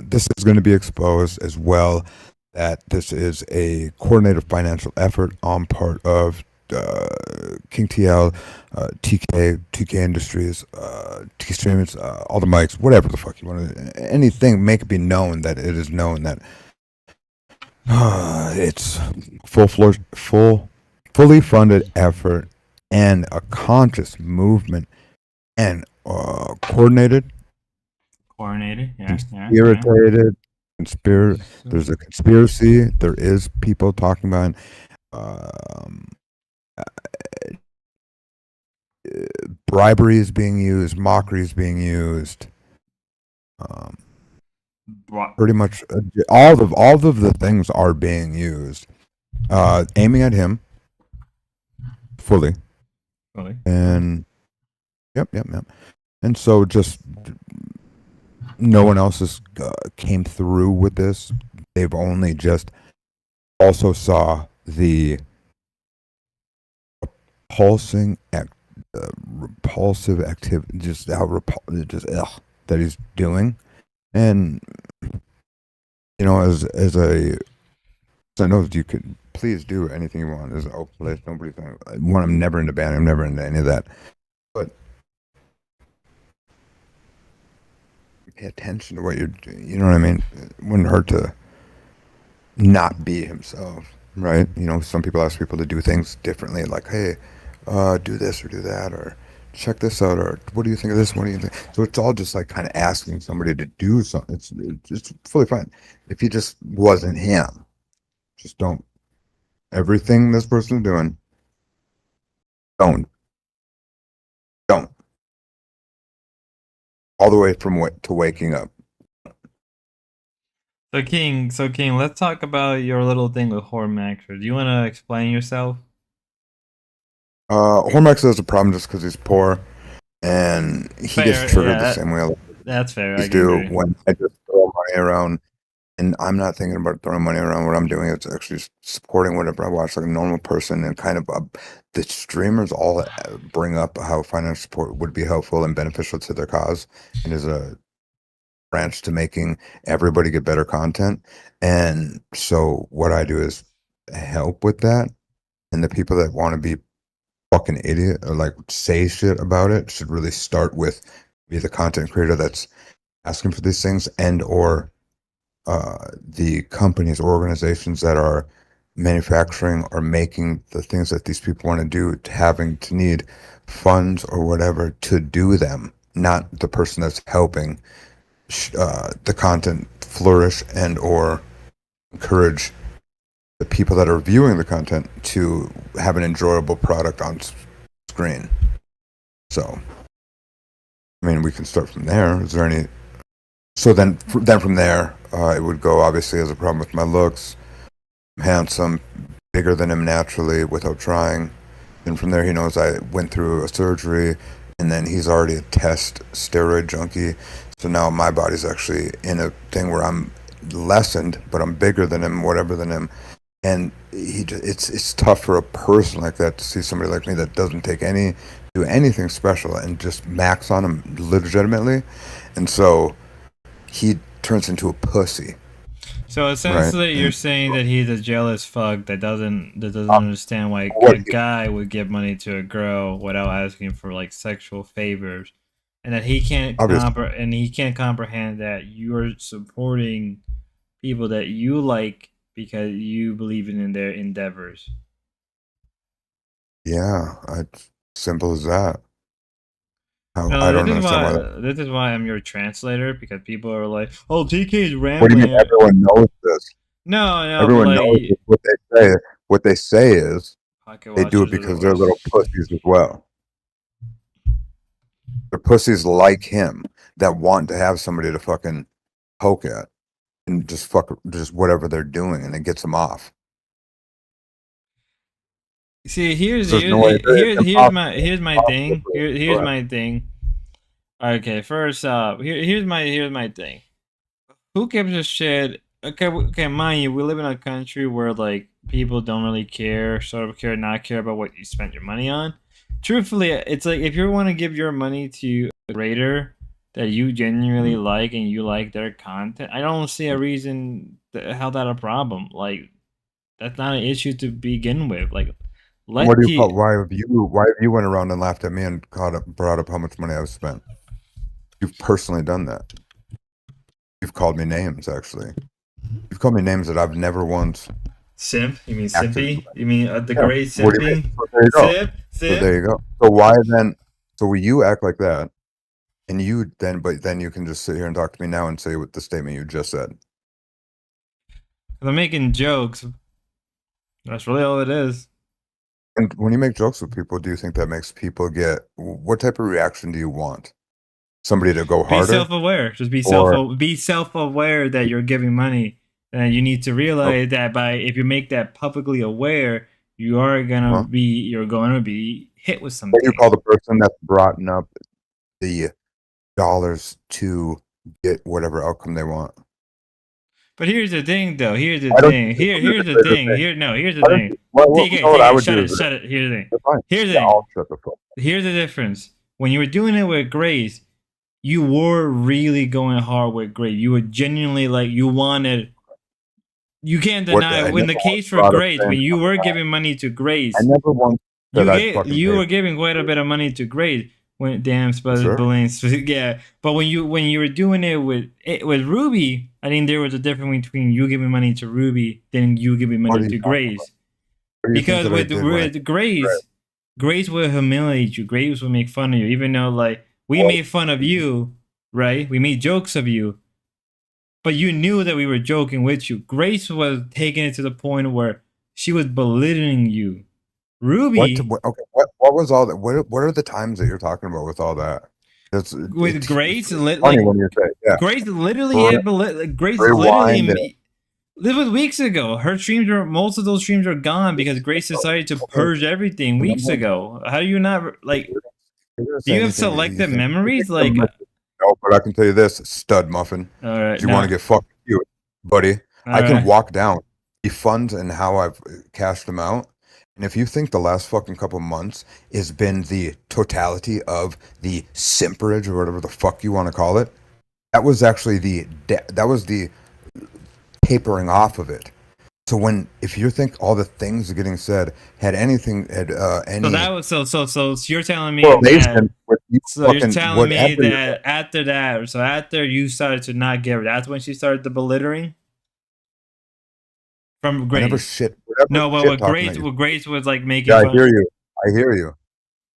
This is going to be exposed as well. That this is a coordinated financial effort on part of King TL, TK Industries, T Streamers, all the mics, whatever the fuck you want to, anything, make it be known that it is known that it's fully funded effort and a conscious movement and coordinated, yeah. irritated, there's a conspiracy. There is people talking about bribery is being used, mockery is being used. Pretty much all of the things are being used, aiming at him fully. And yep. And so just no one else has came through with this. They've only just also saw the repulsive activity, just how that he's doing. And you know, as I know you could please do anything you want. There's an open place. Nobody I'm never into banning. I'm never into any of that. But pay attention to what you're doing. You know what I mean? It wouldn't hurt to not be himself, right? You know, some people ask people to do things differently, like, hey, do this or do that, or check this out, or what do you think of this? What do you think? So it's all just like kind of asking somebody to do something. It's fully fine. If he just wasn't him, just don't. Everything this person's doing, don't. All the way from to waking up. So King, let's talk about your little thing with Hormax. Do you want to explain yourself? Hormax has a problem just because he's poor, and he gets triggered the same way that's fair. I do when I just throw money around. And I'm not thinking about throwing money around. What I'm doing is actually supporting whatever I watch like a normal person, and kind of the streamers all bring up how financial support would be helpful and beneficial to their cause, and is a branch to making everybody get better content. And so what I do is help with that. And the people that want to be fucking idiot or like say shit about it should really start with be the content creator that's asking for these things, and or the companies or organizations that are manufacturing or making the things that these people want to do, having to need funds or whatever to do them, not the person that's helping the content flourish and or encourage the people that are viewing the content to have an enjoyable product on screen. So, I mean, we can start from there. Is there any? So then from there, it would go obviously as a problem with my looks. I'm handsome, bigger than him naturally without trying. And from there, he knows I went through a surgery, and then he's already a test steroid junkie. So now my body's actually in a thing where I'm lessened, but I'm bigger than him, whatever than him. And it's tough for a person like that to see somebody like me that doesn't do anything special and just max on him legitimately. And so he turns into a pussy. So essentially, you're saying that he's a jealous fuck that doesn't understand why What a guy would give money to a girl without asking for like sexual favors, and that he can't comprehend that you're supporting people that you like because you believe in their endeavors. Yeah, it's simple as that. No, I don't understand why that. this is why I'm your translator, because people are like, "Oh, TK is rambling." What do you mean? Everyone knows this. No, Everyone but knows like, what they say. What they say is Pocket they do watchers it are the because they're worst. little pussies as well. They're pussies like him that want to have somebody to fucking poke at and just just whatever they're doing, and it gets them off. See, here's There's no way- here's my impossible. thing. Here's Go ahead. my thing. Okay, first up, here's my thing. Who gives a shit? Okay, mind you, we live in a country where like people don't really care, sort of care, not care about what you spend your money on. Truthfully, it's like if you want to give your money to a creator that you genuinely like and you like their content, I don't see a reason how that a problem. Like that's not an issue to begin with. Like, What do you call? Why have you went around and laughed at me and brought up how much money I've spent? You've personally done that. You've called me names, actually. You've called me names that I've never once. Simp? You mean acted- Simpy? You mean the Yeah, great what do you Simpy? mean? So there you go. Simp? So there you go. So why then? So will you act like that, and but then you can just sit here and talk to me now and say what the statement you just said. I'm making jokes. That's really all it is. And when you make jokes with people, do you think that makes people get what type of reaction do you want? Somebody to go Be harder? self-aware. Just be self-aware that you're giving money, and you need to realize that if you make that publicly aware, you're gonna be hit with something. What do you call the person that's brought up the dollars to get whatever outcome they want? But here's the thing, though. Here's the Why don't thing. you Here's just the say the thing. thing? Here's the Why don't thing. you- what- you know what I would shut do it, is- shut it. Here's the thing. That's fine. Here's the Yeah, thing. I'll shut the fuck. Here's the difference. When you were doing it with Grace, you were really going hard with Grace. You were genuinely like you wanted. You can't deny I when the never case for brought up Grace, when saying you were something giving money to Grace, I never once said I'd fucking you pay were giving quite a bit of money to Grace. When damn Sure. Billings, yeah. But when you were doing it with Ruby, I think there was a difference between you giving money to Ruby than you giving What money are to you talking Grace. What do you think Because that I with did when I- Grace, Grace will humiliate you. Grace will make fun of you, even though like we made fun of you, right? We made jokes of you, but you knew that we were joking with you. Grace was taking it to the point where she was belittling you. Ruby, what was all that? What are the times that you're talking about with all that? with Grace, funny when you say, yeah. Grace literally Re- had Grace rewind literally. This was weeks ago. Her streams were most of those streams are gone because Grace decided to purge everything weeks ago. How do you not like? Do you have selective memories? Like, No, but I can tell you this, stud muffin. all right, Do you want to get fucking cute, buddy? I All can right. walk down the funds and how I've cashed them out. And if you think the last fucking couple months has been the totality of the simperage or whatever the fuck you want to call it, that was actually the tapering off of it. So if you think all the things getting said had any So that was so you're telling me correlation that. with you So you're fucking telling me whatever you're that after that, so after you started to not give her, that's when she started the belittling from Grace. whatever shit. Whatever No, but shit what talking Grace, that you- what Grace was like making. Yeah, I fun. hear you. I hear you.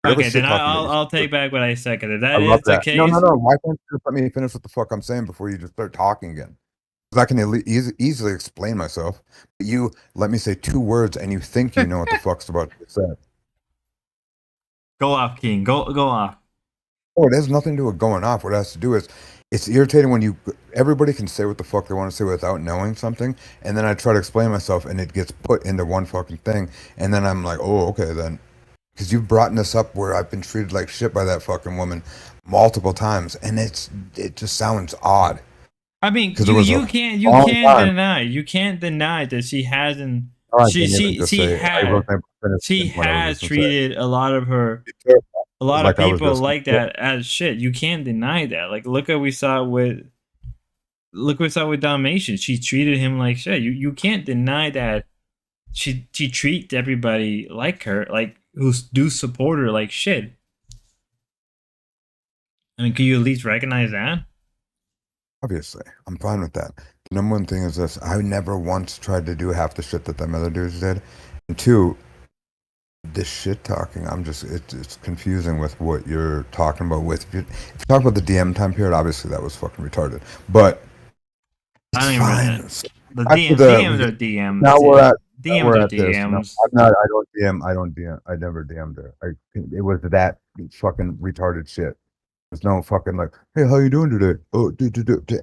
Whatever Okay, shit then talking that I'll you- I'll take back what I said. Because if I that is love the that. case, No. Why can't you just let me finish what the fuck I'm saying before you just start talking again? Because I can easily explain myself. But you let me say 2 words and you think you know what the fuck's about to be said. go off, King. Go off. Oh, it has nothing to do with going off. What it has to do is it's irritating when everybody can say what the fuck they want to say without knowing something, and then I try to explain myself and it gets put into one fucking thing, and then I'm like, oh, okay then. Because you've brought this up where I've been treated like shit by that fucking woman multiple times, and it just sounds odd. I mean, 'Cause it was you a can't long time. deny that she hasn't. Oh, I She didn't even just she say it. I wrote that sentence she when I was has listening to it. treated a lot of Like I was people just- like that as shit. You can't deny that. Like look at we saw with look what's up with Dalmatian. She treated him like shit. You can't deny that she treats everybody like her, like who do support her like shit. I mean, can you at least recognize that? Obviously, I'm fine with that. The number one thing is this: I never once tried to do half the shit that them other dudes did. And two, this shit talking, it's confusing with what you're talking about. If you talk about the DM time period, obviously that was fucking retarded. But it's I don't fine. even. The DMs are DMs. Now we're at DMs are DMs. No, I don't DM. I don't DM. I never DM'd her. It was that fucking retarded shit. There's no fucking like, hey, how you doing today? Oh,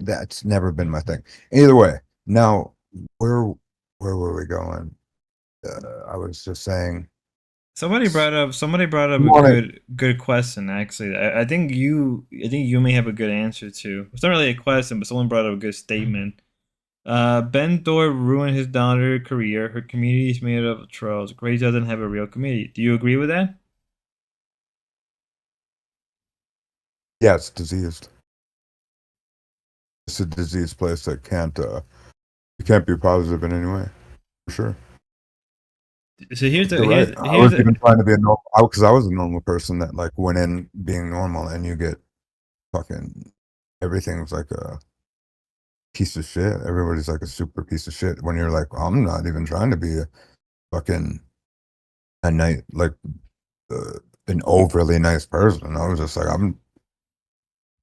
that's never been my thing. Either way, now where were we going? I was just saying. Somebody brought up a good question. Actually, I think you may have a good answer to. It's not really a question, but someone brought up a good statement. Ben Thor ruined his daughter's career. Her community is made up of trolls. Grace doesn't have a real community. Do you agree with that? Yeah, it's diseased. It's a diseased place that you can't be positive in any way, for sure. So here's the right. I was even trying to be a normal, because I was a normal person that like went in being normal, and you get fucking everything's like a piece of shit. Everybody's like a super piece of shit when you're like, I'm not even trying to be a fucking an overly nice person. I was just like,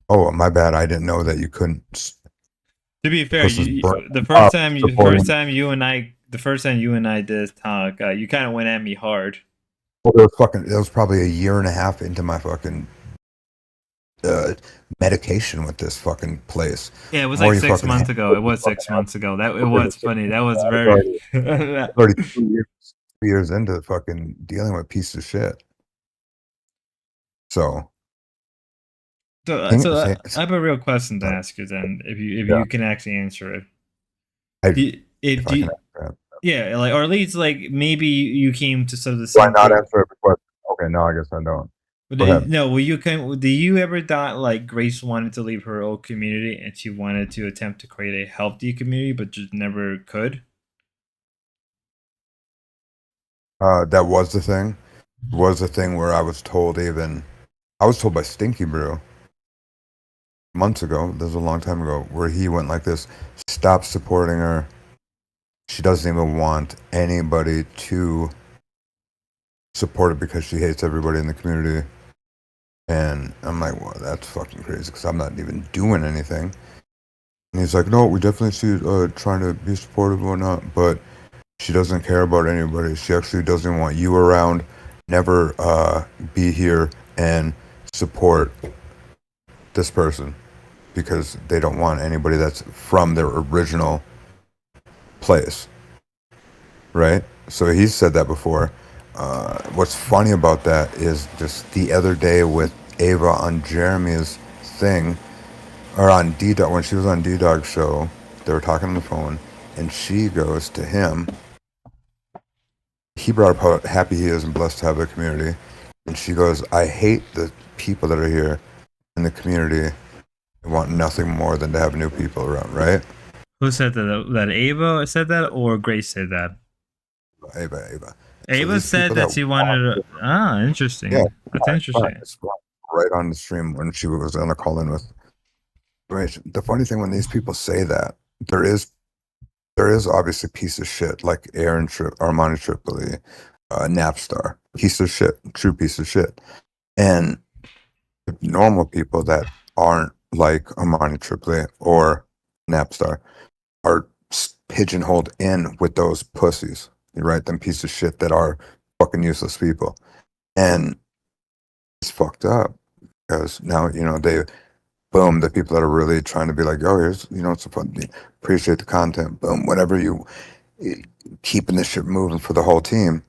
oh, my bad. I didn't know that you couldn't. To be fair, the first time you and I did talk, you kind of went at me hard. Well, it was probably a year and a half into my fucking medication with this fucking place. Yeah, it was like 6 months ago. It was 6 months ago. It was funny. That was very. 32 years into fucking dealing with piece of shit. So I have a real question to ask you then, if you can actually answer it. Yeah, like, or at least like maybe you came to some of the same. Why not answer it? Okay, no, I guess I don't. No, do you ever thought like Grace wanted to leave her old community and she wanted to attempt to create a healthy community, but just never could? That was the thing. Was the thing where I was told by Stinky Brew months ago. This was a long time ago, where he went like this: stop supporting her. She doesn't even want anybody to support her because she hates everybody in the community. And I'm like, well, that's fucking crazy, because I'm not even doing anything. And he's like, no, we definitely see you trying to be supportive or not, but she doesn't care about anybody. She actually doesn't want you around. Never be here and support this person, because they don't want anybody that's from their original place, right? So he said that before. What's funny about that is just the other day with Ava on Jeremy's thing, or on D-Dog, when she was on D-Dog's show, they were talking on the phone, and she goes to him. He brought up how happy he is and blessed to have a community, and she goes, I hate the people that are here in the community. I want nothing more than to have new people around, right? Who said that? That Ava said that, or Grace said that? Ava. Ava said that she wanted to. Interesting. Yeah, that's interesting. Right on the stream when she was on a call in with. Right. The funny thing, when these people say that, there is obviously piece of shit like Armani Tripoli, Napstar, piece of shit, true piece of shit, and normal people that aren't like Armani Tripoli or Napstar are pigeonholed in with those pussies. Right, them piece of shit that are fucking useless people, and it's fucked up, because now the people that are really trying to be like, oh, here's it's a fun, appreciate the content, boom, whatever, you keeping this shit moving for the whole team,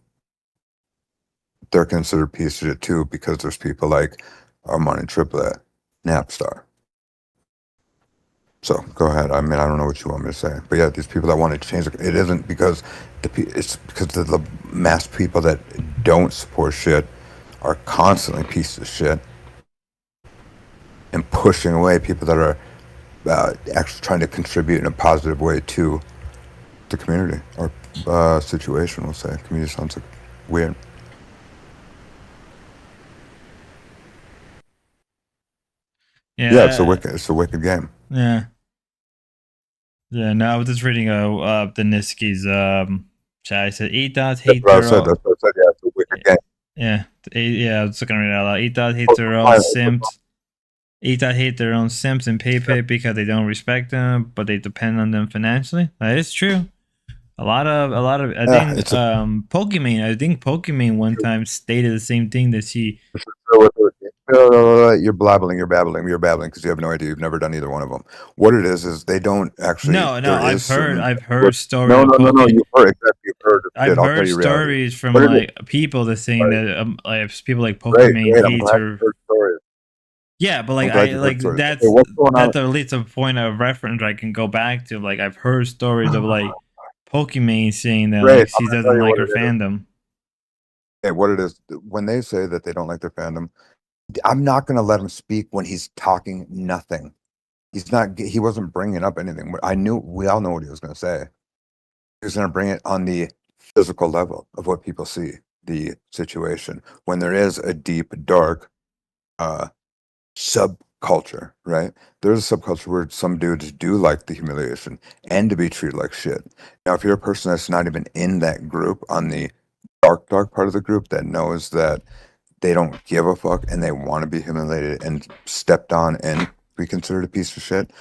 they're considered piece of shit too, because there's people like Armani Triplet, Napstar. So go ahead. I mean, I don't know what you want me to say, but yeah, these people that want to change it isn't because it's because the mass people that don't support shit are constantly pieces of shit and pushing away people that are actually trying to contribute in a positive way to the community or situation. We'll say community sounds like weird. Yeah, it's a wicked game. Yeah. Yeah, no, I was just reading the Niski's chat. I said 8 dots hate That's their what I said. Yeah, it's a wicked game. Yeah, I was looking right out. 8 dot hate their own simps. 8 dot hate their own simps and PayPay because they don't respect them, but they depend on them financially. That is true. A lot of I think Pokemon one time stated the same thing that she You're babbling because you have no idea. You've never done either one of them. What it is they don't actually. No, I've heard stories. No. You've heard exactly. You've heard. I've heard stories from like people that saying that like people like Pokemon hate her. Yeah, but like that's at least a point of reference I can go back to. Like I've heard stories of like Pokemon saying that like she doesn't like her fandom. Okay, what it is when they say that they don't like their fandom, I'm not gonna let him speak when he's talking nothing. He wasn't bringing up anything. We all know what he was gonna say. He was gonna bring it on the physical level of what people see, the situation. When there is a deep, dark subculture, right? There's a subculture where some dudes do like the humiliation and to be treated like shit. Now, if you're a person that's not even in that group, on the dark part of the group that knows that they don't give a fuck and they want to be humiliated and stepped on and be considered a piece of shit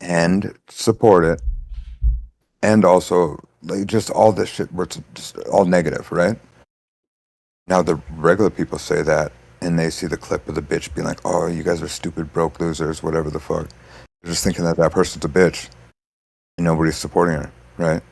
and support it, and also like just all this shit where it's just all negative, right? Now the regular people say that and they see the clip of the bitch being like, oh, you guys are stupid broke losers, whatever the fuck. They're just thinking that person's a bitch and nobody's supporting her, right?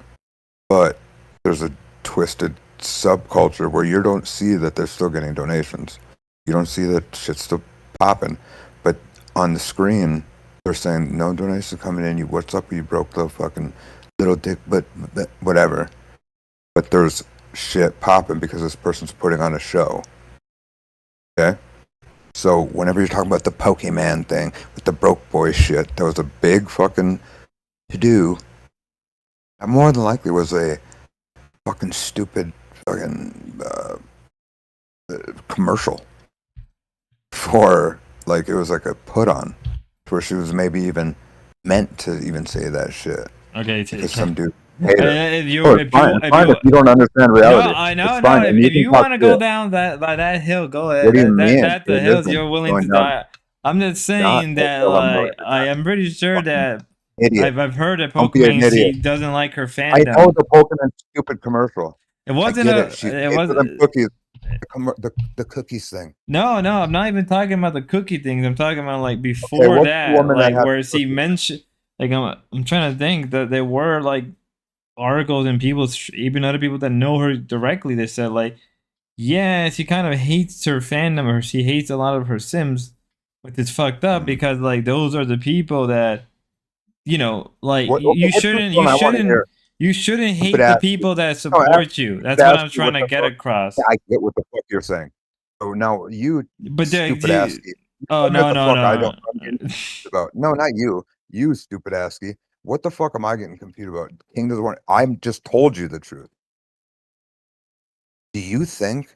But there's a twisted subculture where you don't see that they're still getting donations. You don't see that shit's still popping. But on the screen, they're saying, no donations coming in. What's up, you broke little fucking little dick, but whatever. But there's shit popping because this person's putting on a show. Okay? So whenever you're talking about the Pokemon thing with the broke boy shit, that was a big fucking to-do. More than likely was a fucking stupid fucking commercial for, like, it was like a put on where she was maybe even meant to even say that shit. Okay, because some dude hated her. If you don't understand reality. No, I know. No, if you want to go down that hill, go ahead. What do you mean? That's the hills you're willing to die. I'm just saying that, like, I am pretty sure that I've heard that Pokemon she doesn't like her fandom. I know the Pokemon stupid commercial. It wasn't it wasn't cookies. The cookies thing. No, I'm not even talking about the cookie things. I'm talking about like before that, like where she mentioned. Like I'm trying to think that there were like articles and people, even other people that know her directly, they said like, yeah, she kind of hates her fandom, or she hates a lot of her Sims, which is fucked up because like those are the people that, you know, like you shouldn't hate the people that support you. That's what I'm trying to get across. I get what the fuck you're saying. So now you, stupid asky. Oh no, I don't about. No, not you. You stupid asky. What the fuck am I getting confused about? King doesn't want. I'm just told you the truth. Do you think?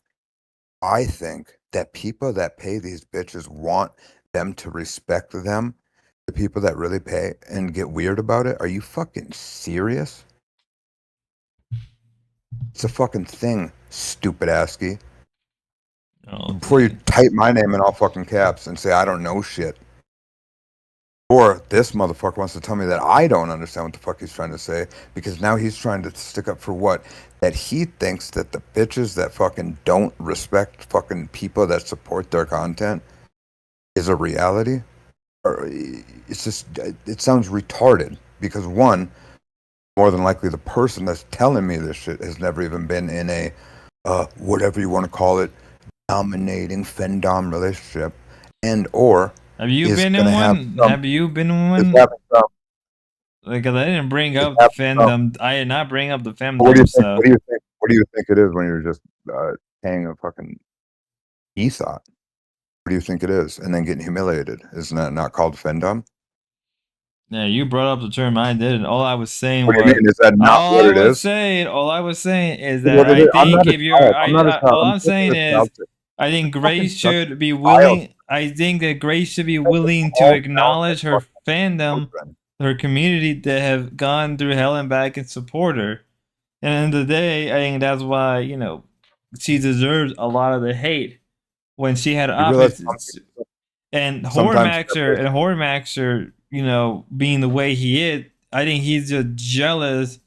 I think that people that pay these bitches want them to respect them. The people that really pay and get weird about it. Are you fucking serious? It's a fucking thing, stupid asky. Oh, before you type my name in all fucking caps and say I don't know shit. Or this motherfucker wants to tell me that I don't understand what the fuck he's trying to say, because now he's trying to stick up for what? That he thinks that the bitches that fucking don't respect fucking people that support their content is a reality? Or it's just, it sounds retarded, because one, more than likely the person that's telling me this shit has never even been in a, whatever you want to call it, dominating fandom relationship, and or have you been in one? Have you been in one? Like, I didn't bring up fandom. I did not bring up the fandom. What do you think? What do you think it is when you're just paying a fucking ESOT? What do you think it is? And then getting humiliated. Isn't that not called femdom? Yeah, you brought up the term. I didn't. All I was saying What do was. you mean? Is that not what it is? All I was saying is What that it I is? I'm think not a if you're, child. I'm not a child. all I'm I'm just saying a is, child. I think Grace Fucking should be child. willing. I think that Grace should be willing to All acknowledge her fandom, children. her community that have gone through hell and back and support her. And at the end of the day, I think that's why she deserves a lot of the hate when she had You realize opposites. And sometimes Hormaxer, being the way he is, I think he's just jealous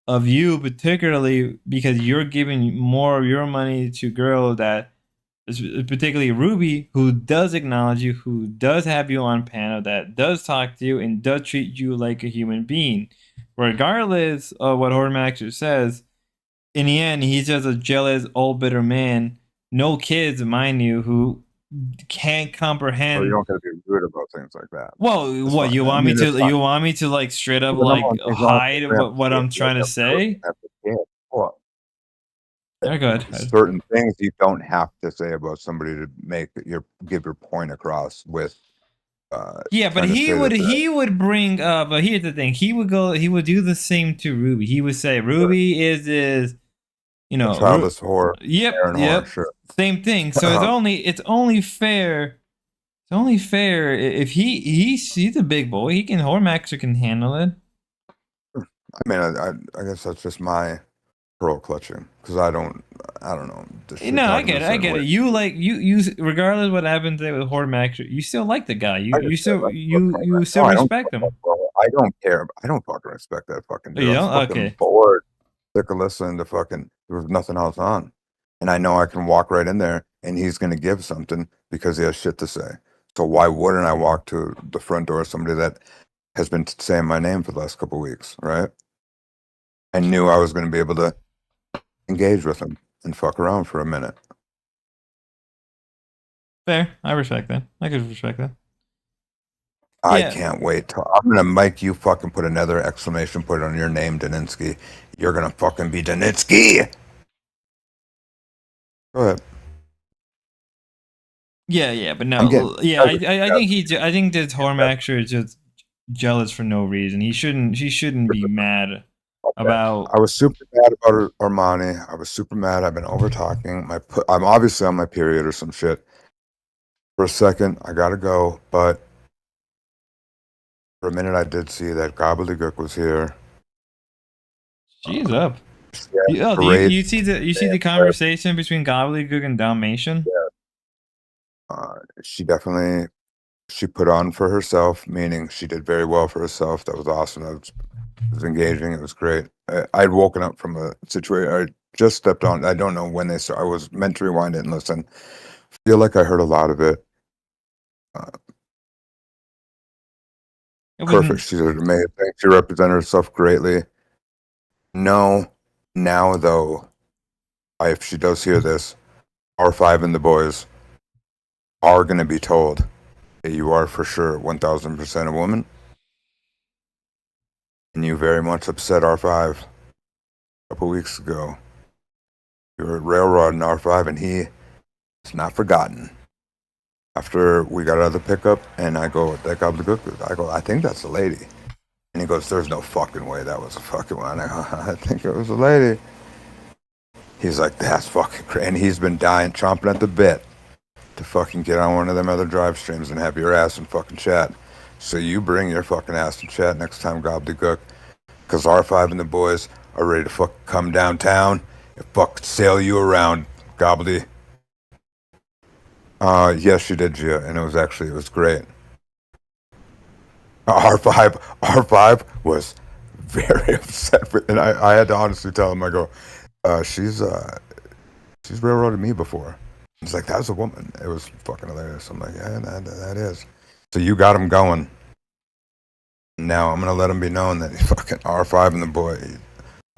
of you, particularly because you're giving more of your money to girls that, particularly Ruby, who does acknowledge you, who does have you on panel, that does talk to you, and does treat you like a human being. Regardless of what Hormaxer says, in the end, he's just a jealous, old, bitter man. No kids, mind you, who can't comprehend. Well, you don't gotta be rude about things like that. Well, It's what fine. you I want me mean, it's to? fine. You want me to like straight up The number like one thing is hide don't have what to I'm say trying to like say? that's a kid. Well, They're good. certain things you don't have to say about somebody to give your point across with. Yeah, but trying to he say would that he would bring up. But here's the thing: he would do the same to Ruby. He would say Ruby is a childless whore. Yep, Aaron yep. Whore, sure. Same thing. So it's only fair. It's only fair if he's a big boy. He can Hormaxer can handle it. I mean, I guess that's just my pearl clutching because I don't know. this shit No, I talking get a it. I certain get way. it. You regardless what happened today with Hormaxer, you still like the guy. You still No, I don't respect him. I don't care. I don't fucking respect that fucking Oh, dude. you I was don't? fucking Okay. bored. Sick of listening to fucking. There was nothing else on, and I know I can walk right in there, and he's gonna give something because he has shit to say. So why wouldn't I walk to the front door of somebody that has been saying my name for the last couple of weeks, right? I knew I was gonna be able to engage with him and fuck around for a minute. Fair. I respect that. I could respect that. I Yeah. can't wait till I'm gonna make you fucking put another exclamation point on your name, Daninsky. You're gonna fucking be Daninsky. Go ahead. Yeah, but no, I'm getting- I think that Hormaxer is just jealous for no reason. He shouldn't be mad about. I was super mad about Armani. I was super mad. I've been over talking. I'm obviously on my period or some shit. For a second, I gotta go, but for a minute, I did see that Gobbledygook was here. She's up. Yeah, Do you see the conversation between Gobbledygook and Dalmatian? She definitely put on for herself, meaning she did very well for herself. That was awesome. It was engaging. It was great. I'd woken up from a situation. I just stepped on. I don't know when they started. I was meant to rewind it and listen. Feel like I heard a lot of it. Perfect. She did amazing. She represented herself greatly. No, now though, if she does hear this, R5 and the boys are going to be told that you are for sure 1000% a woman. And you very much upset R5 a couple weeks ago. You were railroading R5 and he is not forgotten. After we got out of the pickup and I go, that Gobbledygook, I go, I think that's a lady. And he goes, there's no fucking way that was a fucking one. I go, I think it was a lady. He's like, that's fucking crazy. And he's been dying, chomping at the bit to fucking get on one of them other drive streams and have your ass in fucking chat. So you bring your fucking ass in chat next time, Gobbledygook. Because R5 and the boys are ready to fucking come downtown and fucking sail you around, Gobbledy. Yes, you did, Gia, and it was great. R5 was very upset with, and I had to honestly tell him, I go, she's railroaded me before. He's like, that's a woman. It was fucking hilarious. I'm like, yeah, that is. So you got him going. Now I'm gonna let him be known that he's fucking R5 and the boy.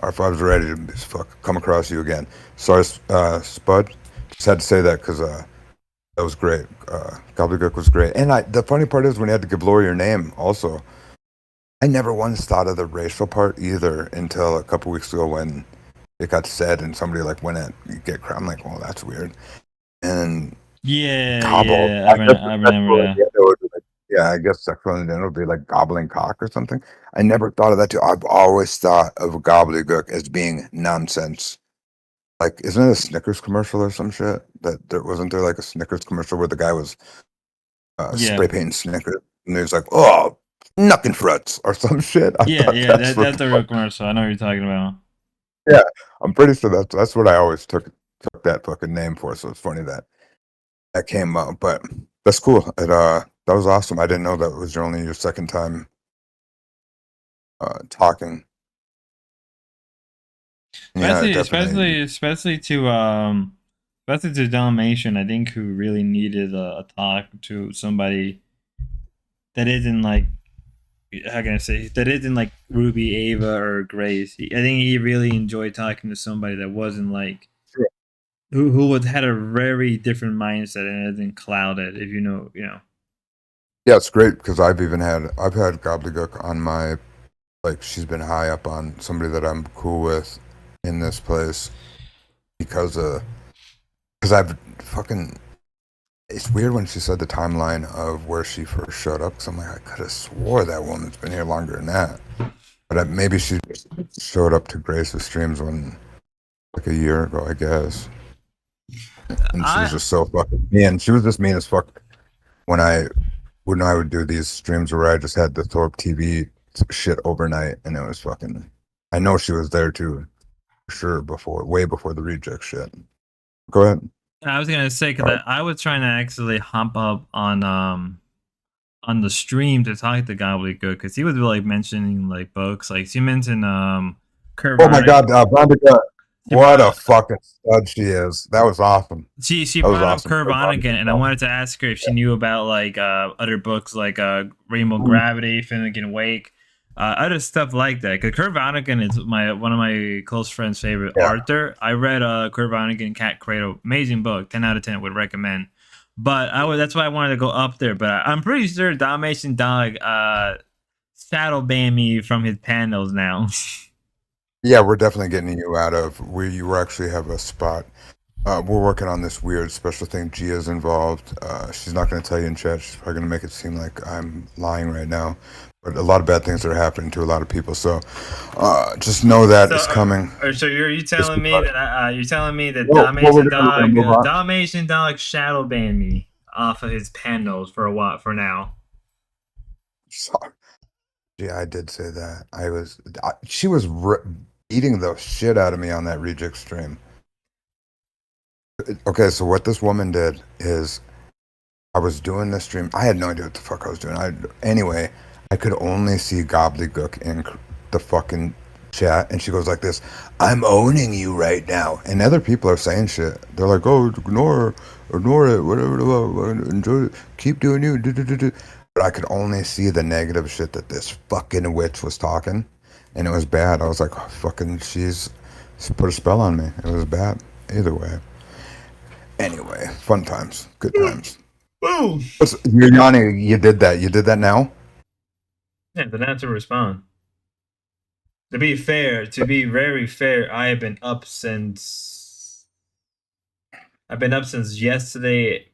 R5's ready to fuck come across you again. Sorry, Spud. Just had to say that because that was great. Gobbledygook was great. And the funny part is when you had to give Lori your name also, I never once thought of the racial part either until a couple weeks ago when it got said and somebody like went at get crap. I'm like, well, that's weird. And Yeah, Gobble. yeah, I guess I the remember sexual that. innuendo would be like, yeah, I guess sexual innuendo would be like gobbling cock or something. I never thought of that too. I've always thought of gobbledygook as being nonsense. Like, isn't it a Snickers commercial or some shit? That there wasn't there like a Snickers commercial where the guy was Yeah. spray painting Snickers and he was like, "Oh, knuckin' fruits" or some shit. I Yeah, thought yeah, that's what that's the the real fuck. commercial. I know what you're talking about. Yeah, I'm pretty sure that's what I always took that fucking name for. So it's funny that came up, but that's cool. That was awesome. I didn't know that was only your second time talking. Yeah, definitely. Especially to Dalmatian, I think, who really needed a talk to somebody that isn't like, how can I say, that isn't like Ruby, Ava, or Grace. I think he really enjoyed talking to somebody that wasn't like Sure. who had a very different mindset and isn't clouded. If you know, you know. Yeah, it's great because I've had gobbledygook on my, like, she's been high up on somebody that I'm cool with in this place because I've fucking, it's weird when she said the timeline of where she first showed up, because I'm like, I could have swore that woman's been here longer than that. But maybe she just showed up to Grace's streams like a year ago, I guess. And she was just so fucking mean. She was just mean as fuck when I would do these streams where I just had the Thorpe TV shit overnight, and it was fucking. I know she was there too, for sure, way before the reject shit. Go ahead. I was gonna say, because I was trying to actually hop up on the stream to talk to Gobbledygook, because he was like mentioning like books, like she mentioned Kurt Oh my Vonnegut. god, Vonnegut. What a fucking stud she is. That was awesome. She That was brought up awesome. Kurt Vonnegut, and I wanted to ask her if she knew about like other books like Rainbow Gravity, Finnegan Wake, other stuff like that. Because Kurt Vonnegut is one of my close friends' favorite author. I read Kurt Vonnegut Cat Cradle, amazing book, 10 out of 10 would recommend. But that's why I wanted to go up there. But I'm pretty sure Dalmatian Dog shadow banned me from his panels now. Yeah, we're definitely getting you out of where you actually have a spot. We're working on this weird special thing. Gia's involved. She's not going to tell you in chat. She's probably going to make it seem like I'm lying right now. But a lot of bad things are happening to a lot of people. So just know that it's coming. So you telling me that you're telling me that Dalmatian Dog shadow banned me off of his panels for a while for now. Sorry. Yeah, I did say that. She was beating the shit out of me on that reject stream. Okay, so what this woman did is, I was doing this stream. I had no idea what the fuck I was doing. Anyway, I could only see Gobbledygook in the fucking chat, and she goes like this: "I'm owning you right now," and other people are saying shit. They're like, "Oh, ignore it, whatever, enjoy it, keep doing you." But I could only see the negative shit that this fucking witch was talking, and it was bad. I was like, oh, fucking, she put a spell on me. It was bad. Either way. Anyway, fun times, good times. Boom. You're yawning. You did that. You did that now? Yeah, then I have to respond. To be very fair, I've been up since yesterday,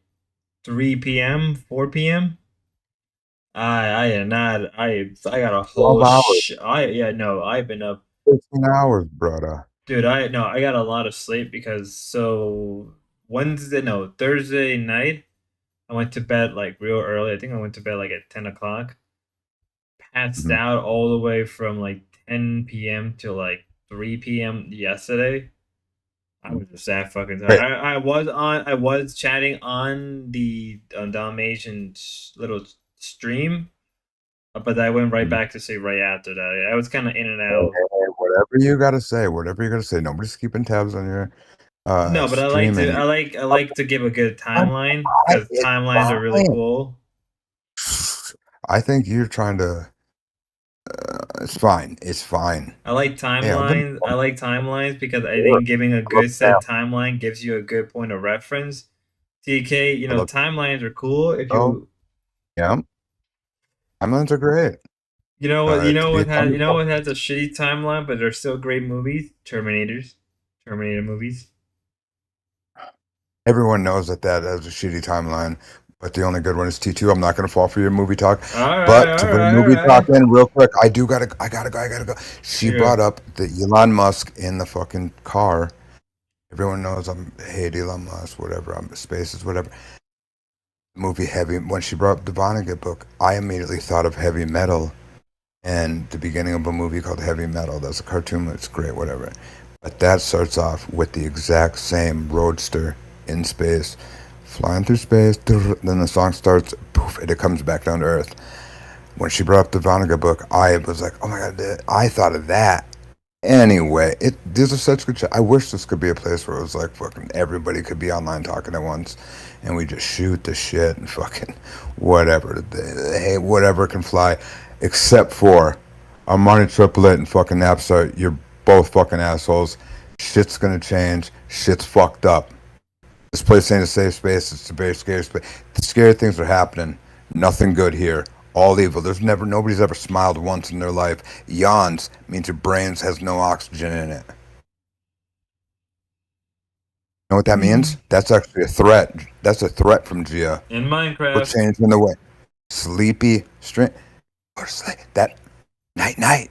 3 p.m., 4 p.m. I got a whole 12 hours. I've been up 15 hours, brother. Dude, I got a lot of sleep because Thursday night I went to bed like real early. I think I went to bed like at 10 o'clock. Passed out all the way from like 10 p.m. to like 3 p.m. yesterday. I was just that fucking tired. I was chatting on the Dalmatian little stream, but I went right back to sleep right after that. I was kind of in and out. Whatever you gotta say. Nobody's keeping tabs on your no, but I like to give a good timeline because timelines are really cool. I think you're trying to. It's fine. It's fine. I like timelines. I like timelines because I think giving a good set timeline gives you a good point of reference. TK, timelines are cool if you. Yeah. Timelines are great. You know what? You know what has a shitty timeline, but they're still great movies. Terminator movies. Everyone knows that that is a shitty timeline, but the only good one is T2. I'm not going to fall for your movie talk. All But right, to all bring right, all movie talk right. in real quick, I gotta go. She Yeah. brought up the Elon Musk in the fucking car. Everyone knows I hate Elon Musk, whatever. I'm spaces, whatever. Movie Heavy. When she brought up the Vonnegut book, I immediately thought of Heavy Metal and the beginning of a movie called Heavy Metal. That's a cartoon. It's great, whatever. But that starts off with the exact same roadster in space, flying through space. Then the song starts, poof, and it comes back down to Earth. When she brought up the Vonnegut book, I was like, oh my God, I thought of that. Anyway, these are such good shit. I wish this could be a place where it was like fucking everybody could be online talking at once, and we just shoot the shit and fucking whatever. Hey, whatever can fly, except for Armani Triplet and fucking Napstar. You're both fucking assholes. Shit's gonna change. Shit's fucked up. This place ain't a safe space. It's a very scary space. The scary things are happening. Nothing good here. All evil. Nobody's ever smiled once in their life. Yawns means your brains has no oxygen in it. Know what that means? That's actually a threat. That's a threat from Gia. In We're Minecraft. changing the way. Sleepy, straight. That night.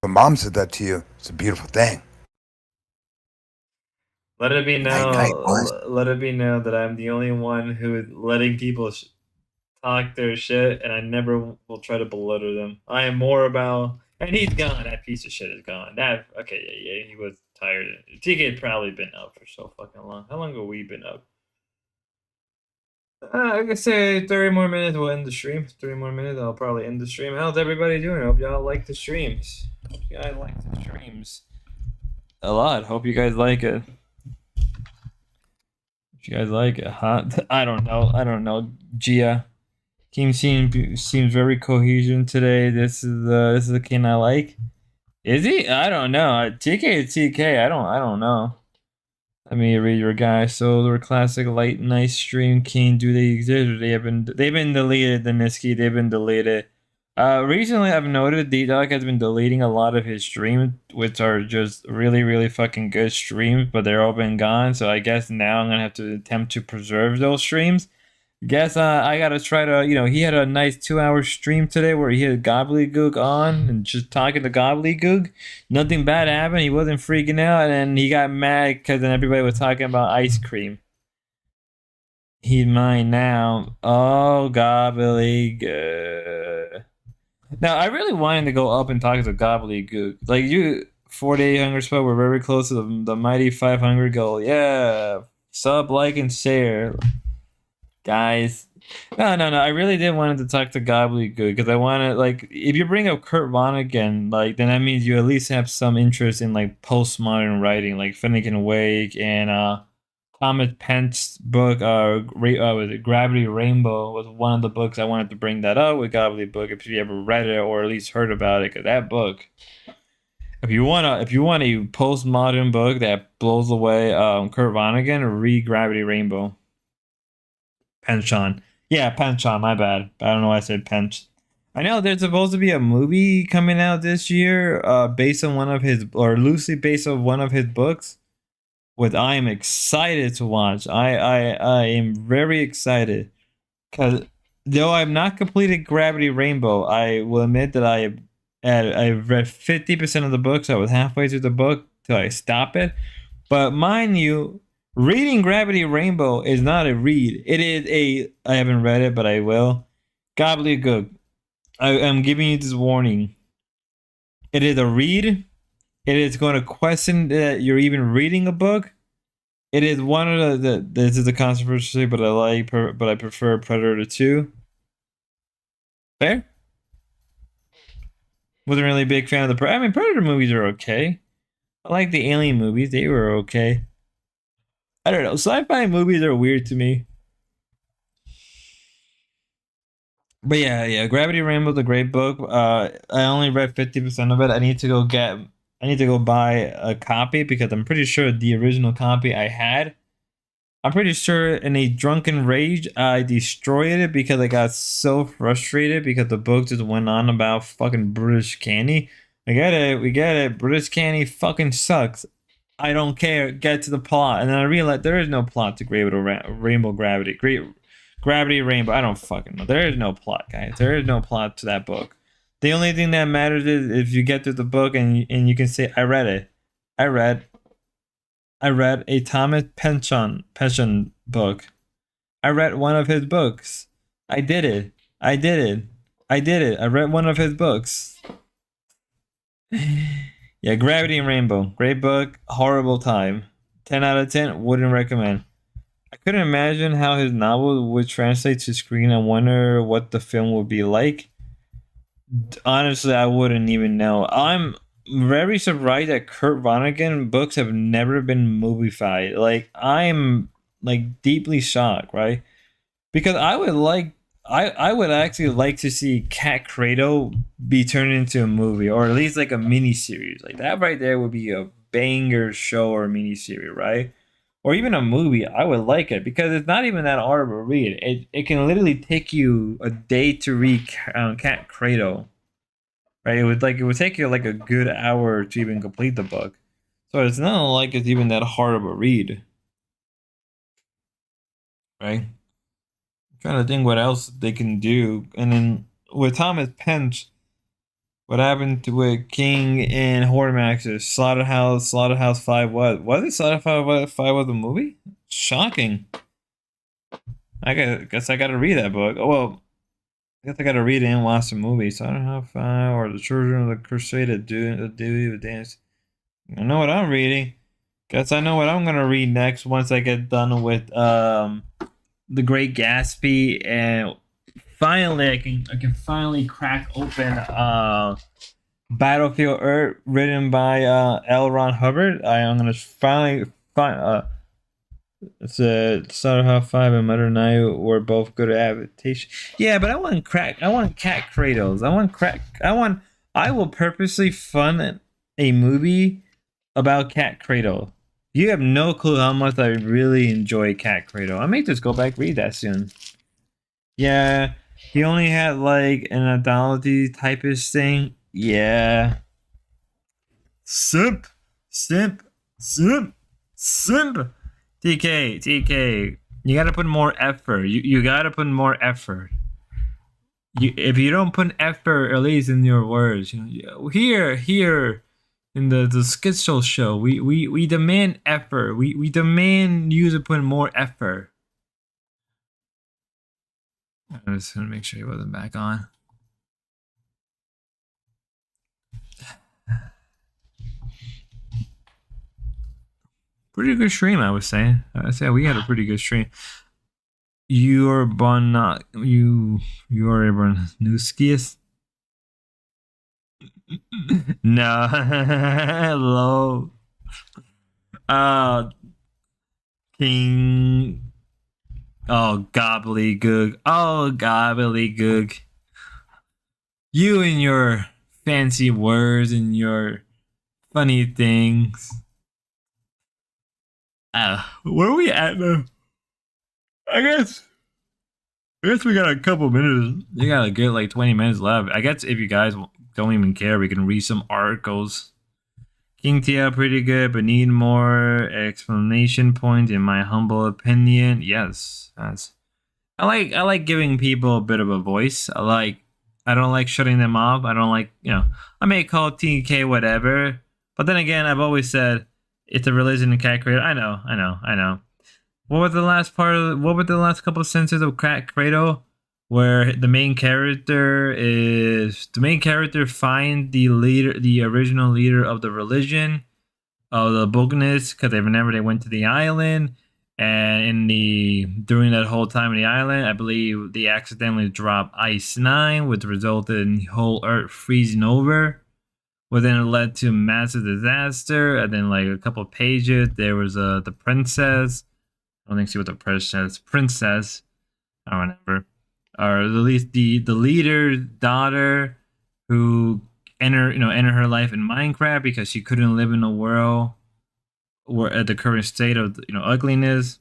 When mom said that to you, it's a beautiful thing. Let it be Night, boys. let it be known that I'm the only one who is letting people talk their shit, and I never will try to belittle them. I am more about, and he's gone. That piece of shit is gone. Yeah, he was tired. TK had probably been up for so fucking long. How long have we been up? I could say 30 more minutes. We'll end the stream. 30 more minutes. I'll probably end the stream. How's everybody doing? I hope y'all like the streams. Hope you guys like the streams a lot. Hope you guys like it. You guys like it, huh? I don't know. Gia, team seems very cohesion today. This is the king I like. Is he? I don't know. TK is TK. I don't know. Let me read your guys. Solar Classic Light Nice Stream King. Do they exist? Or they've been deleted. The Niski. They've been deleted. Recently I've noted D-Dog has been deleting a lot of his streams, which are just really, really fucking good streams, but they're all been gone. So I guess now I'm gonna have to attempt to preserve those streams. Guess I gotta try to, he had a nice 2-hour stream today where he had Gobbledygook on and just talking to Gobbledygook. Nothing bad happened. He wasn't freaking out, and then he got mad because then everybody was talking about ice cream. He's mine now. Oh, Gobbledygook. Now, I really wanted to go up and talk to Gobbledygook. Like, you, 48 Hunger Spell, we're very close to the mighty 500 goal. Yeah. Sub, like, and share. Guys. No. I really did wanted to talk to Gobbledygook because I wanted, like, if you bring up Kurt Vonnegut, like, then that means you at least have some interest in, like, postmodern writing, like Finnegan Wake and, Thomas Pence's book, was it Gravity Rainbow, was one of the books I wanted to bring that up with Gobbledygook. If you ever read it or at least heard about it, because that book, if you want a postmodern book that blows away Kurt Vonnegut, read Gravity Rainbow. Penchon, yeah, Penchon. My bad. I don't know why I said Pench. I know there's supposed to be a movie coming out this year, based on one of his, or loosely based on one of his books. What I am excited to watch. I am very excited because though I've not completed Gravity Rainbow, I will admit that I've read 50% of the book, so I was halfway through the book till I stop it. But mind you, reading Gravity Rainbow is not a read. It is I haven't read it, but I will. Gobbledygook, I'm giving you this warning. It is a read. It is going to question that you're even reading a book. It is one of this is a controversy, but I prefer Predator 2. Fair? Wasn't really a big fan of the Predator movies are okay. I like the Alien movies. They were okay. I don't know. Sci-fi movies are weird to me. But yeah, Gravity Rainbow's a great book. I only read 50% of it. I need to go buy a copy because I'm pretty sure the original copy I had. I'm pretty sure in a drunken rage I destroyed it because I got so frustrated because the book just went on about fucking British candy. We get it. British candy fucking sucks. I don't care. Get to the plot. And then I realized there is no plot to Rainbow Gravity. Gravity Rainbow. I don't fucking know. There is no plot, guys. There is no plot to that book. The only thing that matters is if you get to the book and you can say, I read it. I read a Thomas Pynchon book. I read one of his books. I did it. I read one of his books. Yeah, Gravity and Rainbow. Great book. Horrible time. 10 out of 10. Wouldn't recommend. I couldn't imagine how his novel would translate to screen. I wonder what the film would be like. Honestly, I wouldn't even know. I'm very surprised that Kurt Vonnegut books have never been movified. Like, I'm like deeply shocked, right? Because I would actually like to see Cat Cradle be turned into a movie, or at least like a mini series. Like that right there would be a banger show or mini series, right? Or even a movie. I would like it because it's not even that hard of a read. It can literally take you a day to read Cat Cradle, right? It would take you like a good hour to even complete the book. So it's not like it's even that hard of a read, right? Trying to think what else they can do. And then with Thomas Pynchon, what happened to with King and Hormaxer? Slaughterhouse 5 what? Was it Slaughterhouse 5 was a movie? Shocking. I guess I gotta read that book. Oh well, I guess I gotta read it and watch the movie. Slaughterhouse 5 or The Children of the Crusade that do dance. I know what I'm reading. Guess I know what I'm gonna read next once I get done with The Great Gatsby, and finally I can finally crack open Battlefield Earth, written by L. Ron Hubbard. I'm gonna finally find it's a Slaughterhouse 5 and Mother Night were both good adaptations. Yeah, but I want Cat Cradles. I will purposely fund a movie about Cat Cradle. You have no clue how much I really enjoy Cat Cradle. I may just go back read that soon. Yeah, he only had like an anthology typist thing. Yeah. Simp. TK. You gotta put more effort. You gotta put more effort. If you don't put effort, at least in your words, here. In the Schizo Show, we demand effort. We demand you to put more effort. I was gonna make sure he wasn't back on. Pretty good stream, I was saying. I said we had a pretty good stream. You're Bornuskius. No, hello. King. Oh, gobbledygook. You and your fancy words and your funny things. Where are we at now? I guess we got a couple minutes. We got a good like 20 minutes left. I guess if you guys don't even care, we can read some articles. King Tia pretty good, but need more explanation point in my humble opinion. Yes, I like giving people a bit of a voice. I don't like shutting them off. I don't like, I may call TK whatever, but then again, I've always said it's a religion in Cat Cradle. I know. What was the last couple of sentences of Cat Cradle? Where the main character find the original leader of the religion of the Bogness, because they went to the island, and during that whole time in the island, I believe they accidentally dropped Ice 9, which resulted in the whole Earth freezing over. But then it led to massive disaster, and then like a couple of pages, there was the princess. I don't think she was a princess. I don't remember. Or at least the leader's daughter, who entered her life in Minecraft because she couldn't live in a world where at the current state of ugliness.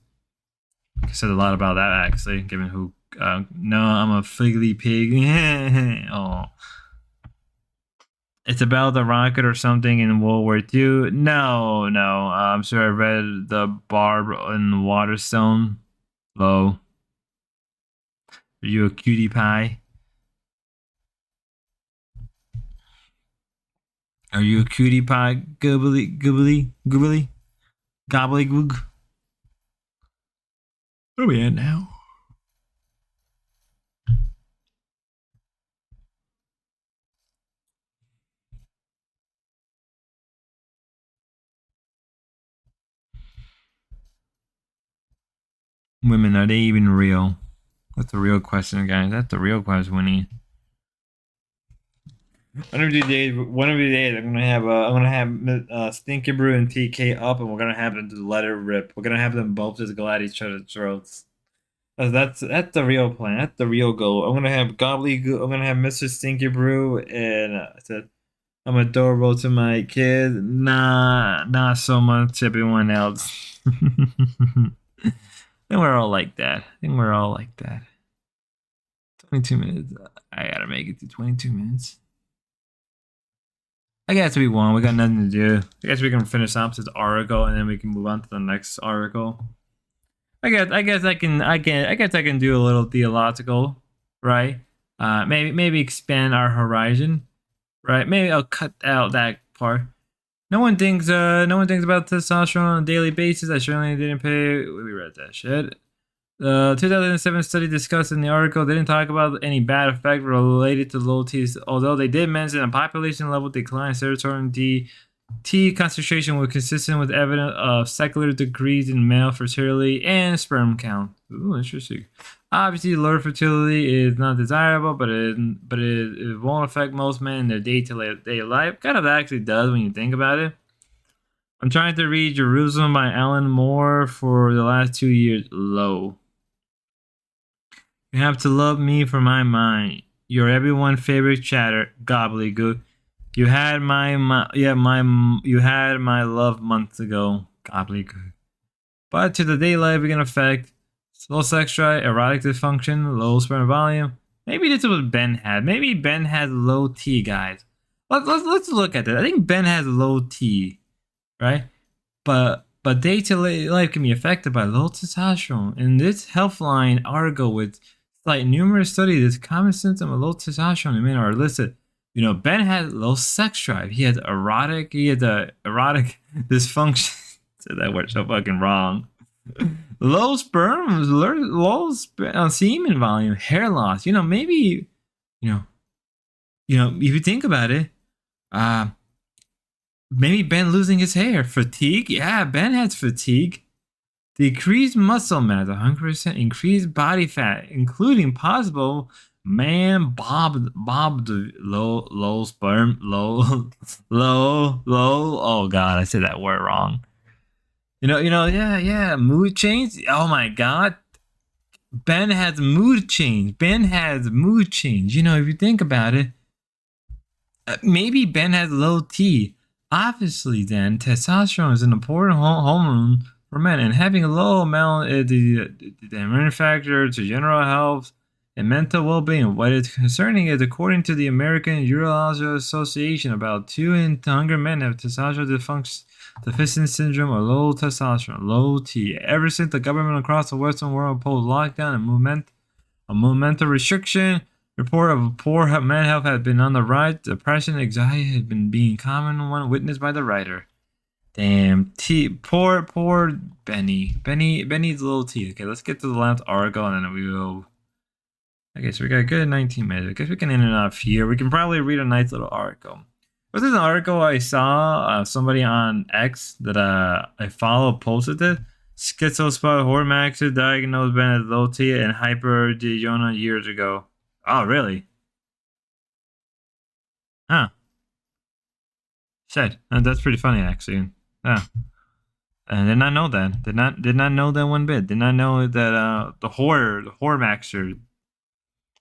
I said a lot about that actually, given who. No, I'm a figgly pig. Oh. It's about the rocket or something in World War II. No, no. I'm sure I read the Barb in Waterstone. Low. Are you a cutie pie? Are you a cutie pie? Goobly, goobly, goobly, gobbly goog. Where are we at now? Women, are they even real? That's the real question, guys. That's the real question, Winnie. One of these days, I'm gonna have Stinky Brew and TK up, and we're gonna have them let it rip. We're gonna have them both just go at each other's throats. That's the real plan. That's the real goal. I'm gonna have Gobbly. I'm gonna have Mr. Stinky Brew, and I said I'm adorable to my kid. Nah, not so much everyone else. I think we're all like that. 22 minutes. I gotta make it to 22 minutes. I guess we won. We got nothing to do. I guess we can finish up this article and then we can move on to the next article. I guess I can do a little theological, right? Maybe expand our horizon, right? Maybe I'll cut out that part. No one thinks about testosterone on a daily basis. I certainly didn't pay. We read that shit. The 2007 study discussed in the article didn't talk about any bad effect related to low T, although they did mention a population level decline in serotonin T concentration was consistent with evidence of secular decrease in male fertility and sperm count. Ooh, interesting. Obviously, lower fertility is not desirable, but it won't affect most men in their day-to-day life. Kind of actually does when you think about it. I'm trying to read Jerusalem by Alan Moore for the last 2 years. Low. You have to love me for my mind. You're everyone's favorite chatter, gobbledygook. You had my love months ago, gobbledygook. But to the day life we can affect slow sex drive, erotic dysfunction, low sperm volume. Maybe this is what Ben had. Maybe Ben has low T, guys. Let's look at that. I think Ben has low T, right? But day to life can be affected by low testosterone. In this Healthline article with like numerous studies, this common symptom of low testosterone in men are listed. You know, Ben had low sex drive. He had the erotic dysfunction. Said that word so fucking wrong. Low sperm, low semen volume, hair loss. You know, maybe, if you think about it, maybe Ben losing his hair. Fatigue. Yeah, Ben has fatigue. Decreased muscle mass, 100%. Increased body fat, including possible low sperm, low. Oh God, I said that word wrong. Yeah. Mood change. Oh my God. Ben has mood change. You know, if you think about it, maybe Ben has low T. Obviously, then testosterone is an important hormone for men, and having a low amount is the main factor to general health and mental well-being. What is concerning is, according to the American Urological Association, about 2 in 100 men have testosterone deficient syndrome or low testosterone, low T. Ever since the government across the Western world imposed lockdown and movemental restriction, report of poor mental health has been on the rise. Depression and anxiety has been being common one witnessed by the writer. Damn, poor Benny. Benny's little T. Okay, let's get to the last article and then we will. Okay, so we got a good 19 minutes. I guess we can end it off here. We can probably read a nice little article. This is an article I saw somebody on X that I follow posted it. Schizo Show Hormaxer diagnosed Ben as low T and hyperdiona years ago. Oh, really? Huh. Shit. That's pretty funny, actually. Yeah. I did not know that. Did not know that one bit. Did not know that the Hormaxer.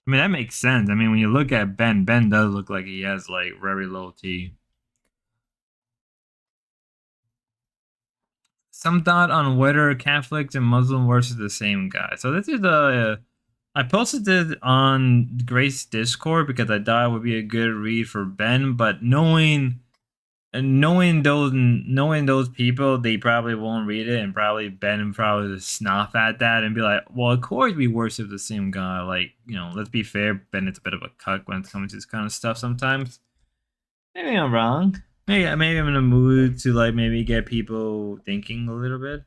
I mean, that makes sense. I mean, when you look at Ben does look like he has like very low T. Some thought on whether Catholics and Muslim worship the same God. So this is I posted it on Grace Discord because I thought it would be a good read for Ben, but knowing those people, they probably won't read it, and probably Ben probably just scoff at that and be like, well, of course we worship the same God. Like, let's be fair, Bennett's a bit of a cuck when it comes to this kind of stuff sometimes. Maybe I'm wrong. Maybe I'm in a mood to like maybe get people thinking a little bit.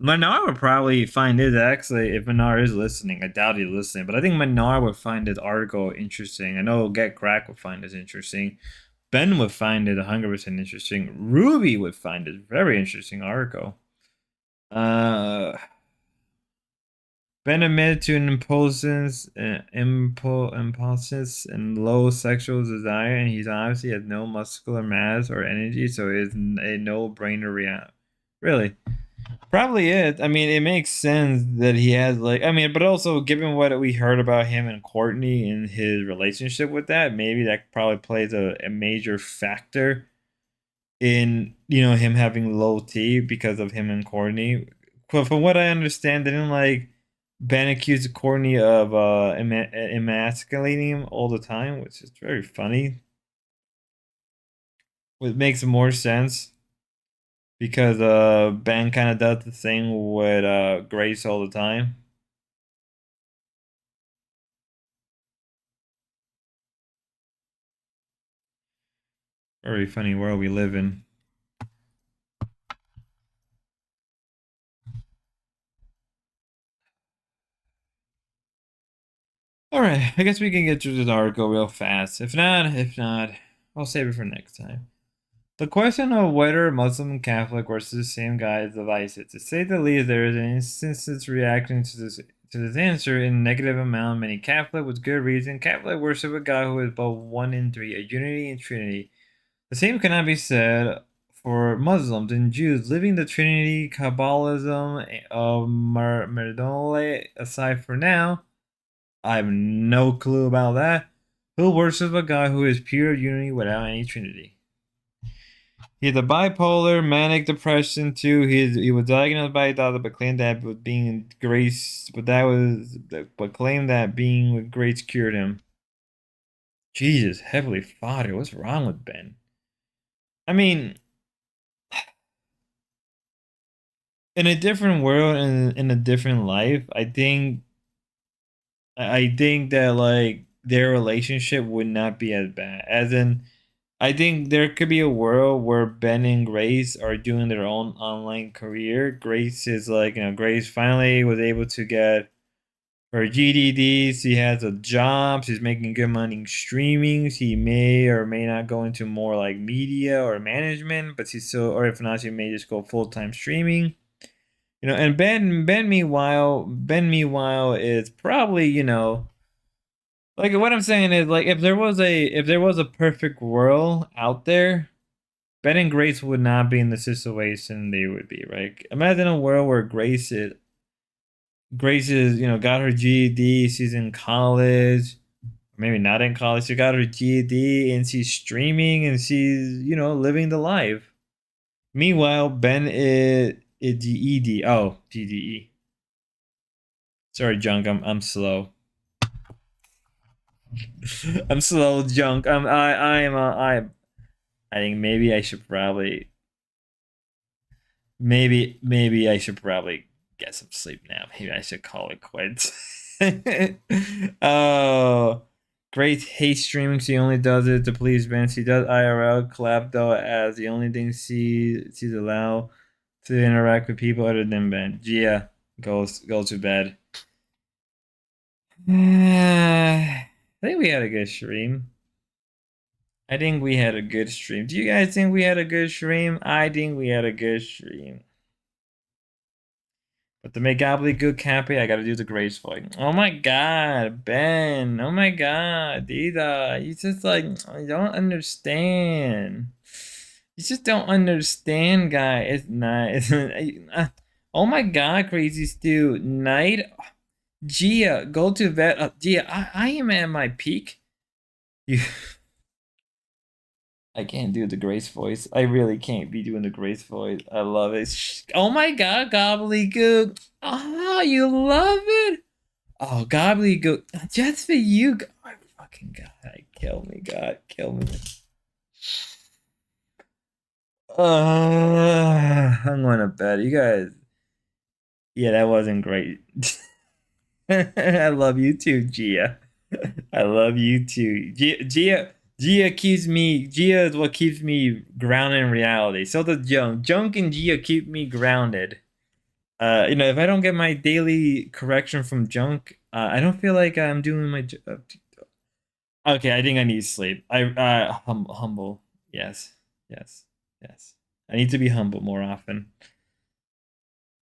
Manar would probably find it actually, if Manar is listening. I doubt he's listening, but I think Manar would find this article interesting. I know Get Crack would find this interesting. Ben would find it 100% interesting. Ruby would find it very interesting article. Ben admitted to an impulses and low sexual desire, and he's obviously has no muscular mass or energy, so it's a no-brainer react. Really? Probably is. I mean, it makes sense that he has but also given what we heard about him and Courtney and his relationship with that, maybe that probably plays a major factor in him having low T because of him and Courtney. From what I understand, didn't Ben accused Courtney of emasculating him all the time, which is very funny. It makes more sense. Because Ben kind of does the thing with Grace all the time. Very funny world we live in. Alright, I guess we can get through this article real fast. If not, I'll save it for next time. The question of whether Muslim and Catholic versus the same guy is divisive. To say the least, there is an instance reacting to this answer in a negative amount. Many Catholic, with good reason, Catholic worship a God who is both one in three, a unity and Trinity. The same cannot be said for Muslims and Jews. Living the Trinity, Kabbalism of Merdole aside for now, I have no clue about that. Who worships a God who is pure unity without any Trinity? He had a bipolar, manic depression too. He was diagnosed by a doctor, but claimed that with being grace, but claimed that being with grace cured him. Jesus, Heavenly Father, what's wrong with Ben? I mean, in a different world and in a different life, I think that their relationship would not be as bad. As in, I think there could be a world where Ben and Grace are doing their own online career. Grace is Grace finally was able to get her GDD. She has a job. She's making good money streaming. She may or may not go into more media or management, but she's still, or if not, she may just go full-time streaming. And Ben meanwhile is probably, what I'm saying is if there was a perfect world out there, Ben and Grace would not be in the situation they would be, right? Imagine a world where Grace is got her GED, she's in college, maybe not in college, she got her GED and she's streaming and she's living the life. Meanwhile, Ben is GED. Oh, GDE. Sorry, Junk. I'm slow. I'm slow, Junk. I think maybe I should probably. Maybe I should probably get some sleep now. Maybe I should call it quits. Oh, Grace hates streaming. She only does it to please Ben. She does IRL collab though, as the only thing she's allowed to interact with people other than Ben. Gia, go to bed. I think we had a good stream. Do you guys think we had a good stream? I think we had a good stream. But to make gobbledygook happy, I gotta do the Grace fight. Oh my god, Ben. Oh my god, Dida. You just you don't understand. You just don't understand, guy. It's not. Oh my god, Crazy Stew. Night. Gia, go to bed. Gia, I am at my peak. I can't do the Grace voice. I really can't be doing the Grace voice. I love it. Oh my god, gobbledygook. Oh, you love it? Oh, gobbledygook. Just for you. Oh, fucking God. Kill me, God. Kill me. I'm going to bed. You guys. Yeah, that wasn't great. I love you too, Gia. I love you too. Gia keeps me. Gia is what keeps me grounded in reality. So does Junk. Junk and Gia keep me grounded. If I don't get my daily correction from Junk, I don't feel like I'm doing my job. Okay, I think I need sleep. Humble. Yes. I need to be humble more often.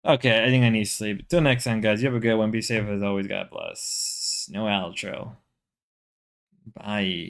Okay, I think I need sleep. Till next time, guys. You have a good one. Be safe as always. God bless. No outro. Bye.